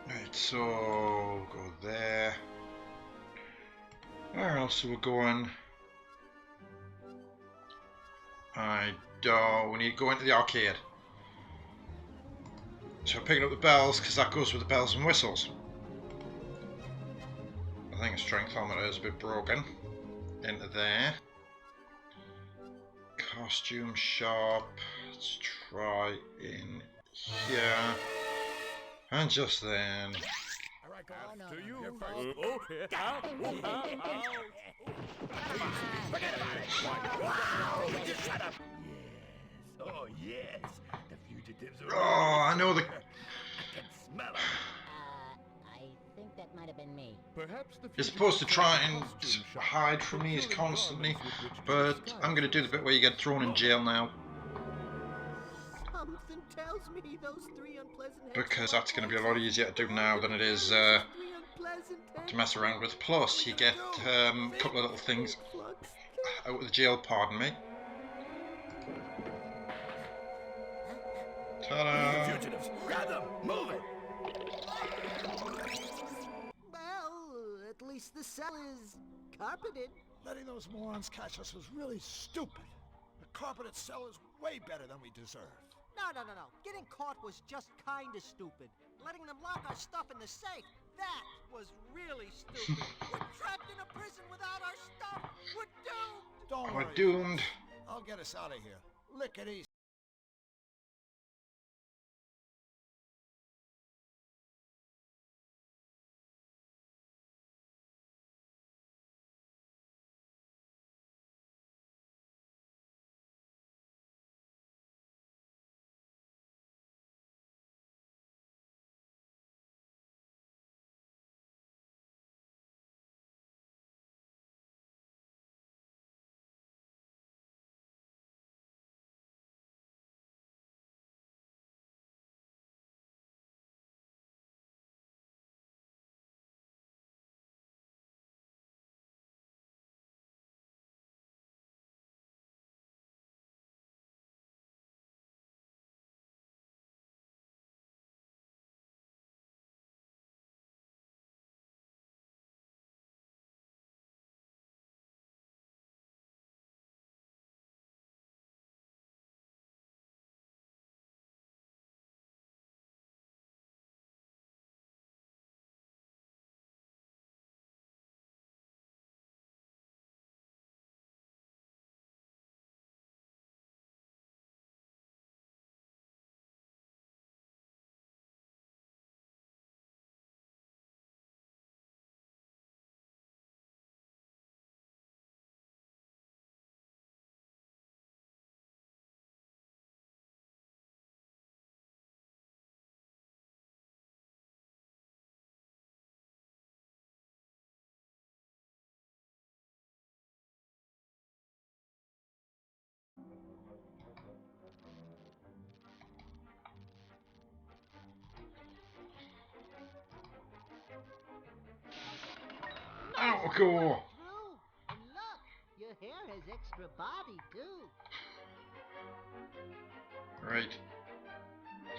Right, so go there. Where else are we going? I don't. We need to go into the arcade. So picking up the bells because that goes with the bells and whistles. I think a strength helmet is a bit broken. Into there. Costume shop. Let's try in here. And just then. To you. Forget about it. Just shut up. Yes. Oh, yes. The fugitives are. Oh, I know the. I can smell them. I think that might have been me. Perhaps the You're supposed to try and hide from these constantly, but I'm going to do the bit where you get thrown in jail now. Something tells me those three unpleasant Because that's going to be a lot easier to do now than it is to mess around with. Plus, you get a couple of little things out of the jail, pardon me. Ta-da! Fugitives, grab them, move it. Well, at least the cell is carpeted. Letting those morons catch us was really stupid. The carpeted cell is way better than we deserve. No. Getting caught was just kinda stupid. Letting them lock our stuff in the safe, that was really stupid. We're trapped in a prison without our stuff. We're doomed. Don't We're worry. doomed. I'll get us out of here. Lickety Out we go. Drew, and look, your hair has extra body too. Right.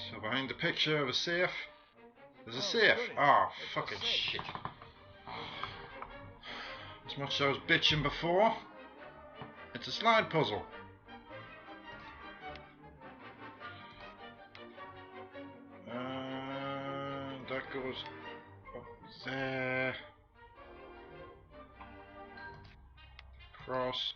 So behind the picture of a safe, there's a safe. goody. Oh, It's a fucking safe. shit. As much as I was bitching before, it's a slide puzzle. That goes up there. Across.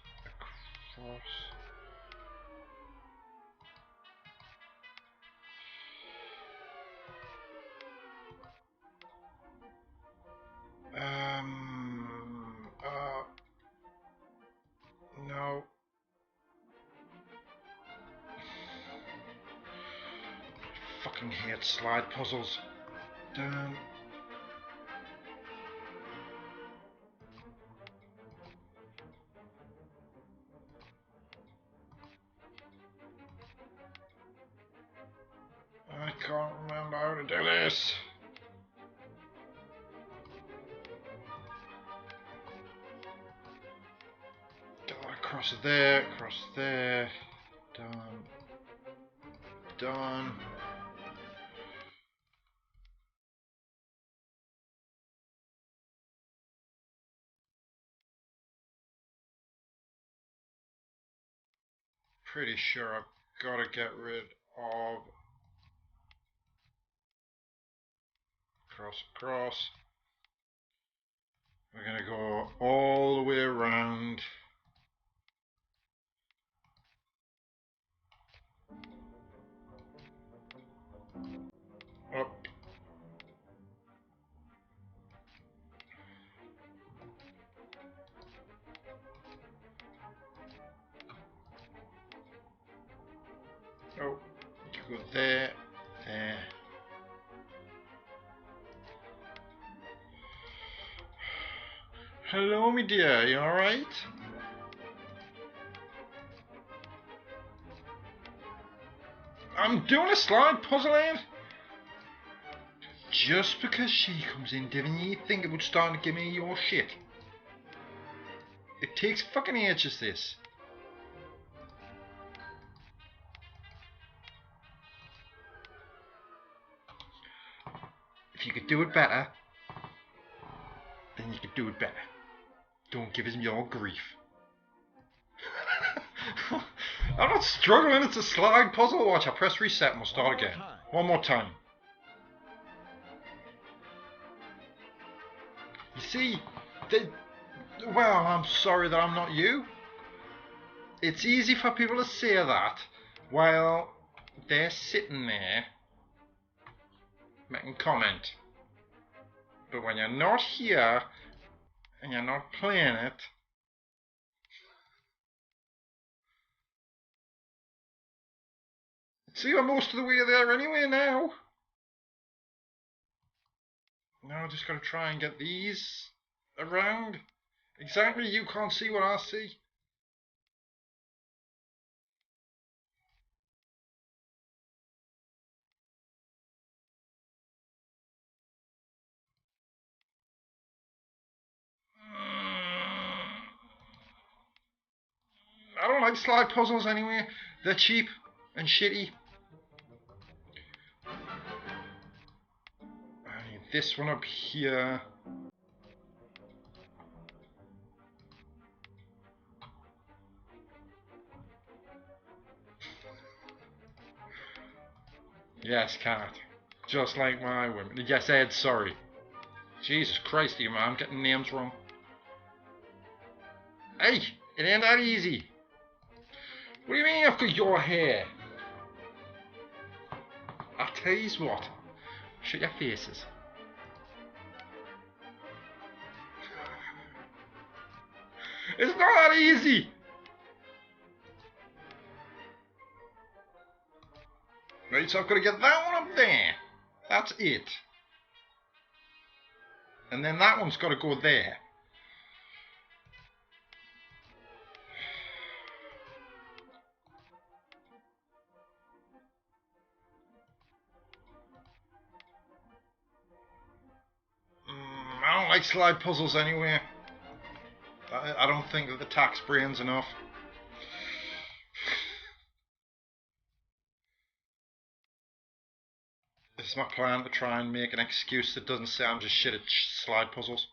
No. Fucking hate slide puzzles. Down. I can't remember how to do this. Go across there, done. Done. Pretty sure I've got to get rid of cross. We're going to go all the way around. Up. Oh, you go there. Hello, me dear, you alright? I'm doing a slide puzzle, Ed. Just because she comes in, didn't you think it would start to give me your shit? It takes fucking ages, this. If you could do it better, then you could do it better. Don't give us your grief. I'm not struggling, it's a slide puzzle. Watch, I press reset and we'll start again. One more time. You see, well, I'm sorry that I'm not you. It's easy for people to say that while they're sitting there making comment. But when you're not here and you're not playing it, see, we're most of the way there anyway now. Now I just gotta try and get these around. Exactly, you can't see what I see. I don't like slide puzzles anyway. They're cheap and shitty. I need this one up here. Yes, cat. Just like my women. Yes, Ed, sorry. Jesus Christ, you man, I'm getting names wrong. Hey, it ain't that easy. What do you mean I've got your hair? I'll tell you what. Shut your faces. It's not that easy. Right, so I've got to get that one up there. That's it. And then that one's got to go there. I don't like slide puzzles anyway. I don't think that the tax brain's enough. This is my plan to try and make an excuse that doesn't say I'm just shit at slide puzzles.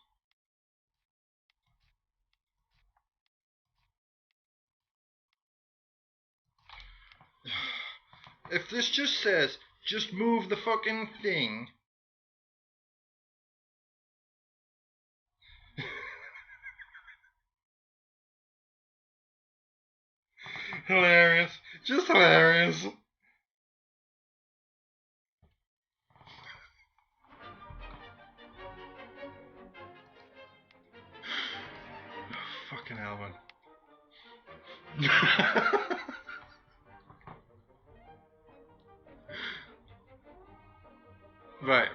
If this just says, just move the fucking thing. Hilarious. Just hilarious. Fucking hell, man. Right.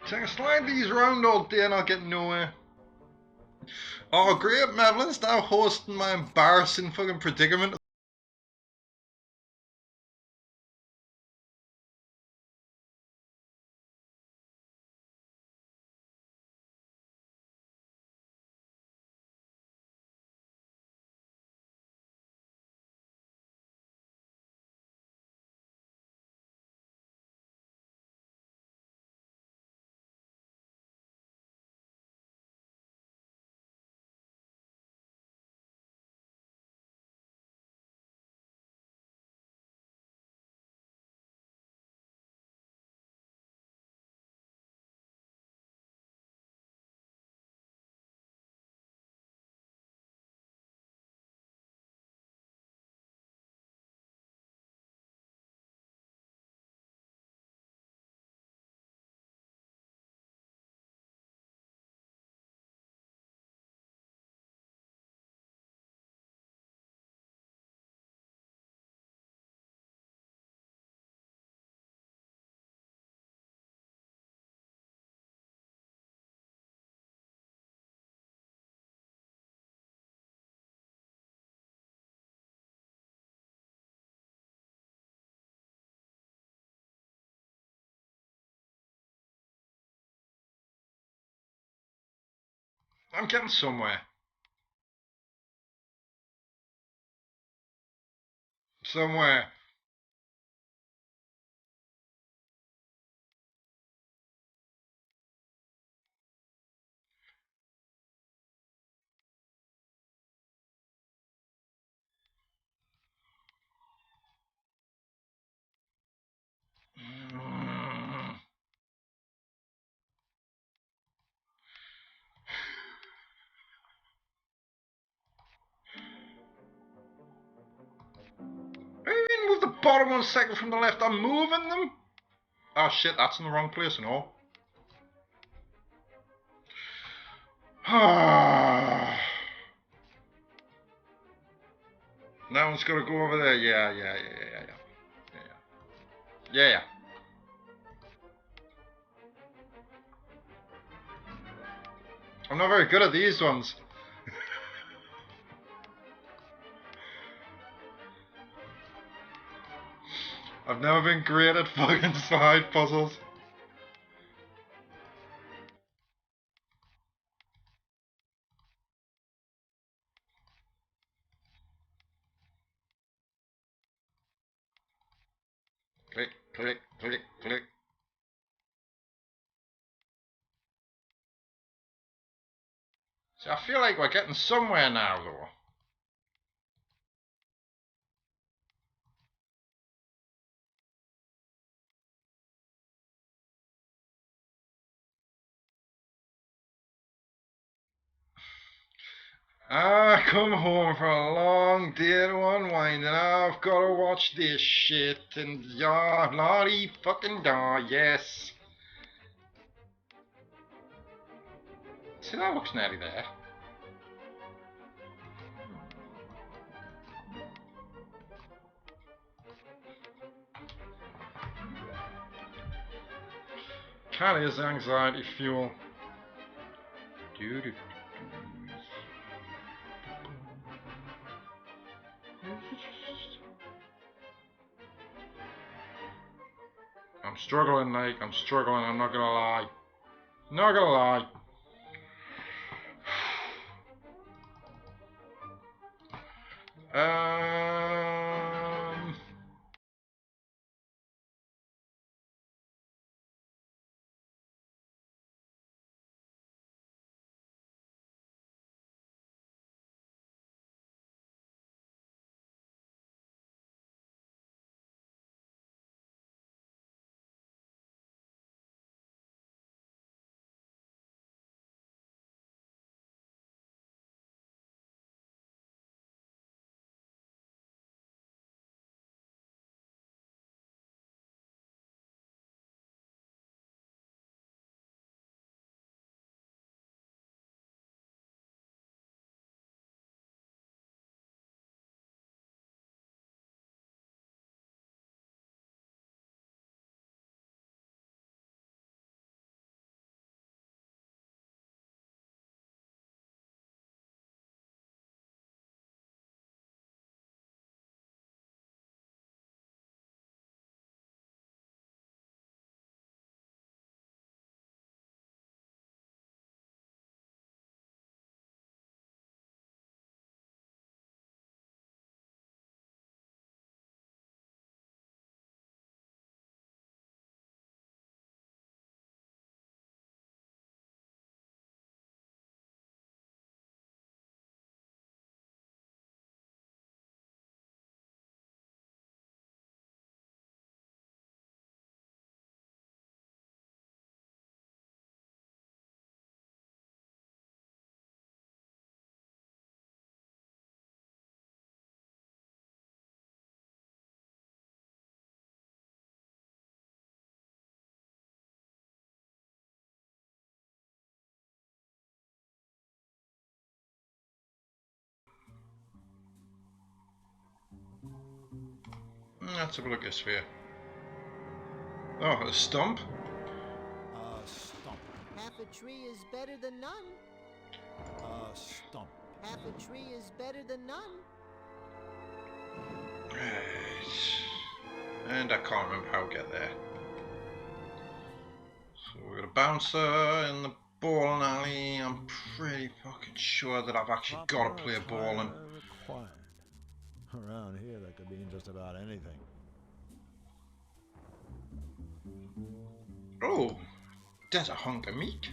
So I can slide these around all day and I'll get nowhere. Oh great, Madeleine's now hosting my embarrassing fucking predicament. I'm getting somewhere. Somewhere. I didn't move the bottom 1 second from the left. I'm moving them. Oh shit, that's in the wrong place and all. That one's got to go over there. Yeah. I'm not very good at these ones. I've never been great at fucking slide puzzles. Click, click, click, click. See, I feel like we're getting somewhere now, though. I come home from a long day to unwind and I've got to watch this shit and yeah, lottie fucking da, yes. See, that looks nearly there. Cat is anxiety fuel. Dude. I'm struggling, Nate. I'm struggling. I'm not gonna lie. Not gonna lie. Let's have a look at this here. Oh, a stump? Stump. Half a tree is better than none. Stump. Half a tree is better than none. Right. And I can't remember how to get there. So we've got a bouncer in the bowling alley. I'm pretty fucking sure that I've actually got to play bowling. Required. Around here, that could mean just about anything. Oh, there's a hunk of meat.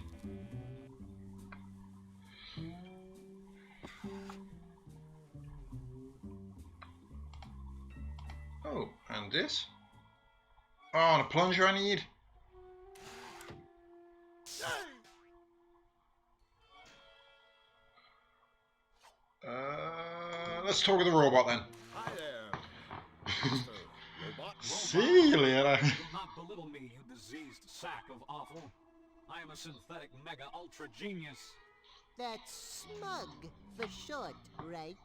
Oh, and this? Oh, and a plunger I need. Let's talk to the robot then. Hi there, Mr. Robot. See you later. Do not belittle me, you diseased sack of offal. I am a synthetic mega ultra genius. That's smug for short, right?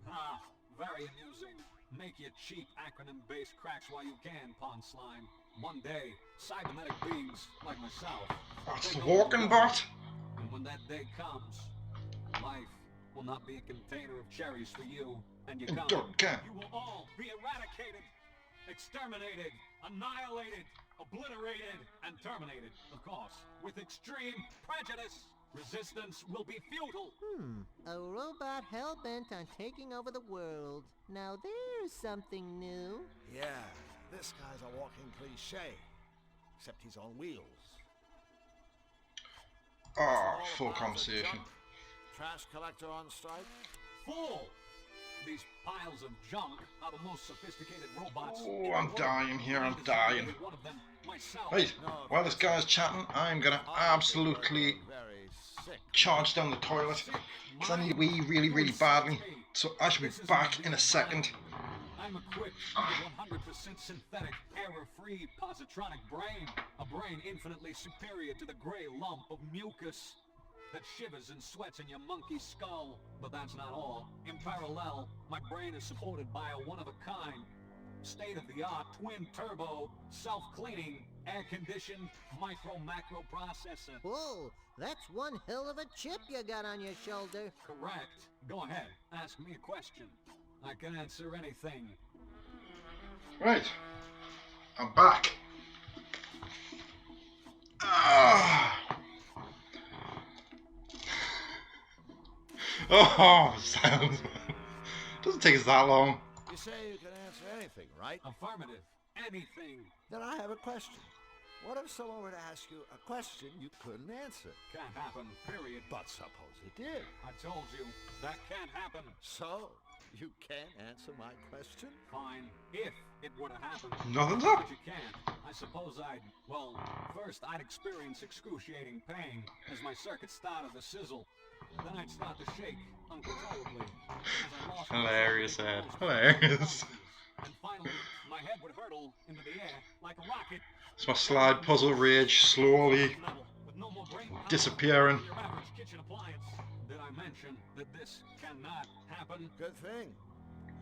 Ah, very amusing. Make your cheap acronym-based cracks while you can, Pond Slime. One day, cybernetic beings like myself. That's the walking bot. And when that day comes, life will not be a container of cherries for you and your kind. You will all be eradicated, exterminated, annihilated, obliterated, and terminated, of course, with extreme prejudice. Resistance will be futile. A robot hell-bent on taking over the world. Now there's something new. Yeah, this guy's a walking cliche. Except he's on wheels. Oh, full conversation. Trash collector on strike? Fool! These piles of junk are the most sophisticated robots. Oh, I'm dying here, I'm dying. Wait, while this guy's chatting, I'm gonna absolutely charge down the toilet. Because I need a wee really, really badly. So I should be back in a second. I'm equipped with a 100% synthetic, error-free positronic brain. A brain infinitely superior to the gray lump of mucus that shivers and sweats in your monkey skull. But that's not all. In parallel, my brain is supported by a one-of-a-kind, state-of-the-art twin-turbo, self-cleaning, air-conditioned micro-macro processor. Whoa, that's one hell of a chip you got on your shoulder. Correct. Go ahead, ask me a question. I can answer anything. Right, I'm back. Oh, sounds. Doesn't take us that long. You say you can answer anything, right? Affirmative. Anything. Then I have a question. What if someone were to ask you a question you couldn't answer? Can't happen, period. But suppose it did. I told you, that can't happen. So, you can't answer my question? Fine, if it were to happen. Nothing's up. But you can't. I suppose well, first I'd experience excruciating pain as my circuit started to sizzle. Then I'd start to shake uncontrollably. Hilarious, Ed. Hilarious. And finally, my head would hurtle into the air like a rocket. It's my slide puzzle rage slowly disappearing. Did I mention that this cannot happen? Good thing.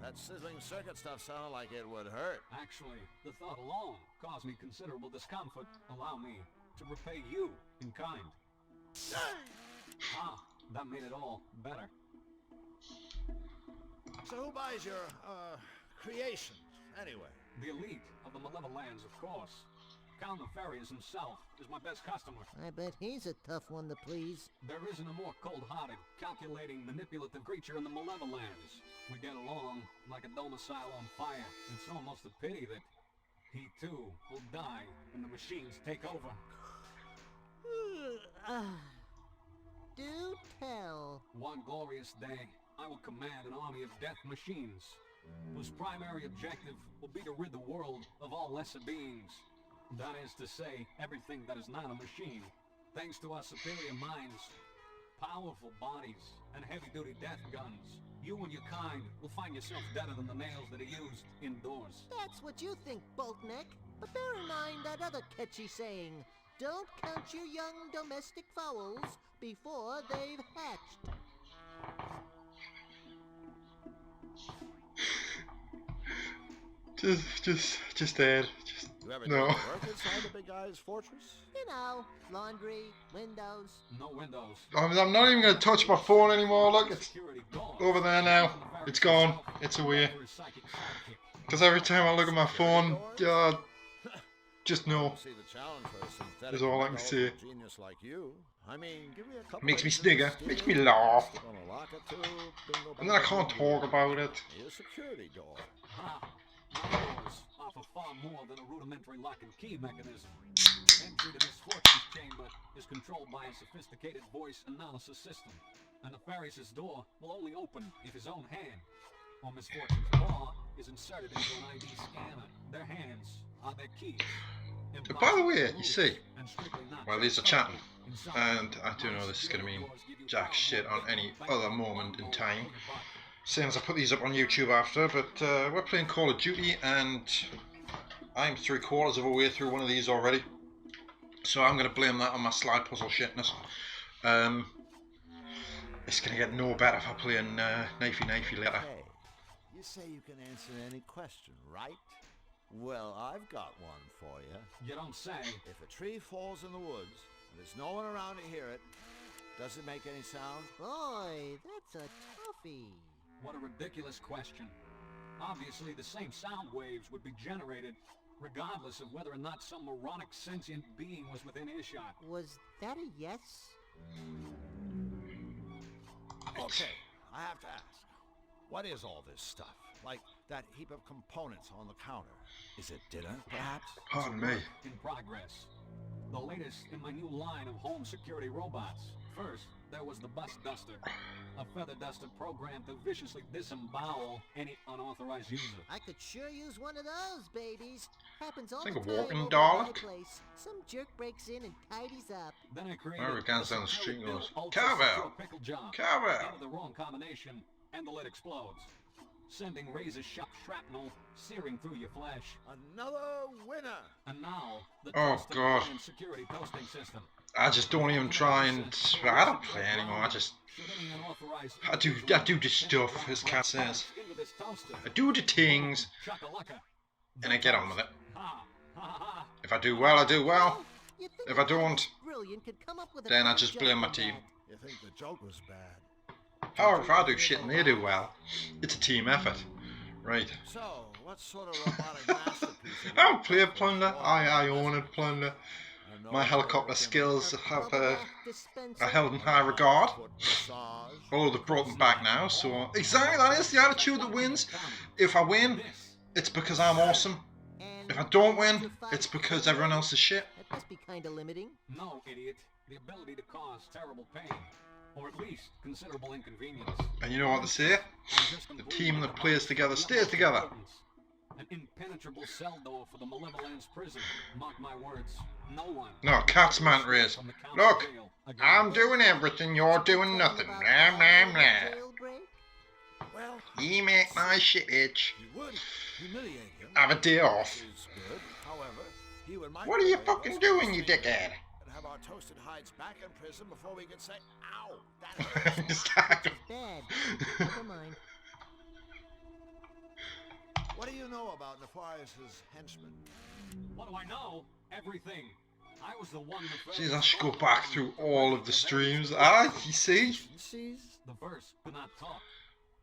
That sizzling circuit stuff sounded like it would hurt. Actually, the thought alone caused me considerable discomfort. Allow me to repay you in kind. That made it all better. So who buys your, creations, anyway? The elite of the Malevolence, of course. Count Nefarious himself is my best customer. I bet he's a tough one to please. There isn't a more cold-hearted, calculating, manipulative creature in the Malevolence. We get along like a domicile on fire. It's almost a pity that he, too, will die when the machines take over. Do tell. One glorious day, I will command an army of death machines, whose primary objective will be to rid the world of all lesser beings. That is to say, everything that is not a machine. Thanks to our superior minds, powerful bodies, and heavy-duty death guns, you and your kind will find yourself deader than the nails that are used indoors. That's what you think, Boltneck. But bear in mind that other catchy saying, don't count your young domestic fowls before they've hatched. Just Ed. You ever No. work inside the big guy's fortress? You know, laundry, windows. No windows. I'm not even going to touch my phone anymore. Look, it's over there now. It's gone. It's away. Because every time I look at my phone, just no. Is all I can say. Genius like you. I mean, give me a couple Makes me snigger. Makes me laugh. And then I can't talk about it. Your security door. Doors offer far more than a rudimentary lock and key mechanism. Entry to Miss Fortune's chamber is controlled by a sophisticated voice analysis system. And Nefarious' door will only open if his own hand or Miss Fortune's paw is inserted into an ID scanner. Their hands are their keys. By the way, you see, while these are chatting, and I do know this is going to mean jack shit on any other moment in time, seeing as I put these up on YouTube after, but we're playing Call of Duty and I'm 3/4 of a way through one of these already, so I'm going to blame that on my slide puzzle shitness. It's going to get no better if I play knifey later. Hey, you say you can answer any question, right? Well, I've got one for you. You don't say. If a tree falls in the woods and there's no one around to hear it, does it make any sound? Boy, that's a toughie. What a ridiculous question. Obviously, the same sound waves would be generated regardless of whether or not some moronic sentient being was within earshot. Was that a yes? Okay, I have to ask. What is all this stuff? Like that heap of components on the counter. Is it dinner, perhaps? Pardon me. In progress. The latest in my new line of home security robots. First, there was the Bus Duster, a feather duster programmed to viciously disembowel any unauthorized user. I could sure use one of those, babies. Happens all Think the a time walking over dog? at my place. Some jerk breaks in and tidies up. Then I created Wherever it goes down the street and goes, Cowbell! Pickle jar. Cowbell! Enter the wrong combination, and the lid explodes, sending razor-sharp shrapnel searing through your flesh. Another winner! And now, the Oh, toasting God. and security toasting system. I just don't even try and... I don't play anymore, I do the stuff, as Kat says. I do the things, and I get on with it. If I do well, I do well. If I don't, then I just blame my team. You think the joke was bad? However, if I do shit and they do well, it's a team effort. Right. So, what sort of robotic masterpiece? I don't play Plunder. I own it, Plunder. my helicopter skills are held in high regard. Although they've brought them back now, so exactly that is the attitude that wins. If I win, it's because I'm awesome. If I don't win, it's because everyone else is shit. That must be kind of limiting. No, idiot. The ability to cause terrible pain, or at least considerable inconvenience. And you know what they say? The team that plays together stays together. An impenetrable cell door for the Malevolence prison. Mark my words. No one. No, cat's manta rays. Look, I'm doing everything, you're doing nothing. Blah, blah, blah. Well, You make my shit itch. you would humiliate him. Have a day off. Which is good. However, he would What are you fucking doing, you dickhead? And have our toasted hides back in prison before we could say, ow, that hurts. Exactly. Bad. Never mind. What do you know about Nefarious' henchmen? What do I know? Everything. I was the one that... Jeez, I should go back through all of the streams. You see? The first could not talk.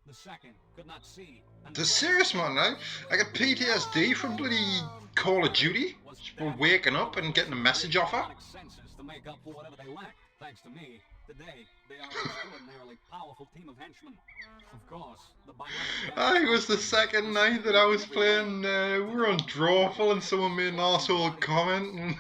The second could not see. And The serious man now. I got PTSD from bloody Call of Duty. People waking up and getting a message off her. senses to make up for whatever they lacked. Thanks to me, today they are an extraordinarily powerful team of henchmen. Of course, the bionic... It was the second night that I was playing. We were on Drawful and someone made an arsehole comment. And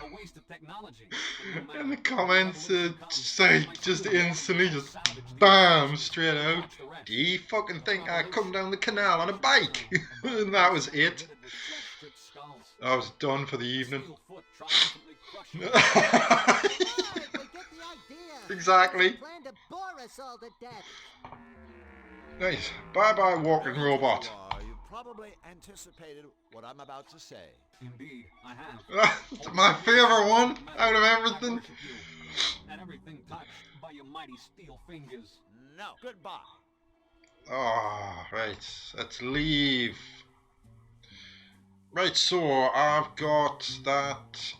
in the comments, just instantly, just bam, straight out. Do you fucking think I come down the canal on a bike? And that was it. I was done for the evening. Exactly. Plan to bore us all to death. Nice. Bye bye, walking robot. You probably anticipated what I'm about to say. Indeed, I have. It's my favorite one out of everything. And everything touched by your mighty steel fingers. No. Goodbye. Oh, right. Let's leave. Right, so I've got that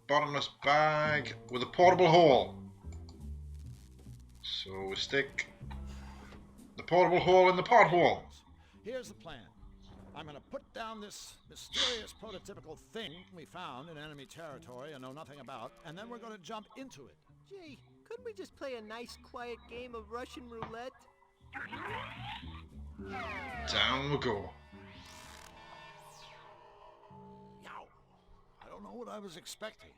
bottomless bag with a portable hole. So we stick the portable hole in the pothole. Here's the plan. I'm going to put down this mysterious prototypical thing we found in enemy territory and know nothing about, and then we're going to jump into it. Gee, couldn't we just play a nice quiet game of Russian roulette? Down we go. Yow. I don't know what I was expecting,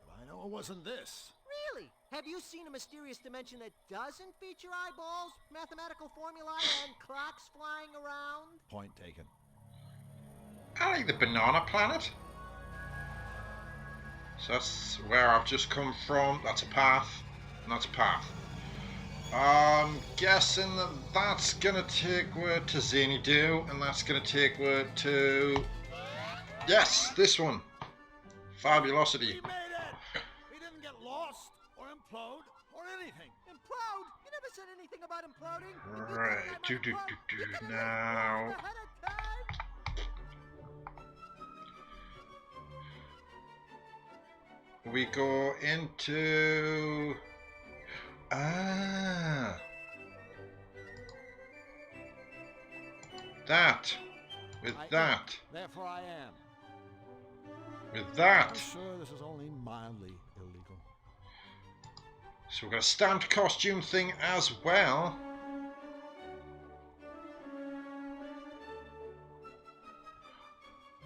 but I know it wasn't this. Really? Have you seen a mysterious dimension that doesn't feature eyeballs, mathematical formulae, and clocks flying around? Point taken. I like the banana planet. So that's where I've just come from. That's a path. And that's a path. I'm guessing that that's gonna take word to Xanadu, and that's gonna take word to... Yes, this one. Fabulosity. We made it! We didn't get lost, or implode, or anything. Implode? You never said anything about imploding. Right, now... We go into... That. With that. Therefore I am. With that. I'm sure this is only mildly illegal. So we've got a stamped costume thing as well.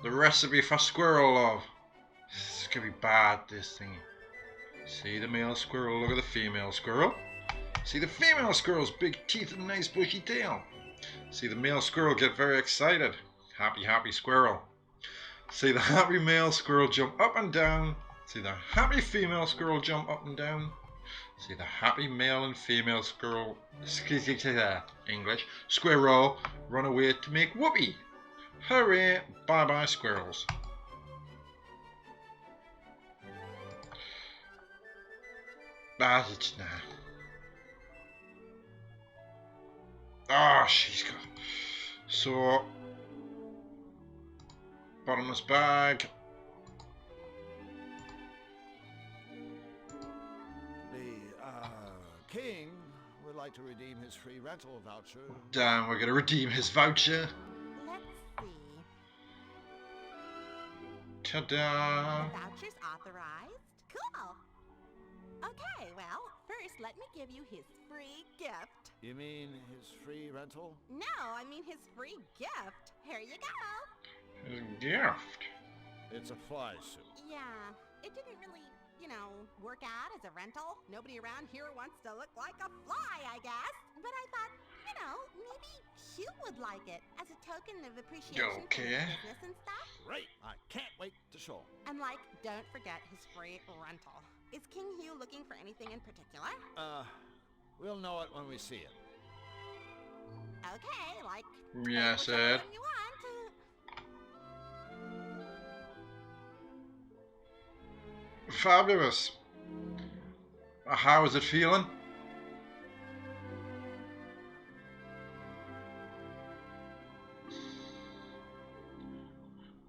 The recipe for squirrel love. This is gonna be bad, this thing. See the male squirrel, look at the female squirrel. See the female squirrel's big teeth and nice bushy tail. See the male squirrel get very excited. Happy, happy squirrel. See the happy male squirrel jump up and down. See the happy female squirrel jump up and down. See the happy male and female squirrel, English, squirrel run away to make whoopee. Hooray, bye bye squirrels. It's nah. Ah, she's got. So, bottomless bag. The king would like to redeem his free rental voucher. Damn, we're gonna redeem his voucher. Let's see. Ta-da! The voucher's authorized. Cool. Okay, well, first let me give you his free gift. You mean his free rental? No, I mean his free gift. Here you go. His gift. It's a fly suit. Yeah, it didn't really, you know, work out as a rental. Nobody around here wants to look like a fly, I guess. But I thought, you know, maybe Hugh would like it as a token of appreciation for his business and stuff. Great! I can't wait to show him. And like, don't forget his free rental. Is King Hugh looking for anything in particular? We'll know it when we see it. Okay, like, Yes, whichever Ed. one you want. Fabulous. How is it feeling?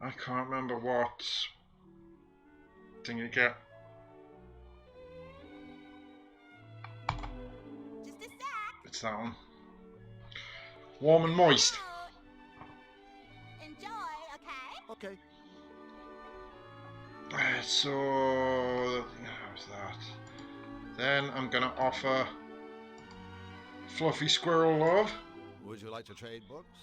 I can't remember what thing you get. Just a sec. It's that one. Warm and moist. Enjoy, okay? Okay. So, how's that? Then I'm gonna offer Fluffy Squirrel love. Would you like to trade books?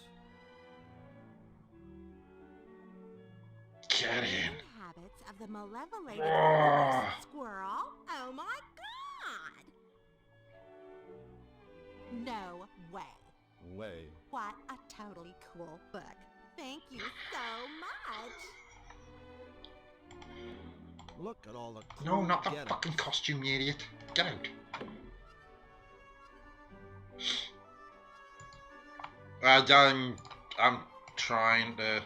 Get in. Habits of the malevolent Oh. squirrel. Oh my god! No way. Way. What a totally cool book. Thank you so much. Look at all the No, cool not the get-ups. fucking costume, you idiot. Get out. I'm trying to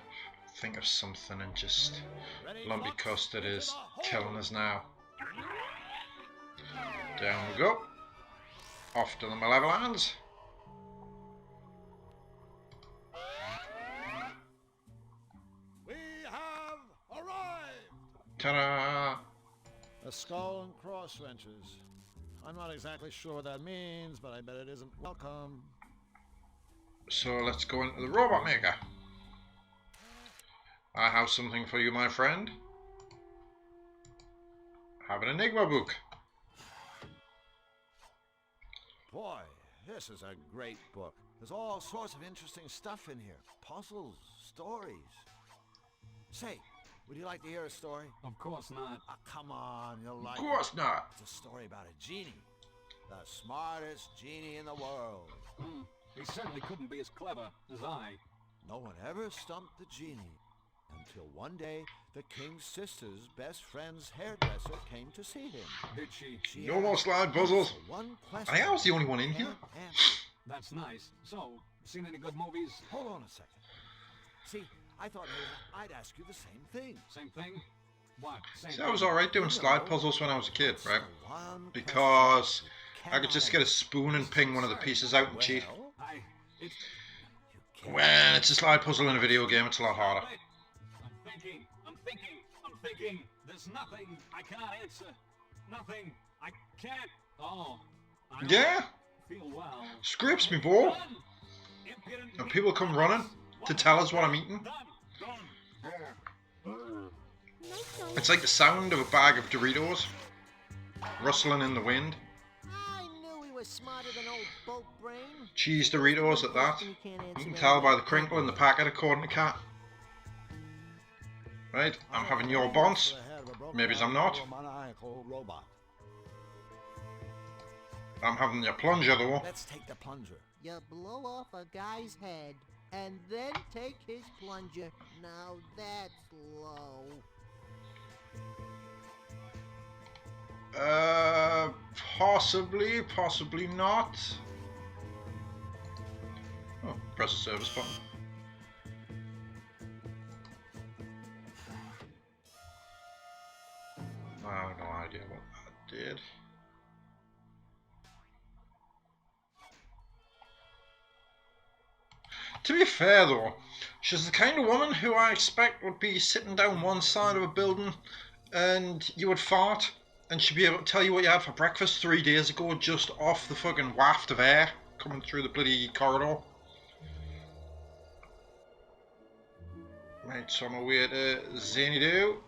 think of something and just Lumpy Custard is killing us now. Down we go. Off to the Malevolans. We have arrived! Ta-da! A skull and cross wrenches. I'm not exactly sure what that means, but I bet it isn't welcome. So let's go into the robot maker. I have something for you, my friend. I have an Enigma book. Boy, this is a great book. There's all sorts of interesting stuff in here. Puzzles, stories. Say, would you like to hear a story? Of course not. Come on, you'll like it. Of course not. It's a story about a genie. The smartest genie in the world. He certainly couldn't be as clever as I. No one ever stumped the genie. Until one day, the king's sister's best friend's hairdresser came to see him. Did she? No more slide puzzles. One question. I was the only one in here. That's nice. So, seen any good movies? Hold on a second. See, I thought maybe I'd ask you the same thing. Same thing? What? Same See, I was alright doing slide puzzles when I was a kid, right? Because I could just get a spoon and ping one of the pieces out and cheat. When it's a slide puzzle in a video game, it's a lot harder. I'm thinking. There's nothing I cannot answer. Nothing I can't. Oh. I don't Yeah? feel well. Scrapes me, boy. And people come running to tell us what I'm eating. It's like the sound of a bag of Doritos rustling in the wind. I knew he was smarter than old boat brain. Cheese Doritos at that. You can tell by the crinkle in the packet, according to Cat. Right, I'm having your bonce. Maybe I'm not. Maniacal robot. I'm having your plunger though. Let's take the plunger. You blow off a guy's head and then take his plunger. Now that's low. Possibly not. Oh, press the service button. I have no idea what that did. To be fair though, she's the kind of woman who I expect would be sitting down one side of a building and you would fart and she'd be able to tell you what you had for breakfast 3 days ago just off the fucking waft of air coming through the bloody corridor. Right, so I'm away to Zany Doo.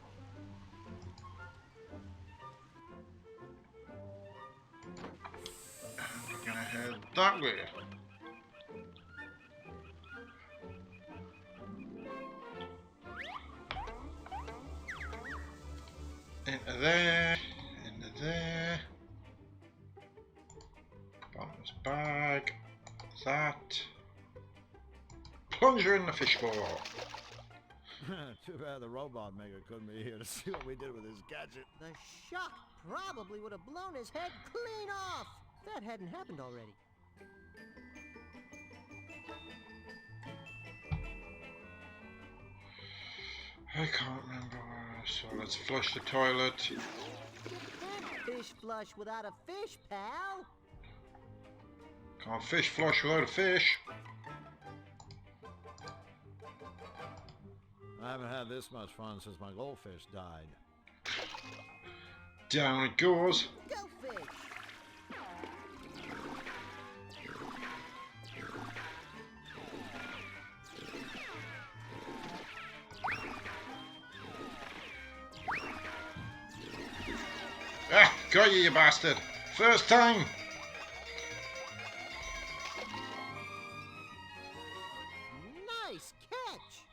there, into there. Bottomless bag. That. Plunger in the fishbowl. Too bad the robot maker couldn't be here to see what we did with his gadget. The shock probably would have blown his head clean off. If that hadn't happened already. I can't remember where, so let's flush the toilet. You can't fish flush without a fish, pal. Can't fish flush without a fish. I haven't had this much fun since my goldfish died. Down it goes. Go fish. Ah, got you bastard. First time. Nice catch.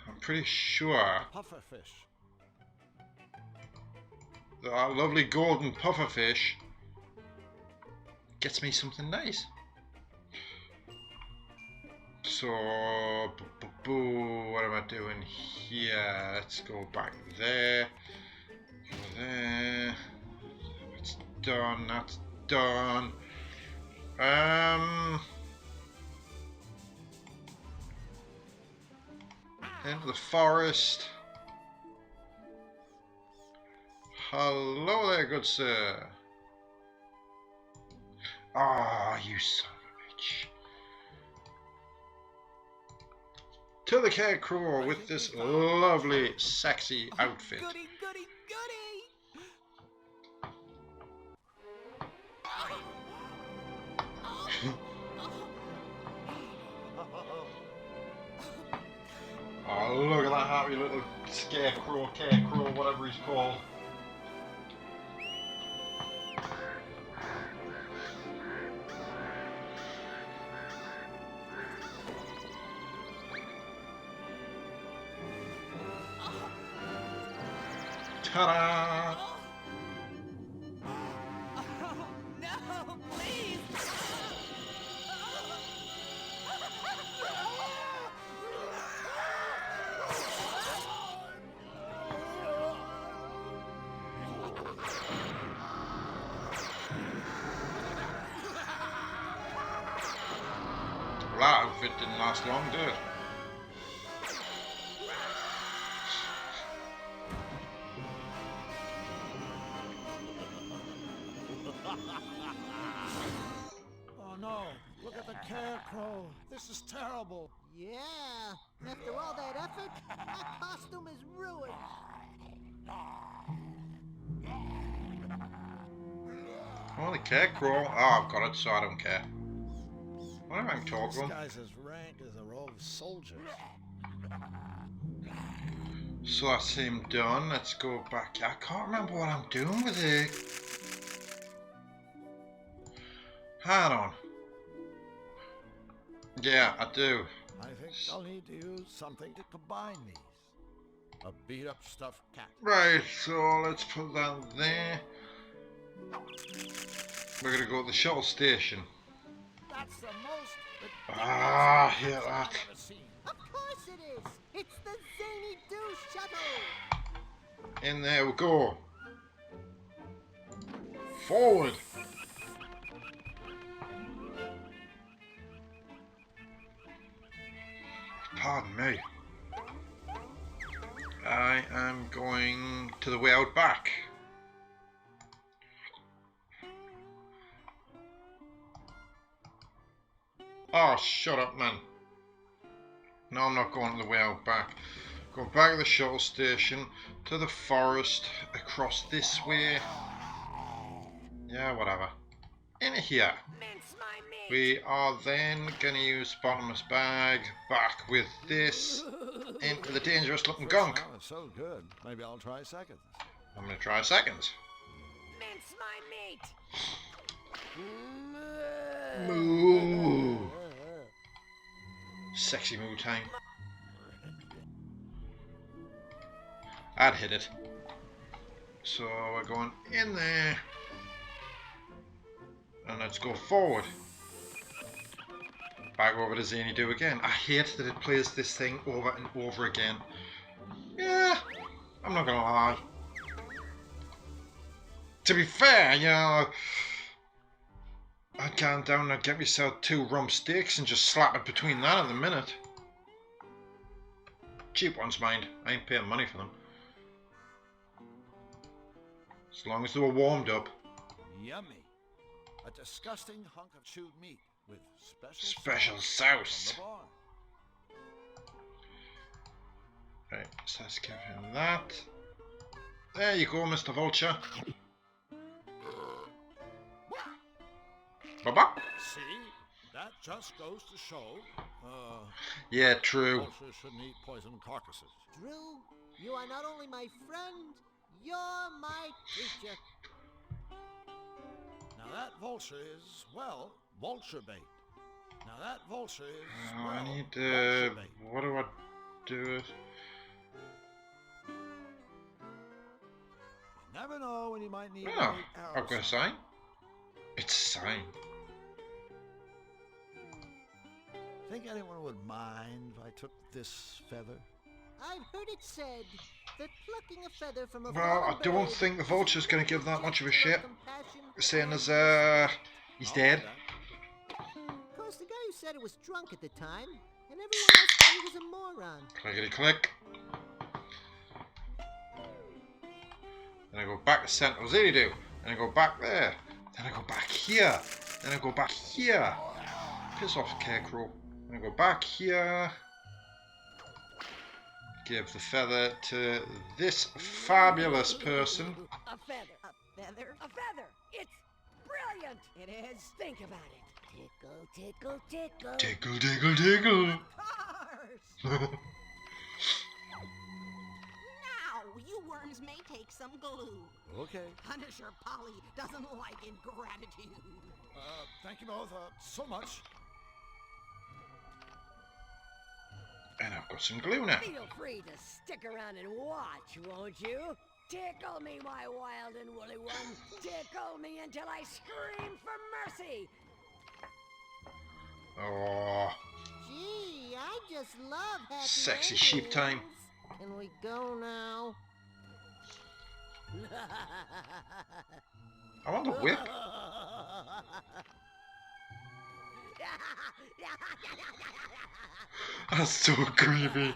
I'm pretty sure Pufferfish. that lovely golden pufferfish gets me something nice. So, what am I doing here? Let's go back there. Go there. It's done. That's done. Into the forest. Hello there, good sir. Ah, you son of a bitch. To the Carecrow with this lovely, sexy outfit. Goody, goody, goody! Oh, look at that happy little scarecrow, carecrow, whatever he's called. Ta-da! No, please! Well, that outfit didn't last long, did it? Oh no, look at the Carecrow. This is terrible. Yeah. After all that effort, that costume is ruined. Oh, the Carecrow. Oh, I've got it, so I don't care. What am I This talking? guy's as rank as a row of soldiers. So that's him done. Let's go back. I can't remember what I'm doing with it. Hang on. Yeah, I do. I think I'll need to use something to combine these. A beat-up stuffed cat. Right, so let's put that there. We're gonna go to the shuttle station. That's the most Ah, hear that. I've ever seen. Of course it is. It's the Zany Doo shuttle. In there we go. Forward. Pardon me. I am going to the way out back. Oh, shut up, man. No, I'm not going to the way out back. Go back to the shuttle station, to the forest, across this way. Yeah, whatever. In here. We are then going to use bottomless bag back with this into the dangerous looking gunk. That was so good. Maybe I'll try seconds. I'm going to try seconds. Mince my meat! Moo. Sexy moo time. I'd hit it. So we're going in there. And let's go forward. Back over to Zany Do again. I hate that it plays this thing over and over again. Yeah, I'm not gonna lie. To be fair, you know, I'd go down and get myself 2 rump steaks and just slap it between that at the minute. Cheap ones, mind. I ain't paying money for them. As long as they were warmed up. Yummy. A disgusting hunk of chewed meat with special sauce. from the bar. Right, so let's give him that. There you go, Mr. Vulture. Bye-bye. See? That just goes to show. Yeah, true. Vultures shouldn't eat poisoned carcasses. Drew, you are not only my friend, you're my teacher. Now that vulture is, well, vulture bait. Now that vulture is, Oh, well, I need vulture bait. what do I do? You never know when you might need Oh, a I've got a sign. It's a sign. Think anyone would mind if I took this feather? I've heard it said that plucking a feather from a Well, I fallen don't bird think the vulture's going to give that much of a shit. compassion. Saying as, he's dead. Of course, the guy who said it was drunk at the time, and everyone else thought he was a moron. Clickety click. Then I go back to Sentinel's Zany Do. Then I go back there. Then I go back here. Then I go back here. Piss off, Scarecrow. Then I go back here. Give the feather to this fabulous person. A feather. A feather? A feather! It's brilliant! It is. Think about it. Tickle, tickle, tickle. Tickle, tickle, tickle. Now, you worms may take some glue. Okay. Punisher Polly doesn't like ingratitude. Thank you both so much. And I've got some glue now. Feel free to stick around and watch, won't you? Tickle me, my wild and woolly one. Tickle me until I scream for mercy. Oh, Gee, I just love happy sexy sheep time. Can we go now? I want the whip. That's so creepy.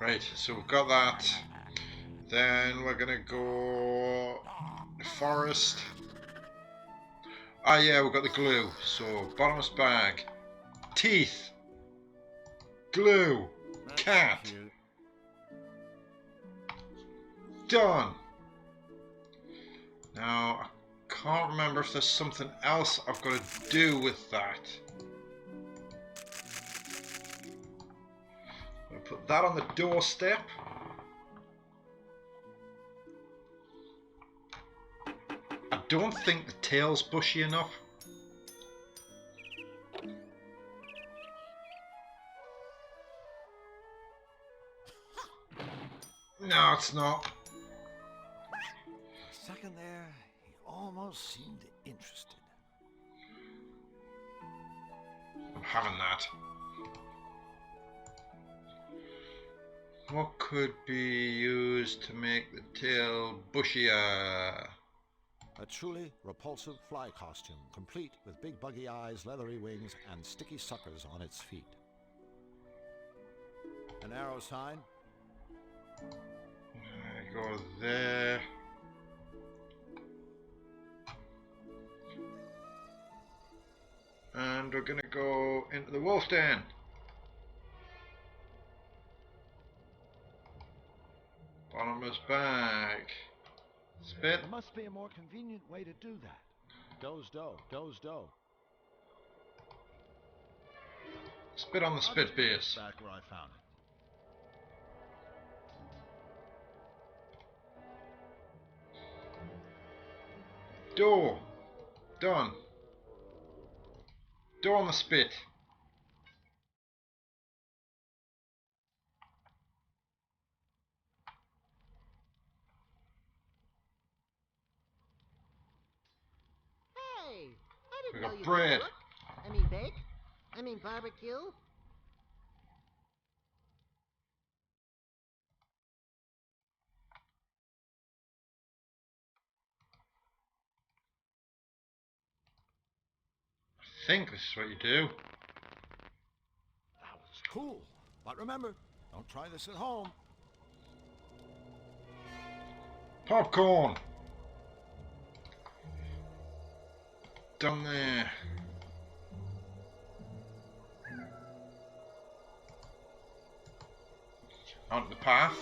Right, so we've got that. Then we're gonna go forest. Ah yeah, we've got the glue. So bottomless bag, teeth, glue, cat. Done. Now I can't remember if there's something else I've got to do with that. I'll put that on the doorstep. I don't think the tail's bushy enough. No, it's not. A second there, he almost seemed interested. I'm having that. What could be used to make the tail bushier? A truly repulsive fly costume, complete with big buggy eyes, leathery wings, and sticky suckers on its feet. An arrow sign. I go there. And we're gonna go into the wolf den. Bottomless bag. Spit. There must be a more convenient way to do that. Doze dough, doze dough. Spit on the spit base. Back where I found it. Door. Done. Door on the spit. We Well, got you bread. cook. I mean bake. I mean barbecue. I think this is what you do. That was cool. But remember, don't try this at home. Popcorn. Done there. On the path.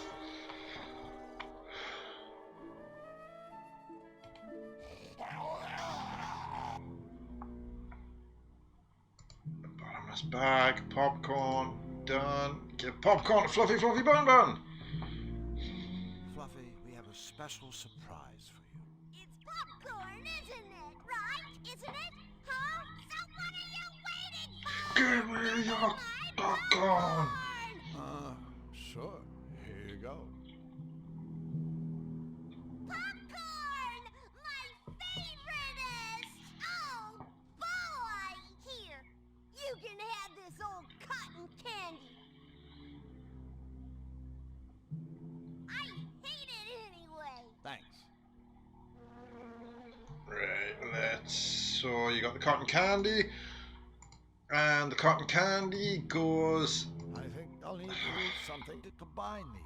Bottomless bag, popcorn, done. Give popcorn to Fluffy Fluffy Bun Bun. Fluffy, we have a special surprise for you. It's popcorn, isn't it? Right? Isn't it? Huh? So what are you waiting for? Give me your popcorn. Sure. Here you go. Popcorn! My favoriteest! Oh, boy! Here, you can have this old cotton candy. I hate it anyway. Thanks. Right, so you got the cotton candy. And the cotton candy goes... I think I'll need to do something to combine these.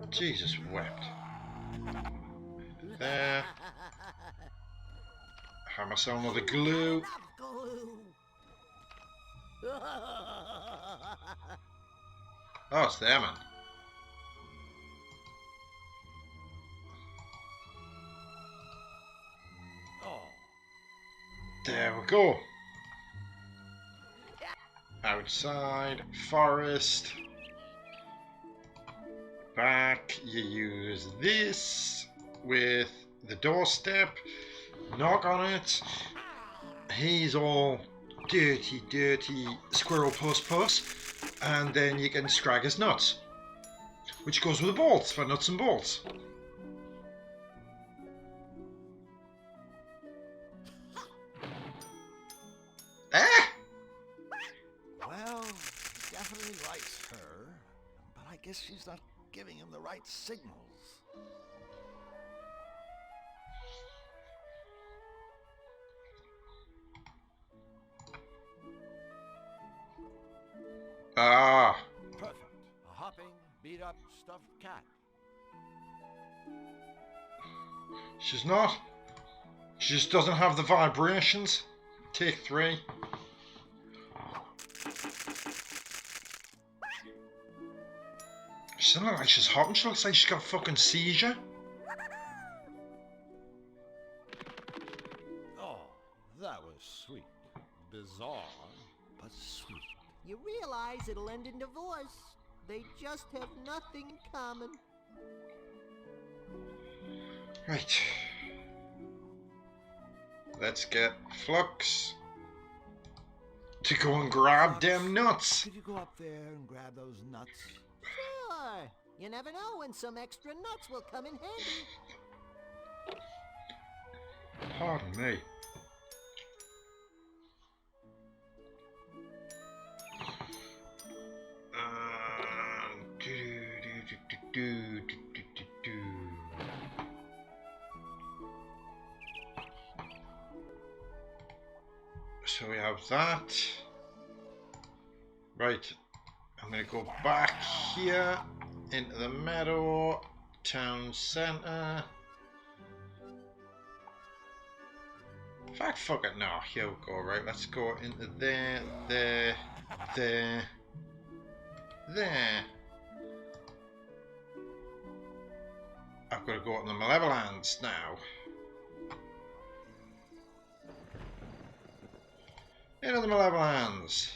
Jesus wept. There. Have myself another glue. Oh, it's there, man. There we go. Outside, forest. Back, you use this with the doorstep. Knock on it. He's all dirty, dirty squirrel puss puss. And then you can scrag his nuts. Which goes with the bolts for nuts and bolts. Well, he definitely likes her, but I guess she's not giving him the right signals. Ah. Perfect. A hopping, beat-up, stuffed cat. She's not. She just doesn't have the vibrations. Take 3. She doesn't look like she's hopping. She looks like she's got a fucking seizure. Oh, that was sweet. Bizarre, but sweet. You realize it'll end in divorce. They just have nothing in common. Right. Let's get Flux to go and grab them nuts. Could you go up there and grab those nuts? Sure. You never know when some extra nuts will come in handy. Pardon me. So we have that. Right. I'm going to go back here into the meadow, town centre. In fact, fuck it, no, here we go, right, let's go into there, there, there, there. I've got to go up to the Malevolence now. Into the Malevolence.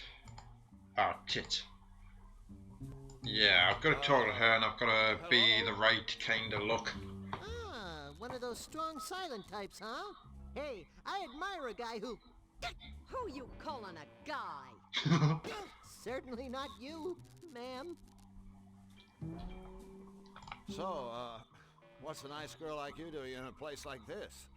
Ah, tit. Yeah, I've got to talk to her and I've got to be the right kind of look. Ah, one of those strong silent types, huh? Hey, I admire a guy who... Who you calling a guy? Certainly not you, ma'am. So, What's a nice girl like you doing in a place like this?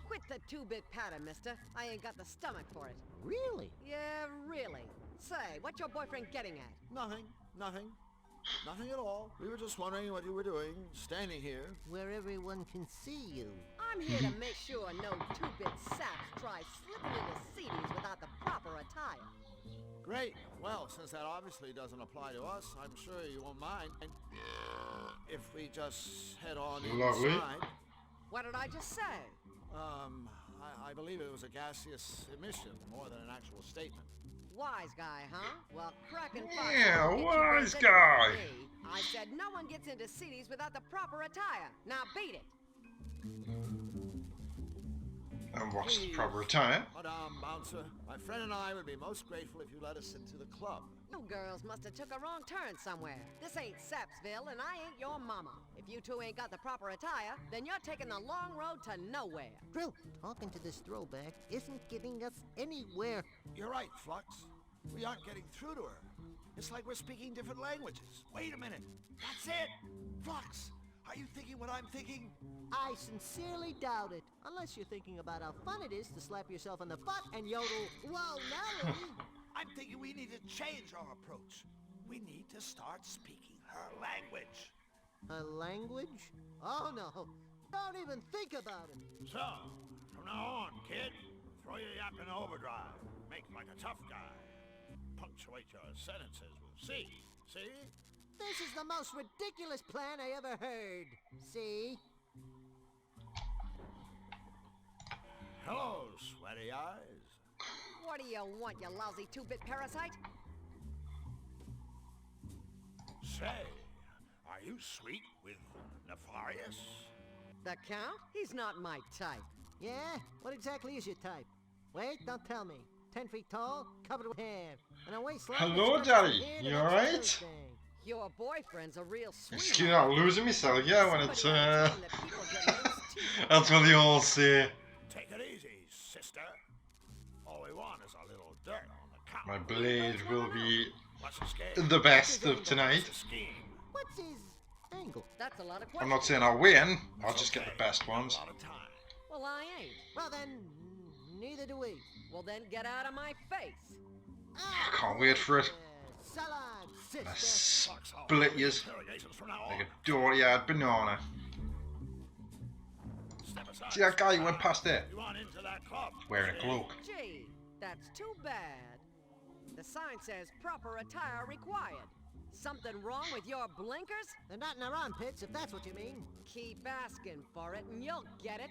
Quit the two-bit pattern, mister. I ain't got the stomach for it. Really? Yeah, really. Say, what's your boyfriend getting at? Nothing. Nothing at all. We were just wondering what you were doing, standing here. Where everyone can see you. I'm here to make sure no two-bit saps try slipping into CDs without the proper attire. Great. Well, since that obviously doesn't apply to us, I'm sure you won't mind if we just head on Lovely. inside. What did I just say? I believe it was a gaseous emission more than an actual statement. Wise guy, huh? Well, cracking Yeah, wise guy. I said no one gets into CDs without the proper attire. Now beat it. And what's the proper attire? Madame Bouncer, my friend and I would be most grateful if you let us into the club. You girls must have took a wrong turn somewhere. This ain't Sapsville, and I ain't your mama. If you two ain't got the proper attire, then you're taking the long road to nowhere. Drew, talking to this throwback isn't getting us anywhere. You're right, Flux. We aren't getting through to her. It's like we're speaking different languages. Wait a minute. That's it. Flux, are you thinking what I'm thinking? I sincerely doubt it. Unless you're thinking about how fun it is to slap yourself on the butt and yodel, "Whoa, Nelly!" I'm thinking we need to change our approach. We need to start speaking her language. Her language? Oh no. Don't even think about it. So, from now on, kid, throw your yap in overdrive. Make like a tough guy. Punctuate your sentences with C. See? This is the most ridiculous plan I ever heard. See? Hello, sweaty eyes. What do you want, you lousy two-bit parasite? Say, are you sweet with Nefarious? The Count? He's not my type. Yeah? What exactly is your type? Wait, don't tell me. 10 feet tall, covered with hair, and a waistline. Hello, Daddy. You alright? Your boyfriend's a real sweet. Excuse me, I'm losing myself. Yeah, when it's that's what they all say. Take it easy, sister. All we want is a little dirt on the count. My blade will be What's the scheme? the best of tonight. What's his angle? That's a lot of questions. I'm not saying I'll win. I'll just get the best ones. Well, I ain't. Well then, neither do we. Well then, get out of my face. I can't wait for it. Salad, I sister. split yous like a door-eyed banana. See that guy who went past there? You want into that club? Wearing a cloak. Gee, that's too bad. The sign says proper attire required. Something wrong with your blinkers? They're not in our armpits, if that's what you mean. Keep asking for it and you'll get it.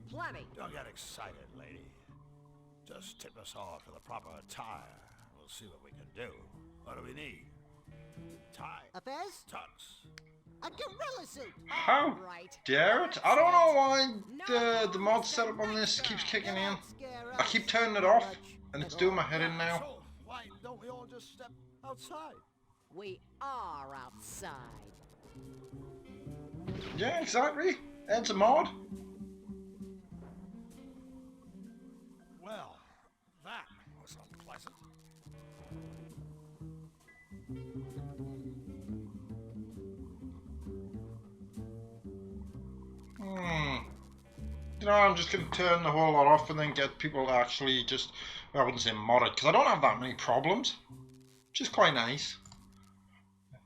Plenty. Don't get excited, lady. Just tip us off for the proper attire. We'll see what we can do. What do we need? Tie. A fez? Tux. A gorilla suit. How dare it? I don't know why the mod setup on this keeps kicking in. I keep turning it off, and it's doing my head in now. So, why don't we all just step outside? We are outside. Yeah, exactly. It's a mod. Well, that was unpleasant. You know, I'm just going to turn the whole lot off and then get people to actually just, well, I wouldn't say mod it, because I don't have that many problems. Which is quite nice.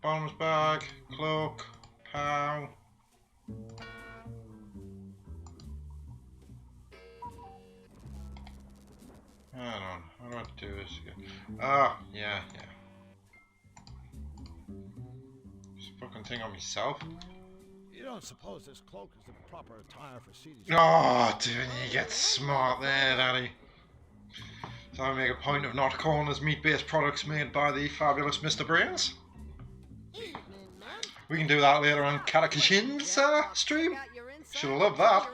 Bottoms bag, cloak, pow. Hold on, how do I do this again? Ah, yeah. Just fucking thing on myself. You don't suppose this cloak is the proper attire for CDs? Oh, dude, you get smart there, Daddy. So I make a point of not calling us meat-based products made by the fabulous Mr. Brains. We can do that later on Katakashin's stream. She'll love that.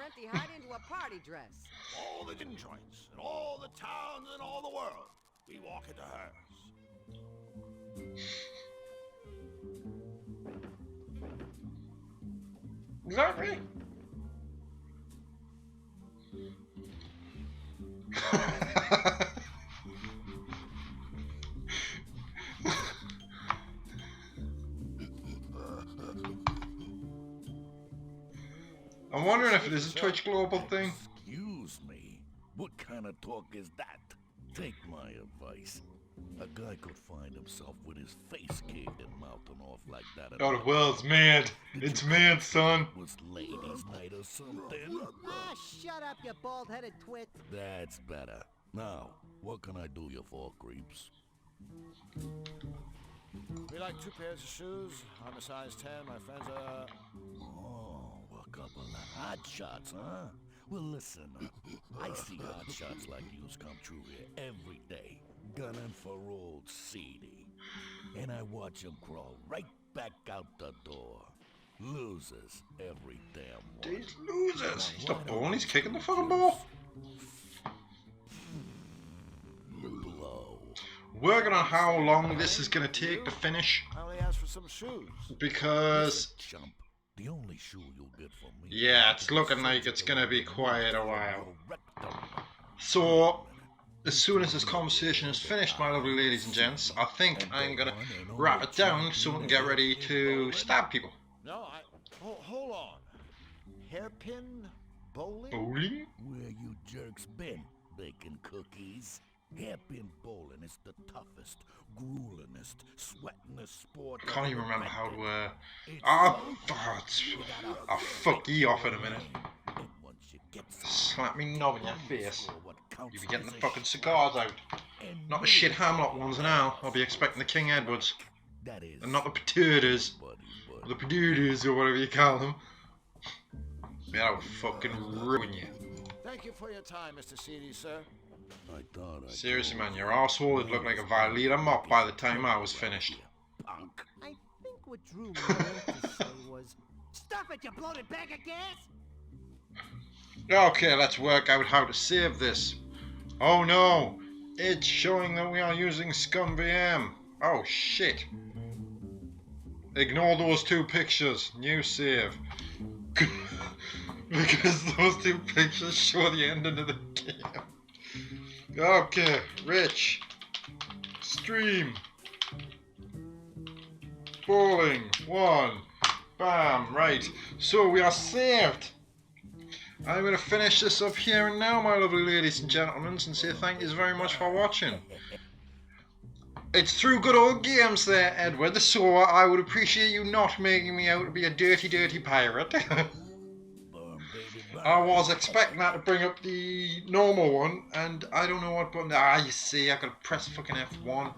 All the gin joints, and all the towns, and all the world. We walk into hers. Exactly. I'm wondering if it is a Twitch Global thing. Excuse me? What kind of talk is that? Take my advice. A guy could find himself with his face caved and mouthing off like that. Oh, the world's mad. It's mad, son. Was ladies' night or something? Ah, shut up, you bald-headed twit. That's better. Now, what can I do you for, creeps? We like 2 pairs of shoes. I'm a size 10. My friends are... Oh, a couple of hot shots, huh? Well, listen, I see hot shots like yous come true here every day, gunning for old Seedy. And I watch them crawl right back out the door. Losers, every damn one. These losers. He's not balling, he's kicking the fucking ball. Working on how long this is going to take to finish. I only asked for some shoes. Because... The only shoe you'll get from me. Yeah, it's looking like it's going to be quite a while. So, as soon as this conversation is finished, my lovely ladies and gents, I think I'm going to wrap it down so we can get ready to stab people. No, hold on. Hairpin bowling? Bowling? Where you jerks been, baking cookies? Hairpin bowling is the toughest, gruelingest, sweatingest sport. I can't even remember how to, I'll fuck ye off in a minute. Slap me knob in your face. You'll be getting the fucking cigars out. Not the shit Hamlet ones now. I'll be expecting the King Edwards. And not the potatoes. Or the potatoes, or whatever you call them. That'll fucking ruin you. Thank you for your time, Mr. Seedy, sir. Seriously, man, your arsehole would look like a Violeta mop by the time I was finished. I think what Drew meant to say was, stuff it, you bloated bag of gas! Okay, let's work out how to save this. Oh no, it's showing that we are using ScumVM. Oh shit. Ignore those 2 pictures. New save. Because those 2 pictures show the ending of the game. Okay, Rich. Stream. Bowling. 1. Bam. Right. So we are saved. I'm going to finish this up here and now, my lovely ladies and gentlemen, and say thank you very much for watching. It's through good old games there, Edward, so I would appreciate you not making me out to be a dirty, dirty pirate. I was expecting that to bring up the normal one, and I don't know what button... Ah, you see, I gotta press fucking F1.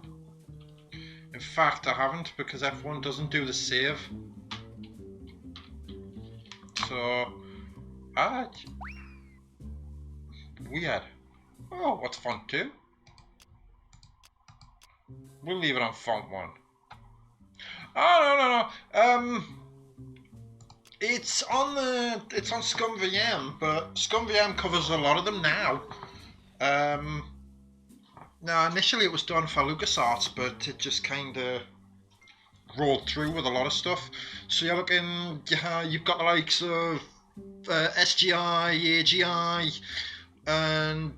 In fact, I haven't, because F1 doesn't do the save. So... weird. Oh, what's font 2? We'll leave it on font 1. Oh, no. It's on ScumVM, but ScumVM covers a lot of them now. Now, initially it was done for LucasArts, but it just kind of rolled through with a lot of stuff. So you're looking, you've got the likes of SGI, AGI, and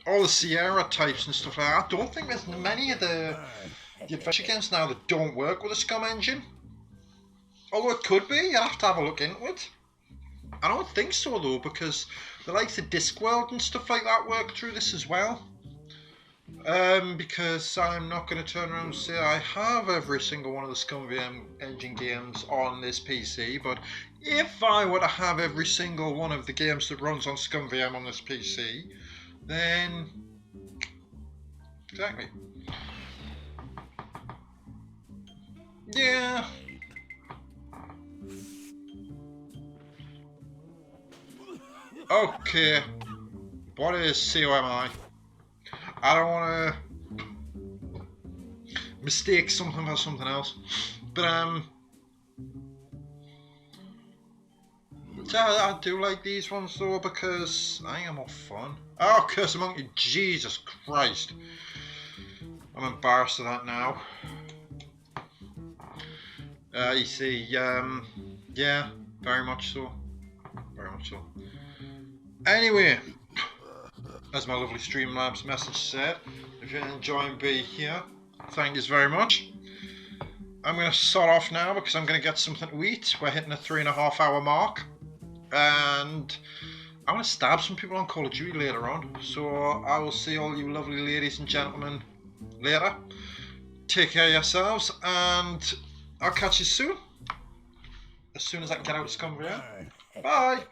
all the Sierra types and stuff like that. I don't think there's many of the adventure games now that don't work with a Scum engine. Although it could be, you'll have to have a look into it. I don't think so though, because the likes of Discworld and stuff like that work through this as well. Because I'm not going to turn around and say I have every single one of the ScumVM engine games on this PC, but if I were to have every single one of the games that runs on ScumVM on this PC, then... Exactly. Yeah. Okay. What is COMI? I don't want to mistake something for something else, but I do like these ones though because I am more fun. Oh, Curse a Monkey! Jesus Christ! I'm embarrassed of that now. You see, yeah, very much so, very much so. Anyway. As my lovely Streamlabs message said, if you're enjoying being here, thank you very much. I'm going to sod off now because I'm going to get something to eat. We're hitting a 3.5 hour mark. and I want to stab some people on Call of Duty later on. So I will see all you lovely ladies and gentlemen later. Take care of yourselves, and I'll catch you soon. As soon as I can get out of Scumbrian. Bye.